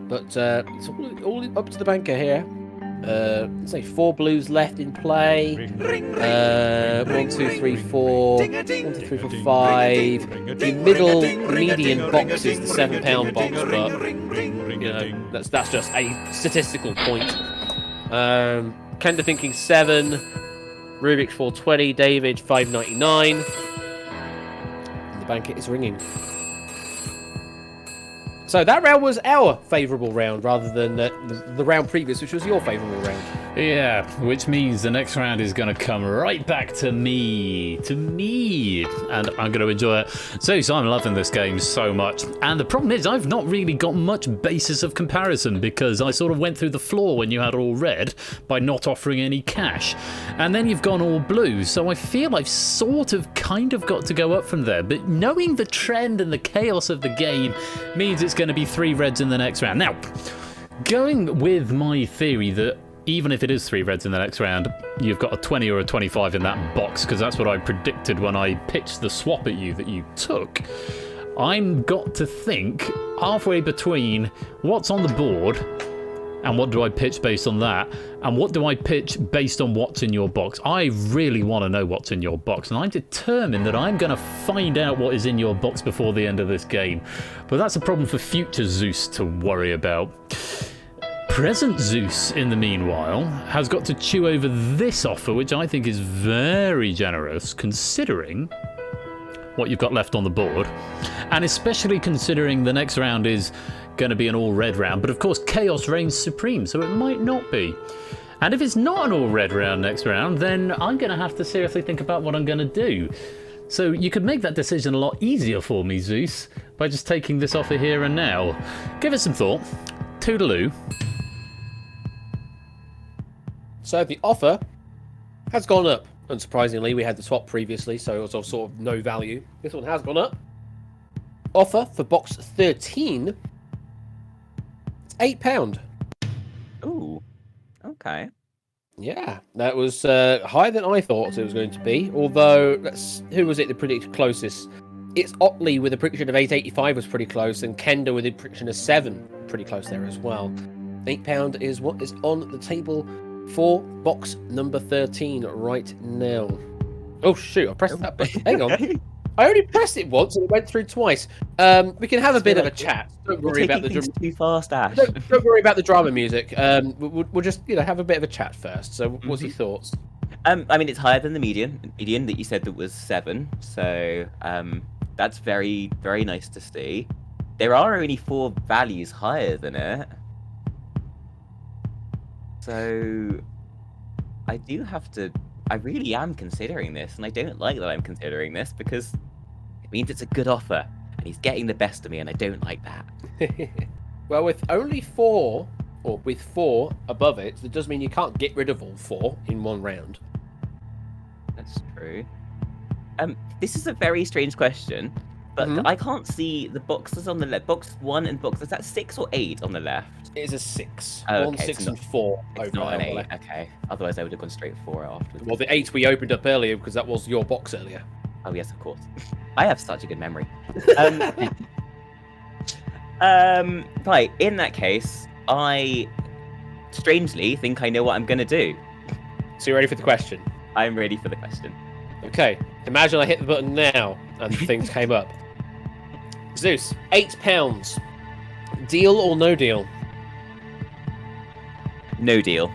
But it's all up to the banker here. Let's say 4 blues left in play. 1, 2, 3, 4. 1, 2, 3, 4, 5. The middle median box is the £7 box, but you know that's just a statistical point. Kenda thinking 7. Rubik's 420. David 599. And the banker is ringing. So that round was our favourable round rather than the round previous, which was your favourable round. Yeah, which means the next round is going to come right back to me, and I'm going to enjoy it. So I'm loving this game so much, and the problem is I've not really got much basis of comparison because I sort of went through the floor when you had all red by not offering any cash, and then you've gone all blue, so I feel I've sort of kind of got to go up from there, but knowing the trend and the chaos of the game means it's going to be 3 reds in the next round. Now, going with my theory that even if it is 3 reds in the next round, you've got a 20 or a 25 in that box, because that's what I predicted when I pitched the swap at you that you took. I'm got to think halfway between what's on the board and what do I pitch based on that, and what do I pitch based on what's in your box. I really want to know what's in your box, and I'm determined that I'm going to find out what is in your box before the end of this game. But that's a problem for future Zeus to worry about. Present Zeus, in the meanwhile, has got to chew over this offer, which I think is very generous, considering what you've got left on the board, and especially considering the next round is going to be an all-red round, but of course chaos reigns supreme, so it might not be. And if it's not an all-red round next round, then I'm going to have to seriously think about what I'm going to do. So you could make that decision a lot easier for me, Zeus, by just taking this offer here and now. Give it some thought. Toodaloo. So the offer has gone up. Unsurprisingly, we had the swap previously, so it was of sort of no value. This one has gone up. Offer for box 13. It's £8. Ooh, okay. Yeah, that was higher than I thought it was going to be. Although, who was it that predicted closest? It's Otley with a prediction of 885 was pretty close, and Kenda with a prediction of 7, pretty close there as well. £8 is what is on the table for box number 13 right now. Oh shoot, I pressed that button. Hang on. I only pressed it once and it went through twice. We can have a bit of a chat. Don't worry about the too fast, Ash. Don't worry about the drama music. We'll just have a bit of a chat first. So what's your thoughts? I mean, it's higher than the median that you said that was 7. So that's very, very nice to see. There are only 4 values higher than it. So I really am considering this, and I don't like that I'm considering this because it means it's a good offer and he's getting the best of me, and I don't like that. Well, with only 4, or with 4 above it, that does mean you can't get rid of all 4 in one round. That's true. This is a very strange question, but Mhm. I can't see the boxes on the left. Box 1 and box, is that 6 or 8 on the left? It is a 6. Oh, 1, okay, 6, so and 4 It's over not there an on the 8, left. okay. Otherwise I would have gone straight 4 afterwards. Well, the 8 we opened up earlier because that was your box earlier. Oh yes, of course. I have such a good memory. Right, in that case, I strangely think I know what I'm gonna do. So you ready for the question? I'm ready for the question. Okay. Imagine I hit the button now and things came up. Zeus, £8. Deal or no deal? No deal.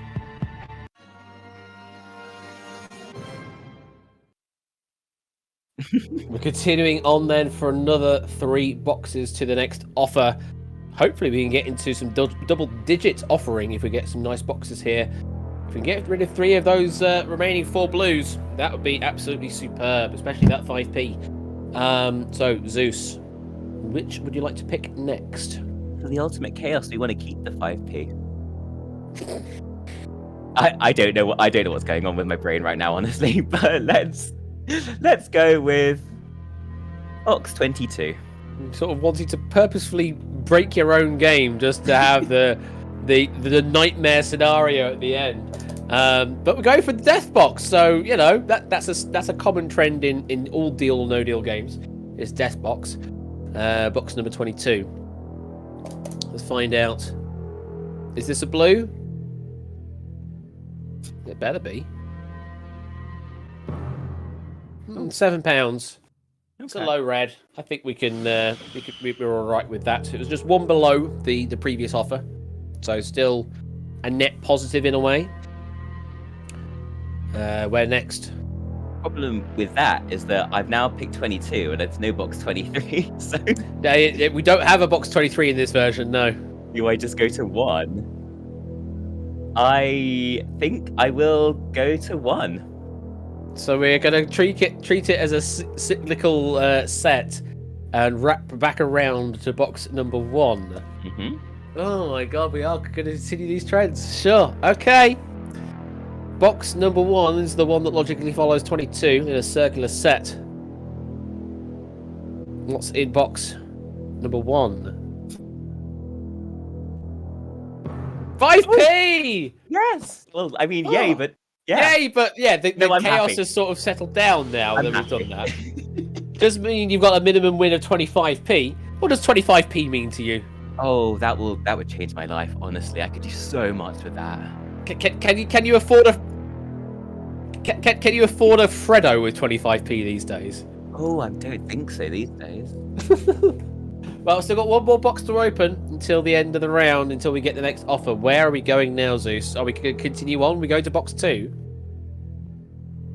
We're continuing on then for another 3 boxes to the next offer. Hopefully we can get into some double digit offering if we get some nice boxes here. If we can get rid of 3 of those remaining 4 blues, that would be absolutely superb, especially that 5p. So Zeus, which would you like to pick next? For the ultimate chaos, we want to keep the 5p. I don't know what's going on with my brain right now, honestly, but let's go with box 22. Sort of wanting to purposefully break your own game just to have the nightmare scenario at the end. But we're going for the death box, so you know that's a common trend in all deal or no deal games. Is death box, box number 22. Let's find out. Is this a blue? It better be. £7. It's a low red. I think we're all right with that. It was just 1 below the previous offer, so still a net positive in a way. Where next? Problem with that is that I've now picked 22 and it's no box 23. So We don't have a box 23 in this version. No. do I just go to 1? I think I will go to 1. So we're gonna treat it as a cyclical set and wrap back around to box number 1. Mm-hmm. Oh my god, we are going to continue these trends. Sure. Okay. Box number 1 is the one that logically follows 22 in a circular set. What's in box number 1? 5p! Yes. Well, I mean, yay, Oh. but yeah. Yay, but yeah, the No, I'm chaos happy. has sort of settled down now I'm that we've happy. done that. Does mean you've got a minimum win of 25p? What does 25p mean to you? Oh, that would change my life. Honestly, I could do so much with that. Can you afford a can you afford a Freddo with 25p these days? Oh, I don't think so these days. Well, we've still got 1 more box to open until the end of the round, until we get the next offer. Where are we going now, Zeus? Are we going to continue on? We go to box 2?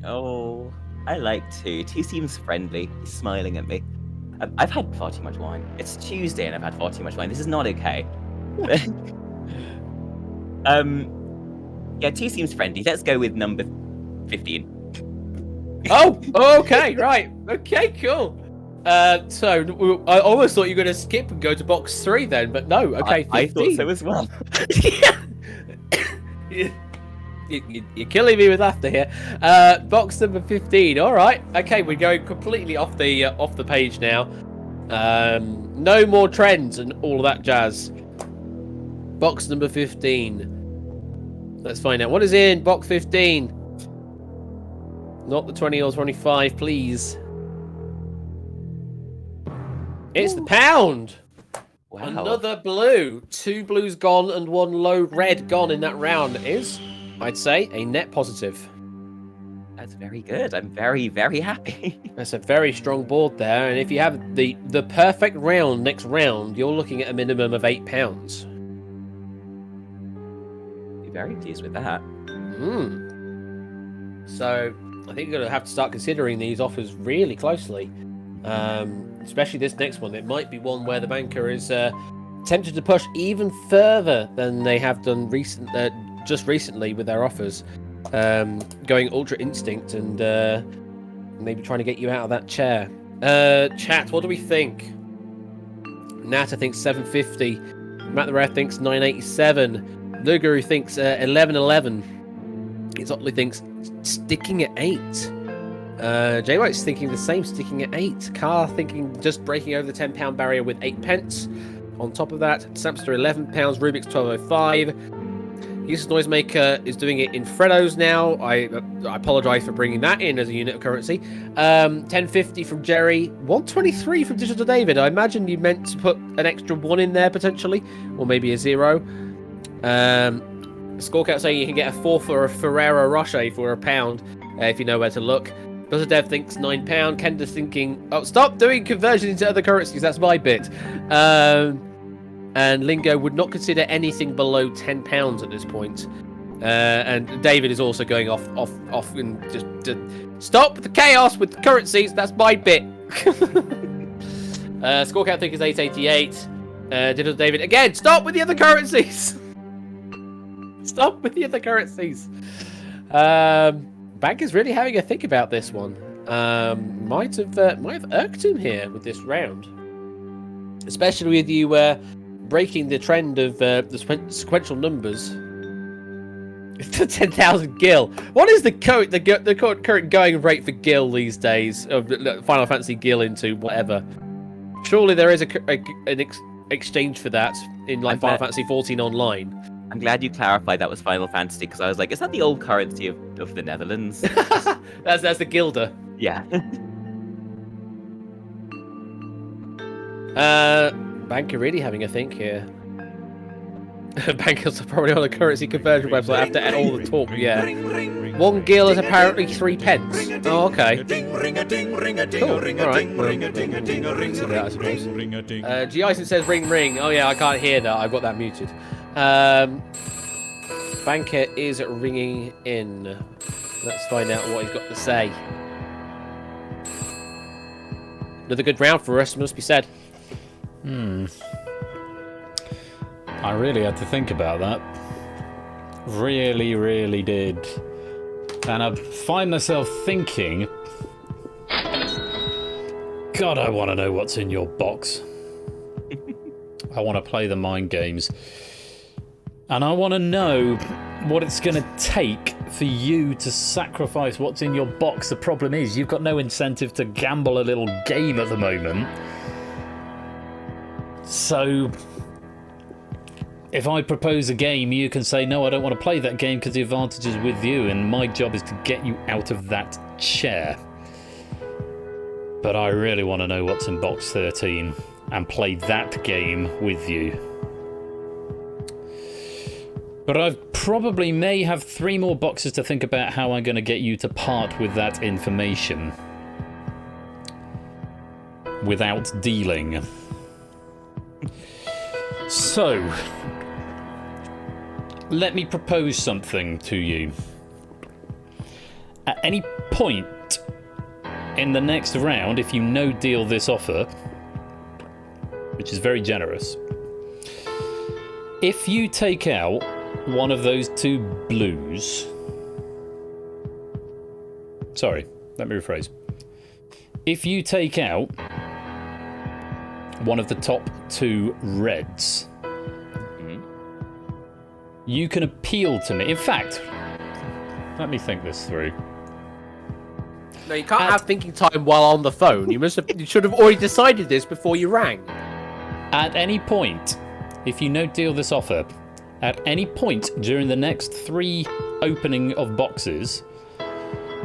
Oh, I like 2. 2 seems friendly. He's smiling at me. I've had far too much wine. It's Tuesday and I've had far too much wine. This is not okay. Yeah, 2 seems friendly. Let's go with number 15. Oh, okay, right. Okay, cool. So I almost thought you were going to skip and go to box 3 then, but no. Okay, 15. I thought so as well. You're killing me with laughter here. Box number 15. All right. Okay, we're going completely off the page now. No more trends and all of that jazz. Box number 15. Let's find out what is in box 15. Not the 20 or 25, please. It's the pound. Wow. Another blue. 2 blues gone and 1 low red gone in that round is, I'd say, a net positive. That's very good. I'm very, very happy. That's a very strong board there, and if you have the perfect round next round, you're looking at a minimum of £8. Be very pleased with that. So I think you're going to have to start considering these offers really closely. Especially this next one. It might be one where the banker is tempted to push even further than they have done just recently with their offers, going ultra instinct and maybe trying to get you out of that chair. Chat, what do we think? Nata thinks 750. Matt the Rare thinks 987. Luguru thinks 1111. It's Otley thinks sticking at 8. Jay White's thinking the same, sticking at 8. Carr thinking just breaking over the £10 barrier with 8 pence. On top of that, Samster £11, Rubik's 12.05. Useless Noisemaker is doing it in Freddos now. I apologise for bringing that in as a unit of currency. 10.50 from Jerry, 123 from Digital David. I imagine you meant to put an extra 1 in there potentially, or maybe a 0. Scorecat saying you can get a 4 for a Ferrero Rocher for £1 if you know where to look. Buzzerdev thinks £9. Kenda's thinking, oh, stop doing conversion into other currencies. That's my bit. And Lingo would not consider anything below £10 at this point. And David is also going off and just stop the chaos with the currencies. That's my bit. Scorecat think is 888. Digital David again. Stop with the other currencies. Stop with the other currencies. Bank is really having a think about this one. Might have irked him here with this round, especially with you breaking the trend of the sequential numbers. 10,000 gil. What is the current going rate for gil these days? Of Final Fantasy gil into whatever. Surely there is an exchange for that in like Final Fantasy 14 online. I'm glad you clarified that was Final Fantasy, because I was like, is that the old currency of the Netherlands? that's the guilder. Yeah. Banker really having a think here. Bankers are probably on a currency conversion website after all the talk. Yeah. 1 gil is apparently 3 pence. Oh, okay. Cool. All right. Well, I suppose. G. Ison says ring ring. Oh yeah, I can't hear that. I've got that muted. Banker is ringing in. Let's find out what he's got to say. Another good round for us, must be said. I really had to think about that. Really, really did. And I find myself thinking, God, I want to know what's in your box. I want to play the mind games. And I want to know what it's going to take for you to sacrifice what's in your box. The problem is, you've got no incentive to gamble a little game at the moment. So, if I propose a game, you can say, no, I don't want to play that game because the advantage is with you, and my job is to get you out of that chair. But I really want to know what's in box 13 and play that game with you. But I probably may have 3 more boxes to think about how I'm going to get you to part with that information without dealing. So, let me propose something to you. At any point in the next round, if you no-deal this offer, which is very generous, if you take out one of those 2 blues... Sorry, let me rephrase. If you take out one of the top 2 reds, you can appeal to me. In fact, let me think this through. No, you can't have thinking time while on the phone. You should have already decided this before you rang. At any point, if you no-deal this offer, at any point during the next 3 opening of boxes,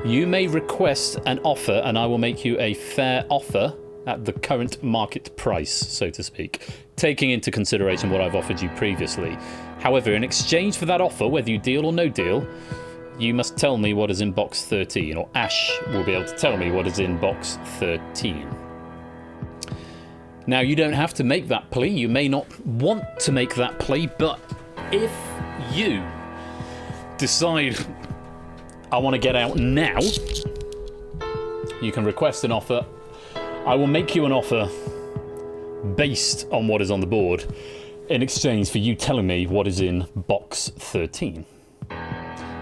you may request an offer and I will make you a fair offer at the current market price, so to speak, taking into consideration what I've offered you previously. However, in exchange for that offer, whether you deal or no deal, you must tell me what is in box 13, or Ash will be able to tell me what is in box 13. Now, you don't have to make that plea. You may not want to make that plea, but if you decide, I want to get out now, you can request an offer. I will make you an offer based on what is on the board in exchange for you telling me what is in box 13.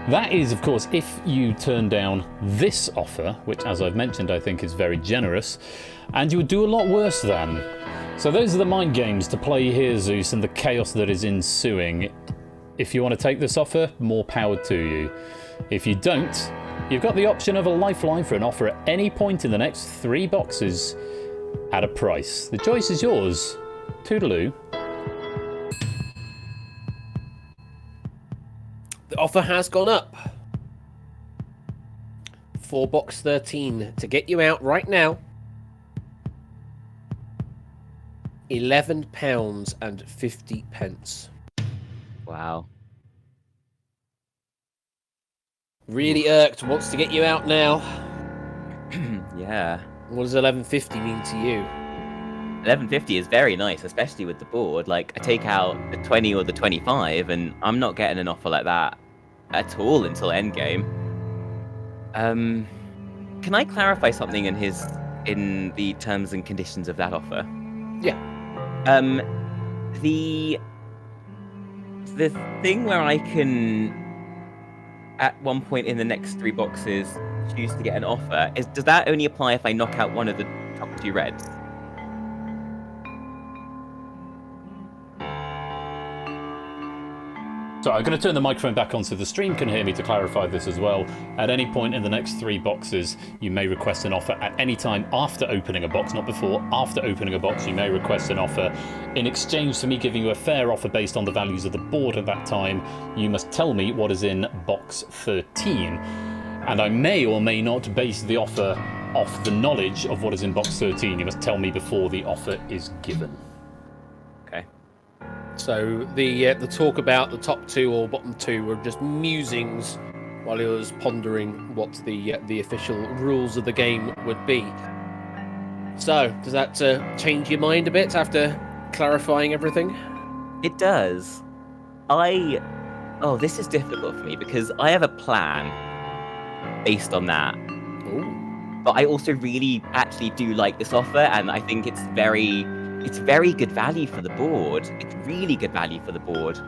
That is, of course, if you turn down this offer, which, as I've mentioned, I think is very generous, and you would do a lot worse than. So those are the mind games to play here, Zeus, and the chaos that is ensuing. If you want to take this offer, more power to you. If you don't, You've got the option of a lifeline for an offer at any point in the next 3 boxes at a price. The choice is yours. Toodaloo. The offer has gone up. For box 13 to get you out right now. £11.50. Wow. Really irked, wants to get you out now. Yeah. What does 11.50 mean to you? 11.50 is very nice, especially with the board. Like, I take out the 20 or the 25, and I'm not getting an offer like that at all until endgame. Can I clarify something in the terms and conditions of that offer? Yeah. The thing where I can, at one point in the next 3 boxes, choose to get an offer, does that only apply if I knock out one of the top 2 reds? So I'm going to turn the microphone back on so the stream can hear me to clarify this as well. At any point in the next 3 boxes, you may request an offer at any time after opening a box, not before. After opening a box, you may request an offer. In exchange for me giving you a fair offer based on the values of the board at that time, you must tell me what is in box 13. And I may or may not base the offer off the knowledge of what is in box 13. You must tell me before the offer is given. Okay. So the talk about the top 2 or bottom 2 were just musings while he was pondering what the official rules of the game would be. So, does that change your mind a bit after clarifying everything? It does. Oh, this is difficult for me because I have a plan based on that. Ooh. But I also really actually do like this offer, and I think it's very good value for the board. It's really good value for the board.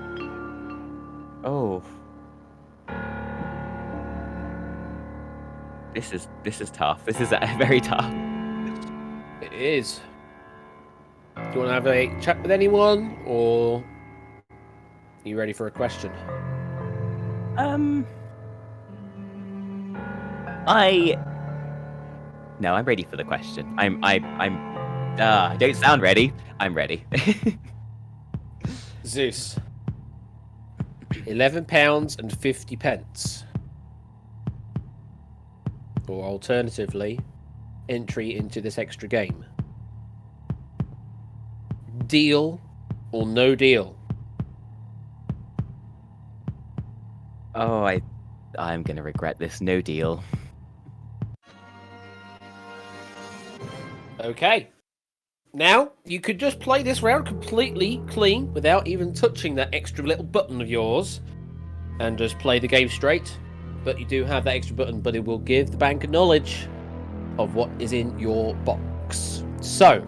Oh. This is tough. This is very tough. It is. Do you want to have a chat with anyone, or are you ready for a question? No, I'm ready for the question. I don't sound ready. I'm ready. Zeus. £11.50. Or alternatively, entry into this extra game. Deal or no deal? Oh, I'm gonna regret this. No deal. Okay. Now, you could just play this round completely clean without even touching that extra little button of yours and just play the game straight. But you do have that extra button, but it will give the bank knowledge of what is in your box. So,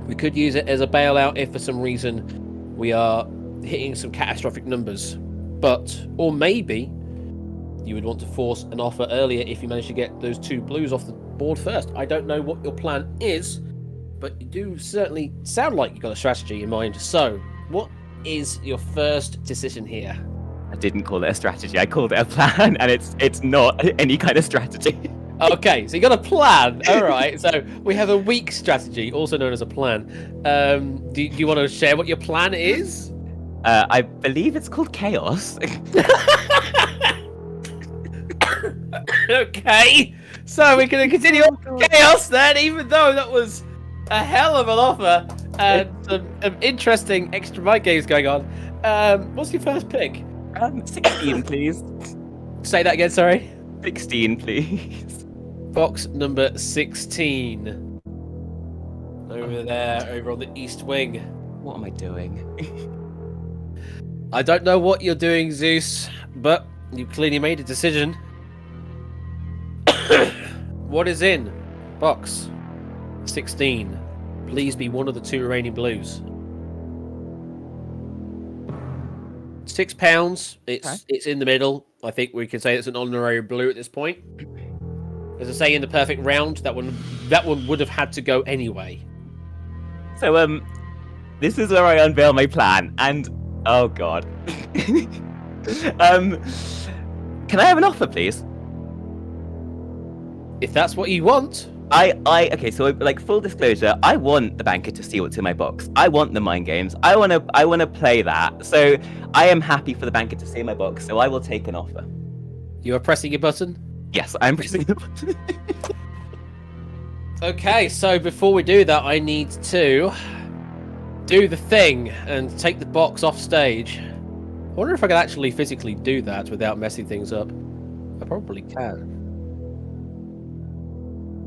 we could use it as a bailout if for some reason we are hitting some catastrophic numbers. But, or maybe you would want to force an offer earlier if you manage to get those 2 blues off the board first. I don't know what your plan is, but you do certainly sound like you've got a strategy in mind. So, what is your first decision here? I didn't call it a strategy. I called it a plan, and it's not any kind of strategy. Okay, so you got a plan. All right, so we have a weak strategy, also known as a plan. Do you want to share what your plan is? I believe it's called chaos. Okay, so we're going to continue on chaos then, even though that was a hell of an offer and some interesting extra mind games going on. What's your first pick? 16, please. Say that again, sorry. 16, please. Box number 16. Over there, over on the east wing. What am I doing? I don't know what you're doing, Zeus, but you clearly made a decision. What is in box 16? Please be one of the 2 remaining blues. £6. It's in the middle. I think we can say it's an honorary blue at this point. As I say, in the perfect round, that one would have had to go anyway. So this is where I unveil my plan, and oh god. Can I have an offer, please? If that's what you want. Okay, so like full disclosure, I want the banker to see what's in my box. I want the mind games. I wanna play that. So I am happy for the banker to see my box. So I will take an offer. You are pressing your button. Yes, I'm pressing the button. Okay, so before we do that, I need to do the thing and take the box off stage. I wonder if I can actually physically do that without messing things up. I probably can.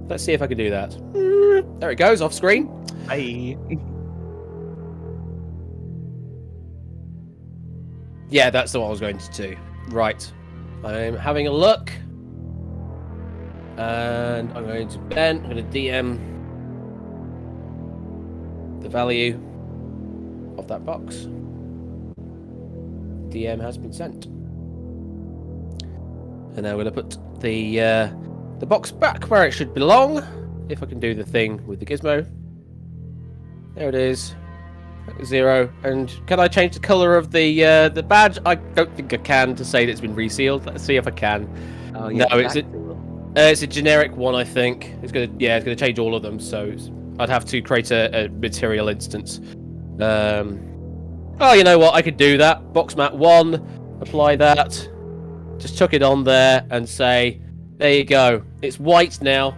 Let's see if I can do that. There it goes, off screen. Bye. Yeah, that's what I was going to do. Right. I'm having a look. And I'm going to Ben. I'm going to DM the value of that box. DM has been sent. And now we're going to put the box back where it should belong. If I can do the thing with the gizmo. There it is. 0. And can I change the colour of the badge? I don't think I can to say that it's been resealed. Let's see if I can. Oh, yeah, No, it's a generic one, I think. It's gonna change all of them. So I'd have to create a material instance. Oh, you know what? I could do that. Box mat 1. Apply that. Just chuck it on there and say, there you go. It's white now.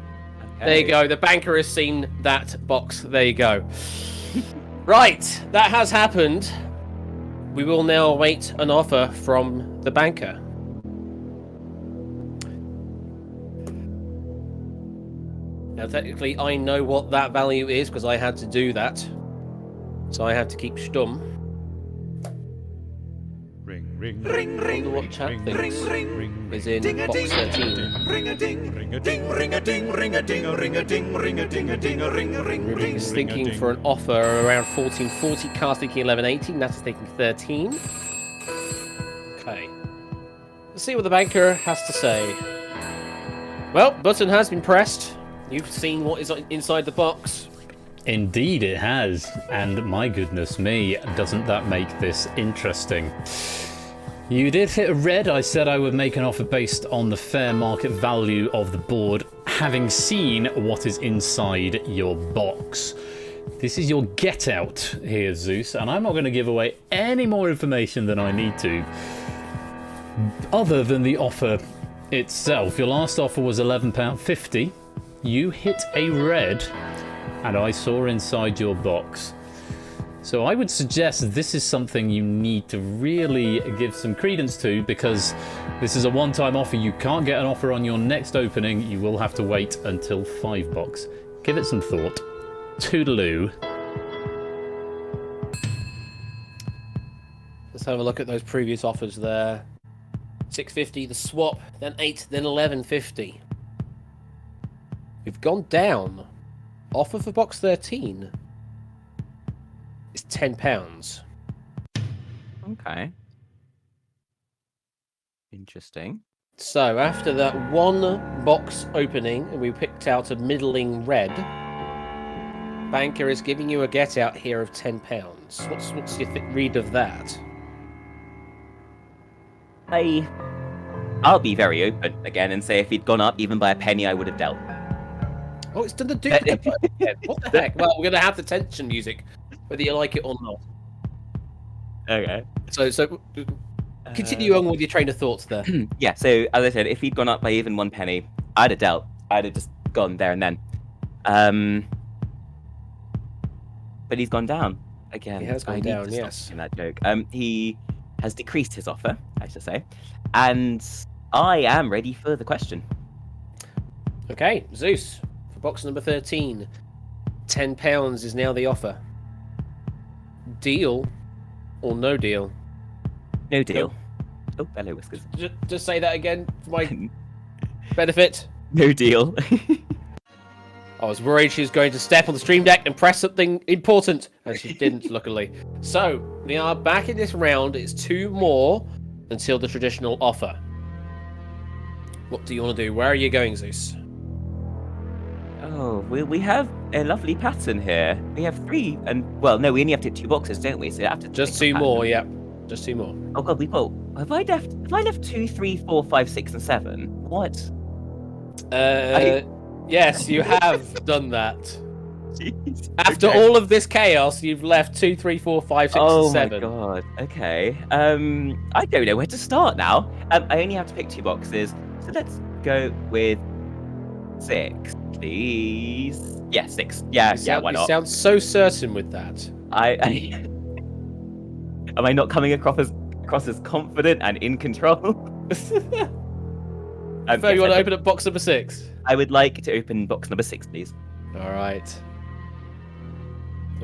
Okay. There you go. The banker has seen that box. There you go. Right. That has happened. We will now await an offer from the banker. Now, technically, I know what that value is because I had to do that. So I have to keep stum. Ring, ring, ring, ring. What chat thinks is in box 13. ring a ding, ring a ding, ring a ding, ring a ding, ring a ding, ring a ding, a ding, a ring, a ring, ring. Is thinking for an offer around 1440. Cast thinking 1118. That is thinking 13. Okay. Let's see what the banker has to say. Well, button has been pressed. You've seen what is inside the box. Indeed it has, and my goodness me, doesn't that make this interesting. You did hit a red. I said I would make an offer based on the fair market value of the board, having seen what is inside your box. This is your get out here, Zeus, and I'm not going to give away any more information than I need to, other than the offer itself. Your last offer was £11.50. You hit a red, and I saw inside your box. So I would suggest this is something you need to really give some credence to, because this is a one-time offer. You can't get an offer on your next opening. You will have to wait until 5 box. Give it some thought. Toodaloo. Let's have a look at those previous offers there. 650, the swap, then 8, then 1150. We've gone down. Offer for box 13 is £10. Okay. Interesting. So after that one box opening, we picked out a middling red. Banker is giving you a get out here of £10. What's your read of that? I'll be very open again and say if he'd gone up even by a penny, I would have dealt. Oh, it's done the duplicate again. What the heck? Well, we're going to have the tension music, whether you like it or not. Okay. So continue on with your train of thoughts there. Yeah, so as I said, if he'd gone up by even 1 penny, I'd have dealt. I'd have just gone there and then. But he's gone down again. He has gone down, yes. In that joke. He has decreased his offer, I should say. And I am ready for the question. Okay, Zeus. Box number 13. £10 is now the offer. Deal or no deal? No deal. Oh, hello, Whiskers. Just say that again for my benefit. No deal. I was worried she was going to step on the stream deck and press something important, and she didn't, luckily. So, we are back in this round. It's 2 more until the traditional offer. What do you want to do? Where are you going, Zeus? Oh, we have a lovely pattern here. We have 3, and well, no, we only have to 2 boxes, don't we? So you have to just 2 more, yeah. Just 2 more. Oh god, have I left 2, 3, 4, 5, 6, and 7? What? Yes, you have done that. Jeez. After Okay. all of this chaos, you've left 2, 3, 4, 5, 6, Oh and my 7. god. Okay. I don't know where to start now. I only have to pick 2 boxes, so let's go with 6, please. Yeah, 6. Yeah, why You not? sound so certain with that. I am I not coming across as confident and in control? So Yes, you want to I- open up box number 6? I would like to open box number 6, please. All right.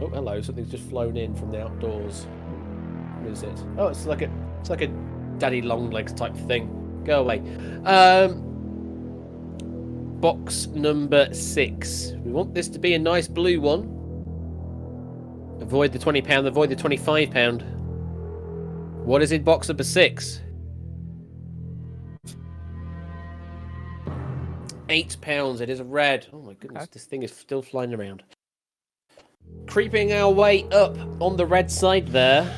Oh, hello! Something's just flown in from the outdoors. What is it? Oh, it's like a daddy long legs type thing. Go away. Box number 6. We want this to be a nice blue one. Avoid the £20. Avoid the £25. What is in box number 6? £8. It is a red. Oh my goodness, this thing is still flying around. Creeping our way up on the red side there.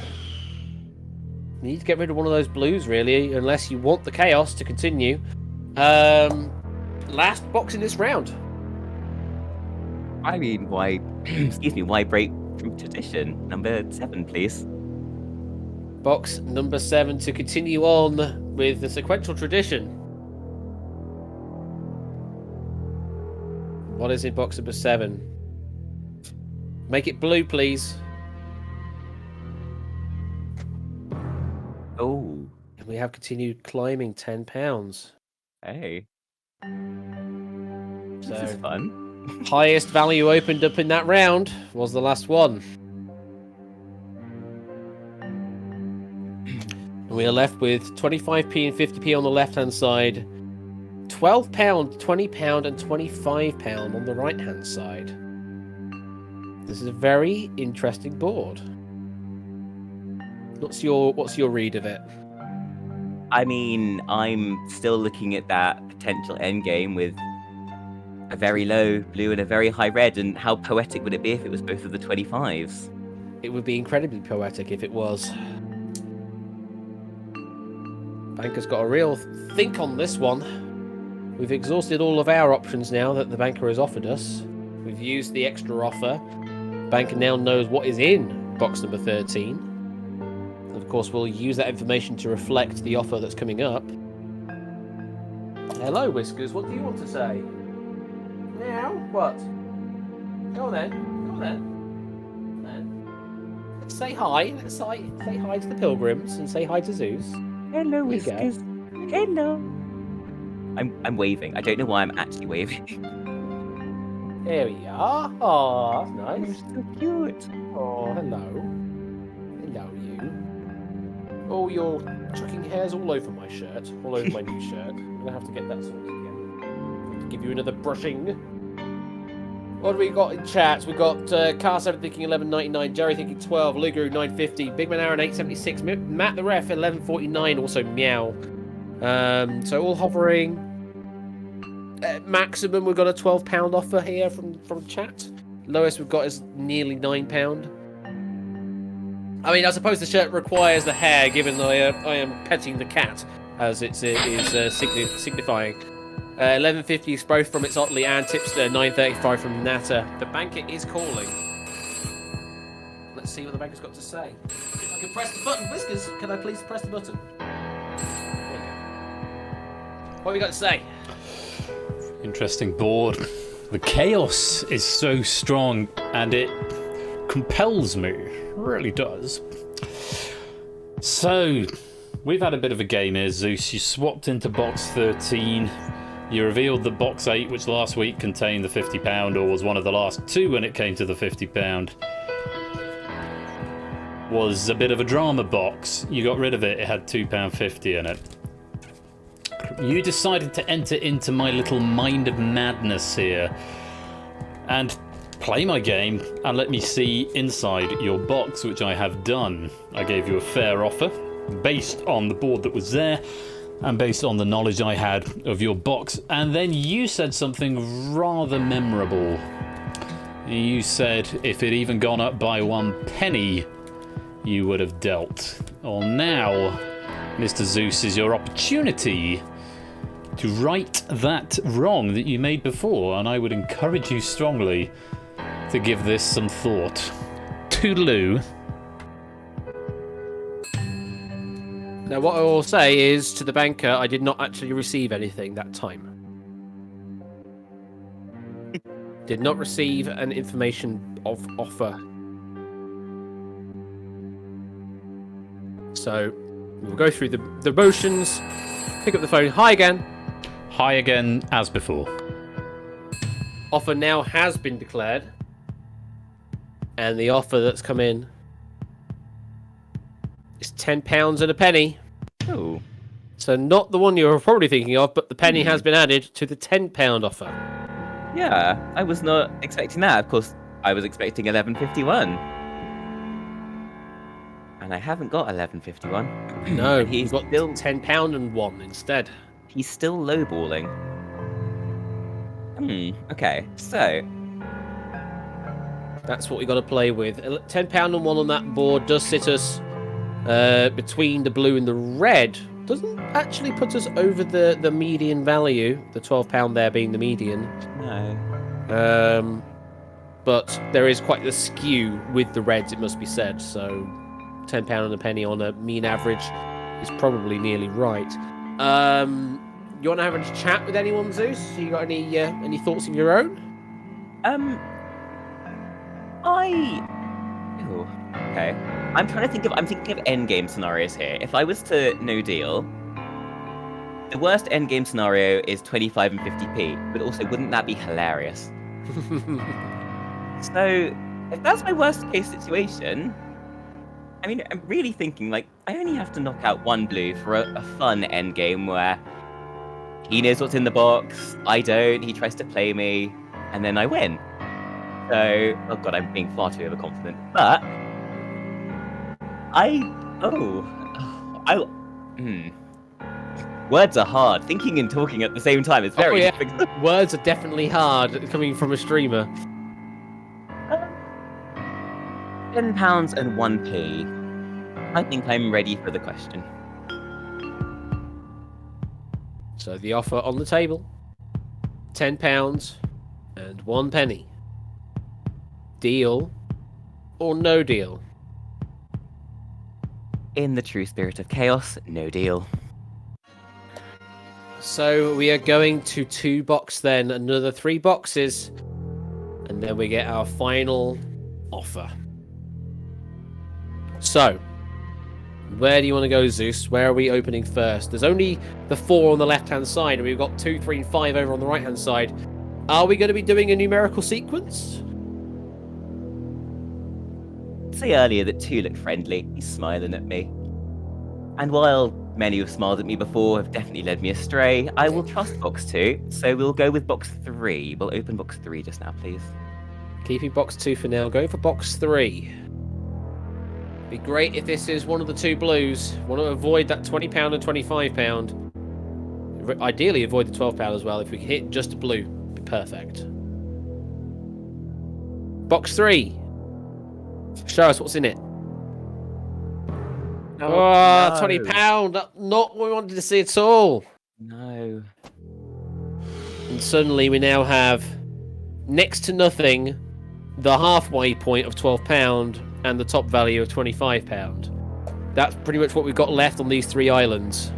We need to get rid of one of those blues, really, unless you want the chaos to continue. Last box in this round. I mean, why? Excuse me. Why break from tradition? Number 7, please. Box number 7 to continue on with the sequential tradition. What is in box number 7? Make it blue, please. Oh, And we have continued climbing £10. hey. This So, is fun. highest value opened up in that round was the last one. And we are left with 25p and 50p on the left-hand side, £12, £20 and £25 on the right-hand side. This is a very interesting board. What's your read of it? I mean, I'm still looking at that potential end game with a very low blue and a very high red, and how poetic would it be if it was both of the 25s? It would be incredibly poetic if it was. Banker's got a real think on this one. We've exhausted all of our options now that the banker has offered us. We've used the extra offer. Banker now knows what is in box number 13. And of course, we'll use that information to reflect the offer that's coming up. Hello, Whiskers. What do you want to say? Now? What? Go on then. Go on then. Let's say hi. Let's say hi to the pilgrims and say hi to Zeus. Hello, There you go. Whiskers. Hello. I'm waving. I don't know why I'm actually waving. There we are. Oh, that's You're nice. so cute. Oh, hello. Hello, you. Oh, you're chucking hairs all over my shirt. All over my new shirt. I'm going to have to get that sorted again. Have to give you another brushing. What do we got in chat? We got Car7 thinking 11.99, Jerry thinking 12, Lugu 9.50, Big Man Aaron 8.76, Matt the Ref 11.49, also Meow. So all hovering. Maximum, we've got a £12 offer here from chat. Lowest we've got is nearly £9. I mean, I suppose the shirt requires the hair, given I am petting the cat, as it is signifying. 11.50 is both from It's Otley and Tipster, 9.35 from Natter. The banker is calling. Let's see what the banker's got to say. If I can press the button, Whiskers, can I please press the button? There you go. What have you got to say? Interesting board. The chaos is so strong and it compels me. It really does. So, we've had a bit of a game here, Zeus. You swapped into box 13. You revealed that box 8, which last week contained the £50, or was one of the last two when it came to the £50, was a bit of a drama box. You got rid of it. It had £2.50 in it. You decided to enter into my little mind of madness here and play my game and let me see inside your box, which I have done. I gave you a fair offer based on the board that was there and based on the knowledge I had of your box, and then you said something rather memorable. You said if it even gone up by 1 penny, you would have dealt. Well, now, Mr. Zeus, is your opportunity to right that wrong that you made before, and I would encourage you strongly to give this some thought. Toodaloo. Now, what I will say is, to the banker, I did not actually receive anything that time. Did not receive an information of offer. So, we'll go through the motions, pick up the phone. Hi again. Hi again, as before. Offer now has been declared. And the offer that's come in is £10 and a penny. Oh. So not the one you were probably thinking of, but the penny has been added to the £10 offer. Yeah, I was not expecting that. Of course, I was expecting 11.51. And I haven't got 11.51. No, he's he's got still £10 and one instead. He's still lowballing. Okay, so That's what we got to play with. £10 and one on that board does sit us between the blue and the red. Doesn't actually put us over the median value, the £12 there being the median. no. But there is quite the skew with the reds, it must be said. So £10 and a penny on a mean average is probably nearly right. You want to have a chat with anyone, Zeus? You got any thoughts of your own? Okay. I'm thinking of endgame scenarios here. If I was to no deal, the worst endgame scenario is 25 and 50p, but also wouldn't that be hilarious? So, if that's my worst case situation, I mean, I'm really thinking, like, I only have to knock out one blue for a fun endgame where he knows what's in the box, I don't, he tries to play me, and then I win. So, oh god, I'm being far too overconfident. But, words are hard. Thinking and talking at the same time is very difficult. Words are definitely hard coming from a streamer. £10 and 1p. I think I'm ready for the question. So the offer on the table, £10 and 1 penny. Deal or no deal? In the true spirit of chaos, no deal. So we are going to 2 box then, another 3 boxes, and then we get our final offer. So, where do you want to go, Zeus? Where are we opening first? There's only the 4 on the left-hand side, and we've got 2, 3, and 5 over on the right-hand side. Are we going to be doing a numerical sequence? I'd say earlier that 2 looked friendly. He's smiling at me. And while many who've smiled at me before have definitely led me astray, I will trust box 2, so we'll go with box 3. We'll open box 3 just now, please. Keeping box 2 for now, going for box 3. Be great if this is one of the 2 blues. Want to avoid that £20 and £25. Ideally avoid the £12 as well. If we can hit just a blue, be perfect. Box 3. Show us what's in it. Oh, no. £20. Not what we wanted to see at all. No. And suddenly we now have next to nothing, the halfway point of £12 and the top value of £25. That's pretty much what we've got left on these 3 islands.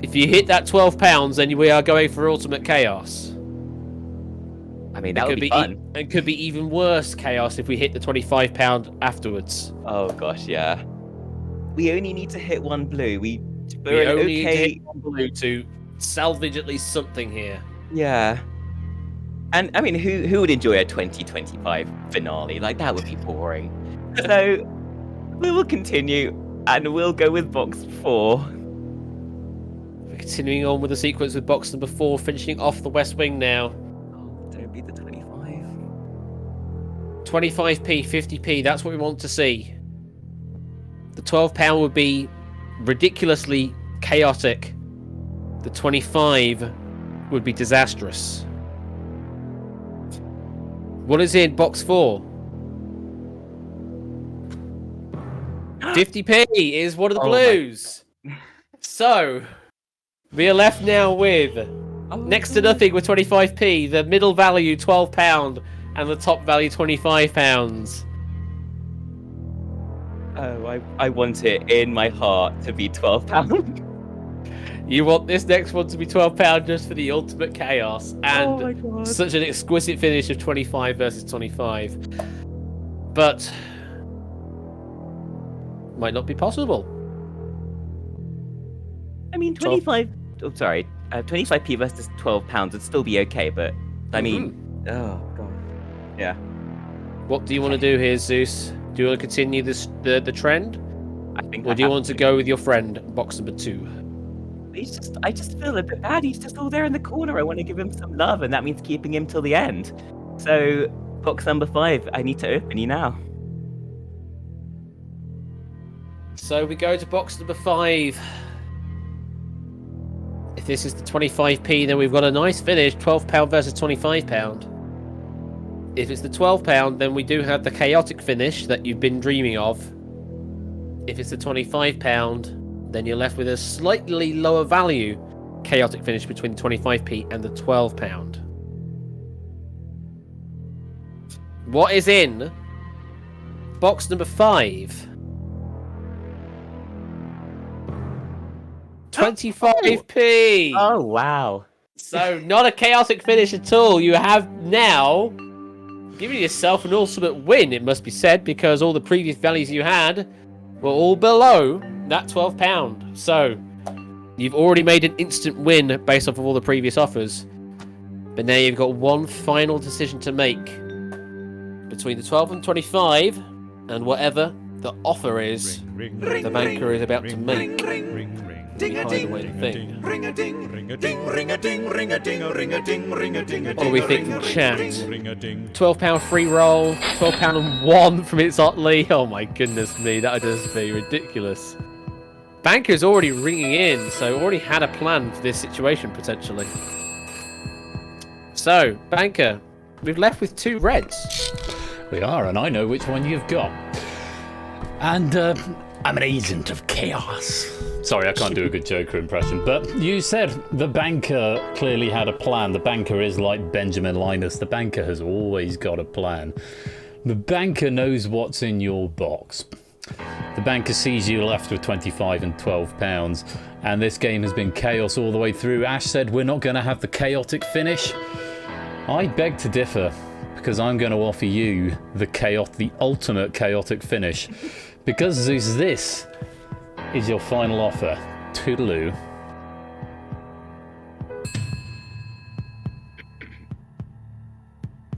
If you hit that £12, then we are going for ultimate chaos. I mean, that would be fun. It could be even worse chaos if we hit the £25 afterwards. Oh gosh, yeah. We only need to hit 1 blue. We only need to hit 1 blue to salvage at least something here. Yeah. And I mean, who would enjoy a 2025 finale? Like, that would be boring. So we will continue, and we'll go with box 4. We're continuing on with the sequence with box number 4, finishing off the West Wing now. Oh, don't be the 25. 25p, 50p, that's what we want to see. The £12 would be ridiculously chaotic. The 25 would be disastrous. What is in box 4? 50p is one of the blues. So, We are left now with next to nothing with 25p, the middle value £12, and the top value £25. Oh, I want it in my heart to be £12. You want this next one to be £12 just for the ultimate chaos and Oh my God. such an exquisite finish of 25 versus 25. But might not be possible. I mean, 25. Oh, sorry. 25p versus £12 would still be okay, but I mean, oh god, yeah. What do you want to do here, Zeus? Do you want to continue the trend, I think. or do you want to go with your friend, box number 2? I just feel a bit bad. He's just all there in the corner. I want to give him some love, and that means keeping him till the end. So, box number 5. I need to open you now. So we go to box number 5. If this is the 25p, then we've got a nice finish, £12 versus £25. If it's the £12, then we do have the chaotic finish that you've been dreaming of. If it's the £25, then you're left with a slightly lower value chaotic finish between the 25p and the £12. What is in box number 5? 25p. Oh wow! So not a chaotic finish at all. You have now given yourself an ultimate win, it must be said, because all the previous values you had were all below that £12. So you've already made an instant win based off of all the previous offers. But now you've got one final decision to make between the 12 and 25 and whatever the offer is the banker is about to make. Ding a ding, Away the thing. ring a ding, ring a ding, ring a ding, ring a ding, ring a ding, ring a ding, What do we think from chat? ring a ding. £12 free roll, £12 and 1 from It's Otley. Oh my goodness me, that would just be ridiculous. Banker's already ringing in, so already had a plan for this situation potentially. So, Banker, we've left with 2 reds. We are, and I know which one you've got. And I'm an agent of chaos. Sorry, I can't do a good Joker impression, but you said the banker clearly had a plan. The banker is like Benjamin Linus. The banker has always got a plan. The banker knows what's in your box. The banker sees you left with 25 and £12, and this game has been chaos all the way through. Ash said we're not going to have the chaotic finish. I beg to differ, because I'm going to offer you the ultimate chaotic finish. Because Zeus, this is your final offer. Toodaloo.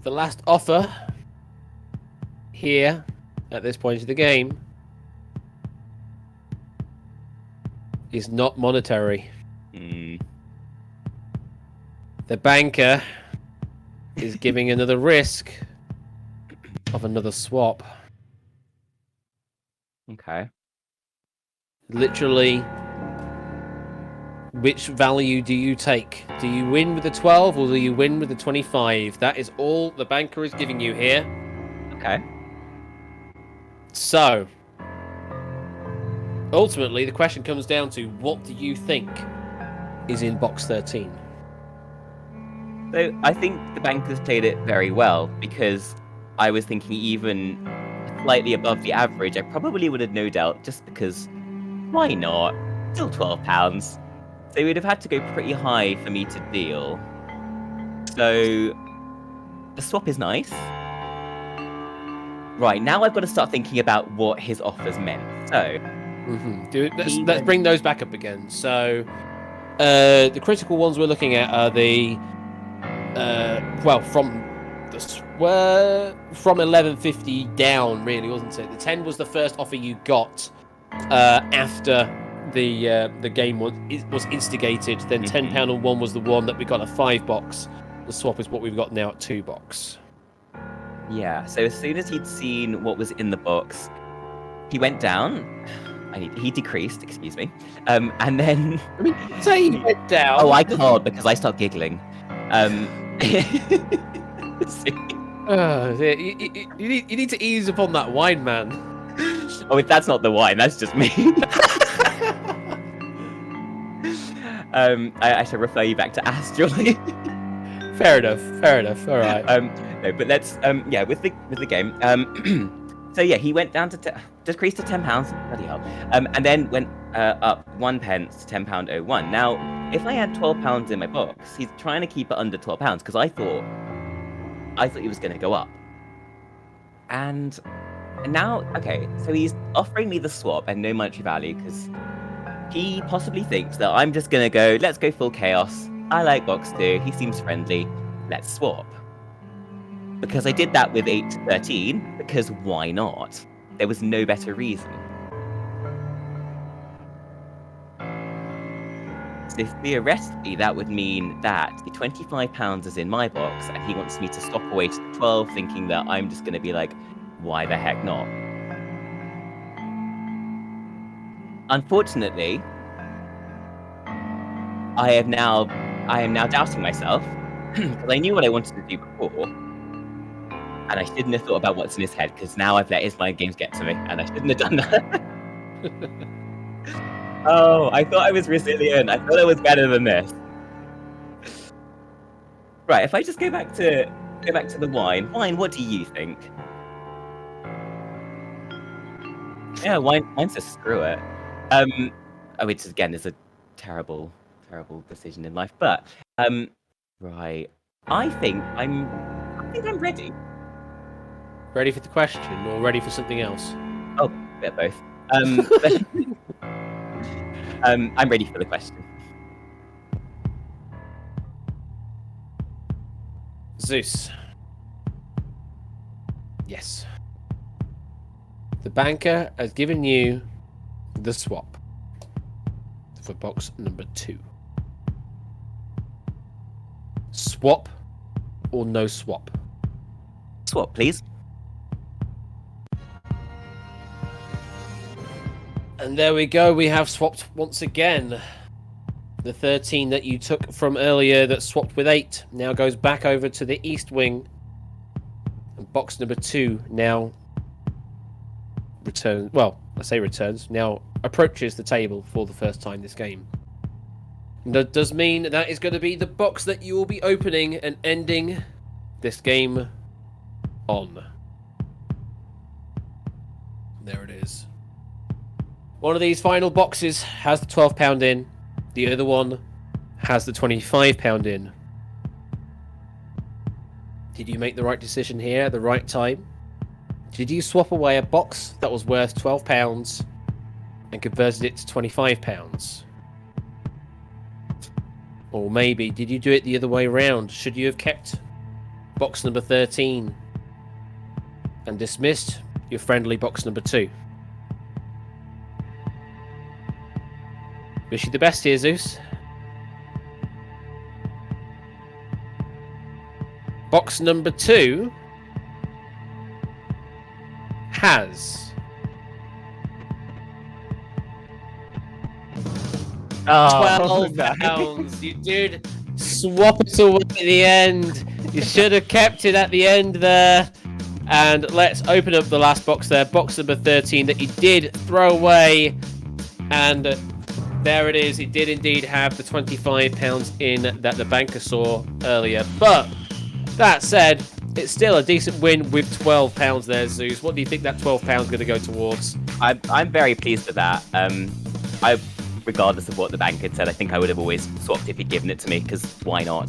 The last offer here at this point of the game is not monetary. The banker is giving another risk of another swap. Okay. Literally, which value do you take? Do you win with the 12 or do you win with the 25? That is all the banker is giving you here. Okay. So, ultimately, the question comes down to what do you think is in box 13? So I think the bankers played it very well, because I was thinking even slightly above the average, I probably would have no doubt, just because why not? Still £12. So it would have had to go pretty high for me to deal. So the swap is nice. Right, now I've got to start thinking about what his offers meant. So Let's bring those back up again. So the critical ones we're looking at are the from 1150 down, really, wasn't it? The 10 was the first offer you got after the game was instigated. Then £10 and 1 was the one that we got a 5 box. The swap is what we've got now at 2 box. yeah, so as soon as he'd seen what was in the box, he went down. He decreased, excuse me. And then... I mean, say he went down. Oh, I can't, because I start giggling. You need to ease upon that wine, man. Oh, if that's not the wine, that's just me. I shall refer you back to Astral. Fair enough. Fair enough. All right. No, but let's yeah, with the game. So yeah, he went down to decreased to £10. Bloody hell. And then went up 1 pence to £10.01. Now, if I had £12 in my box, he's trying to keep it under £12 because I thought he was going to go up. And now, okay, so he's offering me the swap and no monetary value because he possibly thinks that I'm just going to go, let's go full chaos. I like box 2. He seems friendly. Let's swap. Because I did that with 8 to 13, because why not? There was no better reason. So theoretically, that would mean that the £25 is in my box, and he wants me to swap away to 12, thinking that I'm just going to be like, why the heck not? Unfortunately, I am now doubting myself, because I knew what I wanted to do before. And I shouldn't have thought about what's in his head, because now I've let his mind games get to me, and I shouldn't have done that. Oh, I thought I was resilient. I thought I was better than this. Right, if I just go back to the wine. Wine, what do you think? Yeah, wine says screw it. Which again is a terrible decision in life. But right, I think I'm ready. Ready for the question or ready for something else? Oh, a bit of both. I'm ready for the question. Zeus. Yes. The banker has given you the swap for box number 2. Swap or no swap? Swap, please. And there we go. We have swapped once again. The 13 that you took from earlier that swapped with 8 now goes back over to the east wing. And box number 2 now returns. Well, I say returns. Now approaches the table for the first time this game. And that does mean that is going to be the box that you will be opening and ending this game on. There it is. One of these final boxes has the £12 in. The other one has the £25 in. Did you make the right decision here at the right time? Did you swap away a box that was worth £12 and converted it to £25? Or maybe, did you do it the other way around? Should you have kept box number 13 and dismissed your friendly box number 2? Wish you the best here, Zeus. Box number 2 has £12. You did swap it away at the end. You should have kept it at the end there. And let's open up the last box there. Box number 13 that you did throw away. And there it is. It did indeed have the £25 in that the banker saw earlier. But that said, it's still a decent win with £12 there, Zeus. What do you think that £12 is going to go towards? I'm very pleased with that. Regardless of what the bank had said, I think I would have always swapped if he'd given it to me, because why not?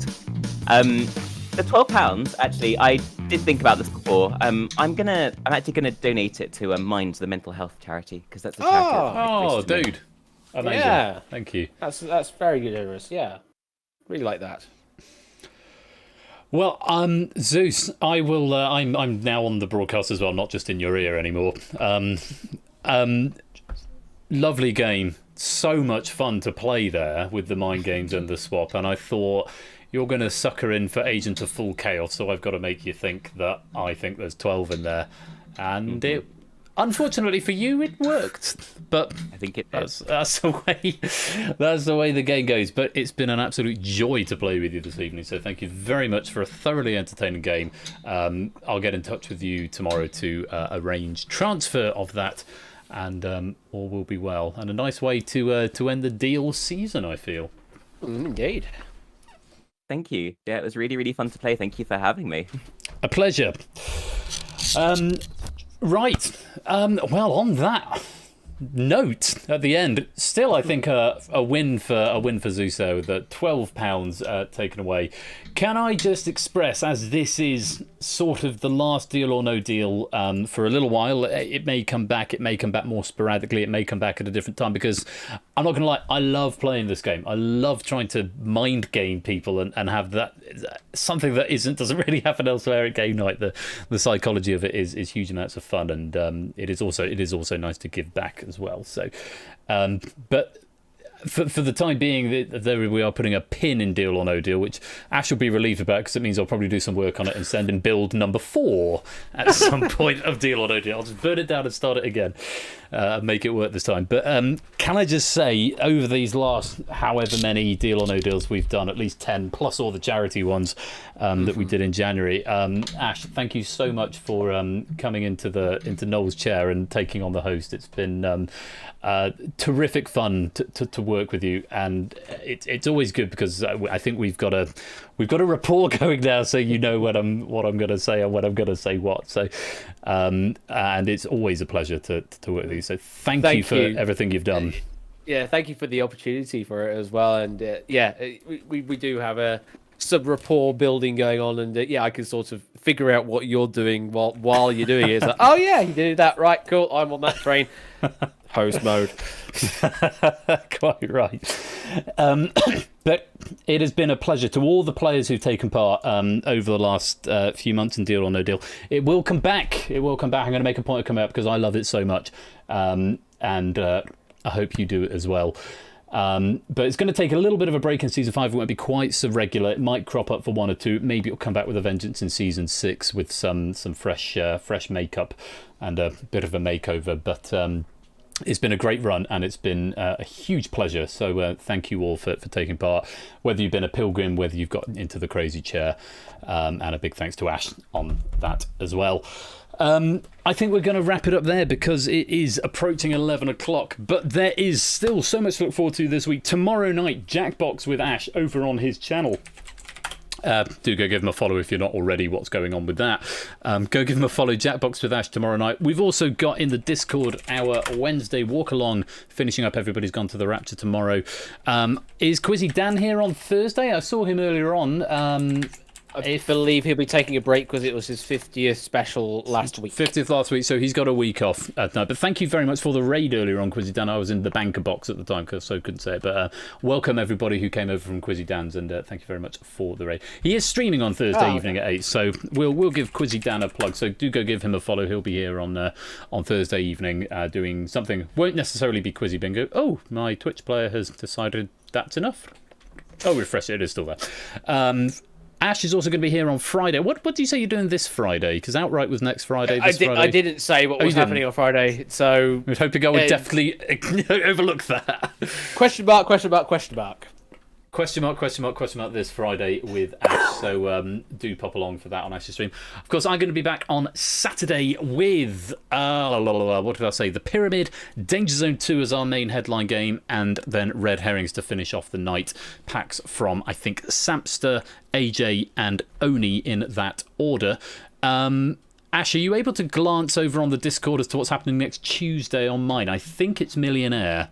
The £12, actually, I did think about this before. I'm actually gonna donate it to Mind, the mental health charity, because that's a charity. Oh, dude. Amazing. Yeah. Thank you. That's very generous. Yeah, really like that. Well, Zeus, I will. I'm now on the broadcast as well, not just in your ear anymore. Lovely game. So much fun to play there with the mind games and the swap. And I thought you're going to sucker in for Agent of Full Chaos, so I've got to make you think that I think there's 12 in there. And it, unfortunately for you, it worked. But I think it that's the way the game goes. But it's been an absolute joy to play with you this evening. So thank you very much for a thoroughly entertaining game. I'll get in touch with you tomorrow to arrange transfer of that. And all will be well. And a nice way to end the deal season, I feel. Indeed. Thank you. Yeah, it was really, really fun to play. Thank you for having me. A pleasure. Right. Well, on that note at the end, still I think a win for Zuso. The £12 taken away. Can I just express, as this is sort of the last Deal or No Deal for a little while, it may come back. It may come back more sporadically. It may come back at a different time, because I'm not gonna lie, I love playing this game. I love trying to mind game people and have that something that doesn't really happen elsewhere at game night. The psychology of it is huge amounts of fun, and it is also nice to give back as well. So, but for the time being, there we are putting a pin in Deal or No Deal, which Ash will be relieved about, because it means I'll probably do some work on it and send in build number 4 at some point of Deal or No Deal. I'll just burn it down and start it again, make it work this time. But can I just say, over these last however many Deal or No Deals we've done, at least 10 plus all the charity ones that we did in January, Ash, thank you so much for coming into Noel's chair and taking on the host. It's been terrific fun to work with you, and it's always good, because I think we've got a rapport going now, so you know what I'm going to say and when I'm going to say what. So and it's always a pleasure to work with you. So thank you for everything you've done. Yeah, thank you for the opportunity for it as well. And we do have some rapport building going on, and I can sort of figure out what you're doing while you're doing it. It's like, oh yeah, you did that right, cool. I'm on that train. Host mode. Quite right. But it has been a pleasure to all the players who've taken part over the last few months in Deal or No Deal. It will come back. I'm going to make a point of coming out, because I love it so much, and I hope you do it as well. But it's going to take a little bit of a break in season 5. It won't be quite so regular. It might crop up for 1 or 2. Maybe it'll come back with a vengeance in season 6 with some fresh makeup and a bit of a makeover. But it's been a great run, and it's been a huge pleasure. So thank you all for taking part, whether you've been a pilgrim, whether you've got into the crazy chair, and a big thanks to Ash on that as well. I think we're going to wrap it up there, because it is approaching 11 o'clock, but there is still so much to look forward to this week. Tomorrow night, Jackbox with Ash over on his channel. Do go give him a follow if you're not already. What's going on with that? Go give him a follow. Jackbox with Ash tomorrow night. We've also got in the Discord our Wednesday walk along, finishing up Everybody's Gone to the Rapture tomorrow. Is Quizzy Dan here on Thursday? I saw him earlier on. I believe he'll be taking a break because it was his 50th special last week. 50th last week, so he's got a week off. No, but thank you very much for the raid earlier on, Quizzy Dan. I was in the banker box at the time, so couldn't say it. But welcome everybody who came over from Quizzy Dan's, and thank you very much for the raid. He is streaming on Thursday evening at 8, so we'll give Quizzy Dan a plug. So do go give him a follow. He'll be here on Thursday evening doing something. Won't necessarily be Quizzy Bingo. Oh, my Twitch player has decided that's enough. Oh, refresh it. It is still there. Ash is also going to be here on Friday. What do you say you're doing this Friday? Because Outright was next Friday. Friday. I didn't say what was happening on Friday, so I was hoping I would definitely overlook that. Question mark, question mark, question mark. Question mark, question mark, question mark this Friday with Ash. So do pop along for that on Ash's stream. Of course, I'm going to be back on Saturday with, what did I say? The Pyramid, Danger Zone 2 as our main headline game, and then Red Herrings to finish off the night. Packs from, I think, Sampster, AJ, and Oni in that order. Ash, are you able to glance over on the Discord as to what's happening next Tuesday on mine? I think it's Millionaire.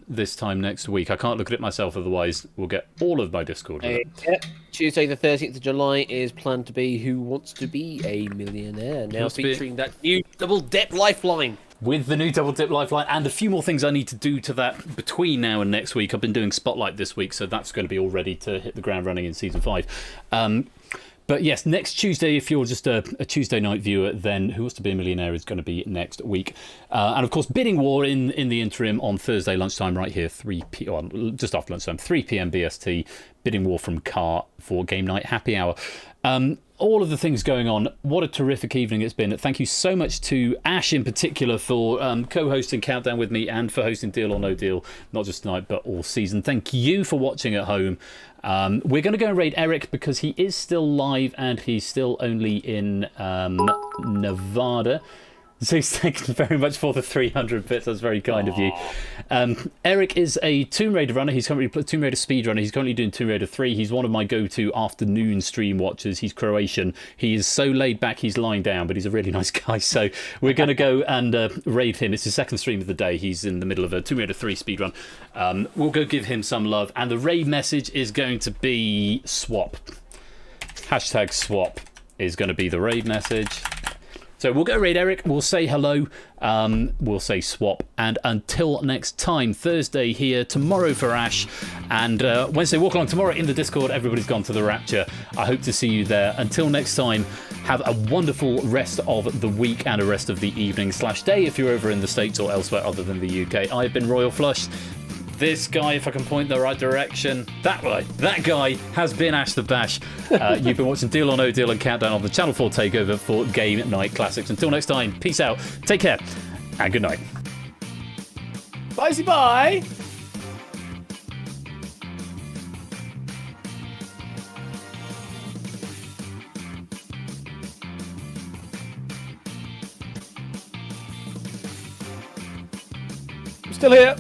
This time next week. I can't look at it myself, otherwise we'll get all of my Discord with it. Tuesday the 13th of July is planned to be Who Wants to Be a Millionaire, now featuring that new double dip lifeline. With the new double dip lifeline and a few more things I need to do to that between now and next week. I've been doing Spotlight this week, so that's going to be all ready to hit the ground running in season 5. But yes, next Tuesday, if you're just a Tuesday night viewer, then Who Wants to Be a Millionaire is going to be next week. And of course, Bidding War in the interim on Thursday lunchtime, right here, just after lunchtime, 3 p.m. BST. Bidding War from Car for Game Night Happy Hour. All of the things going on. What a terrific evening it's been. Thank you so much to Ash in particular for co-hosting Countdown with me and for hosting Deal or No Deal, not just tonight, but all season. Thank you for watching at home. We're going to go and raid Eric because he is still live and he's still only in Nevada. Zeus, thank you very much for the 300 bits. That's very kind of you. Eric is a Tomb Raider runner. He's currently Tomb Raider speedrunner. He's currently doing Tomb Raider 3. He's one of my go-to afternoon stream watchers. He's Croatian. He is so laid back he's lying down, but he's a really nice guy. So we're going to go and raid him. It's his second stream of the day. He's in the middle of a Tomb Raider 3 speedrun. We'll go give him some love. And the raid message is going to be swap. Hashtag swap is going to be the raid message. So we'll go raid Eric, we'll say hello, we'll say swap, and until next time, Thursday here, tomorrow for Ash, and Wednesday walk along tomorrow in the Discord. Everybody's gone to the Rapture. I hope to see you there. Until next time, have a wonderful rest of the week and a rest of the evening/day if you're over in the States or elsewhere other than the UK. I've been Royal Flush. This guy, if I can point in the right direction, that way, that guy has been Ash the Bash. You've been watching Deal or No Deal and Countdown on the Channel 4 takeover for Game Night Classics. Until next time, peace out, take care, and good night. Bye. I'm still here.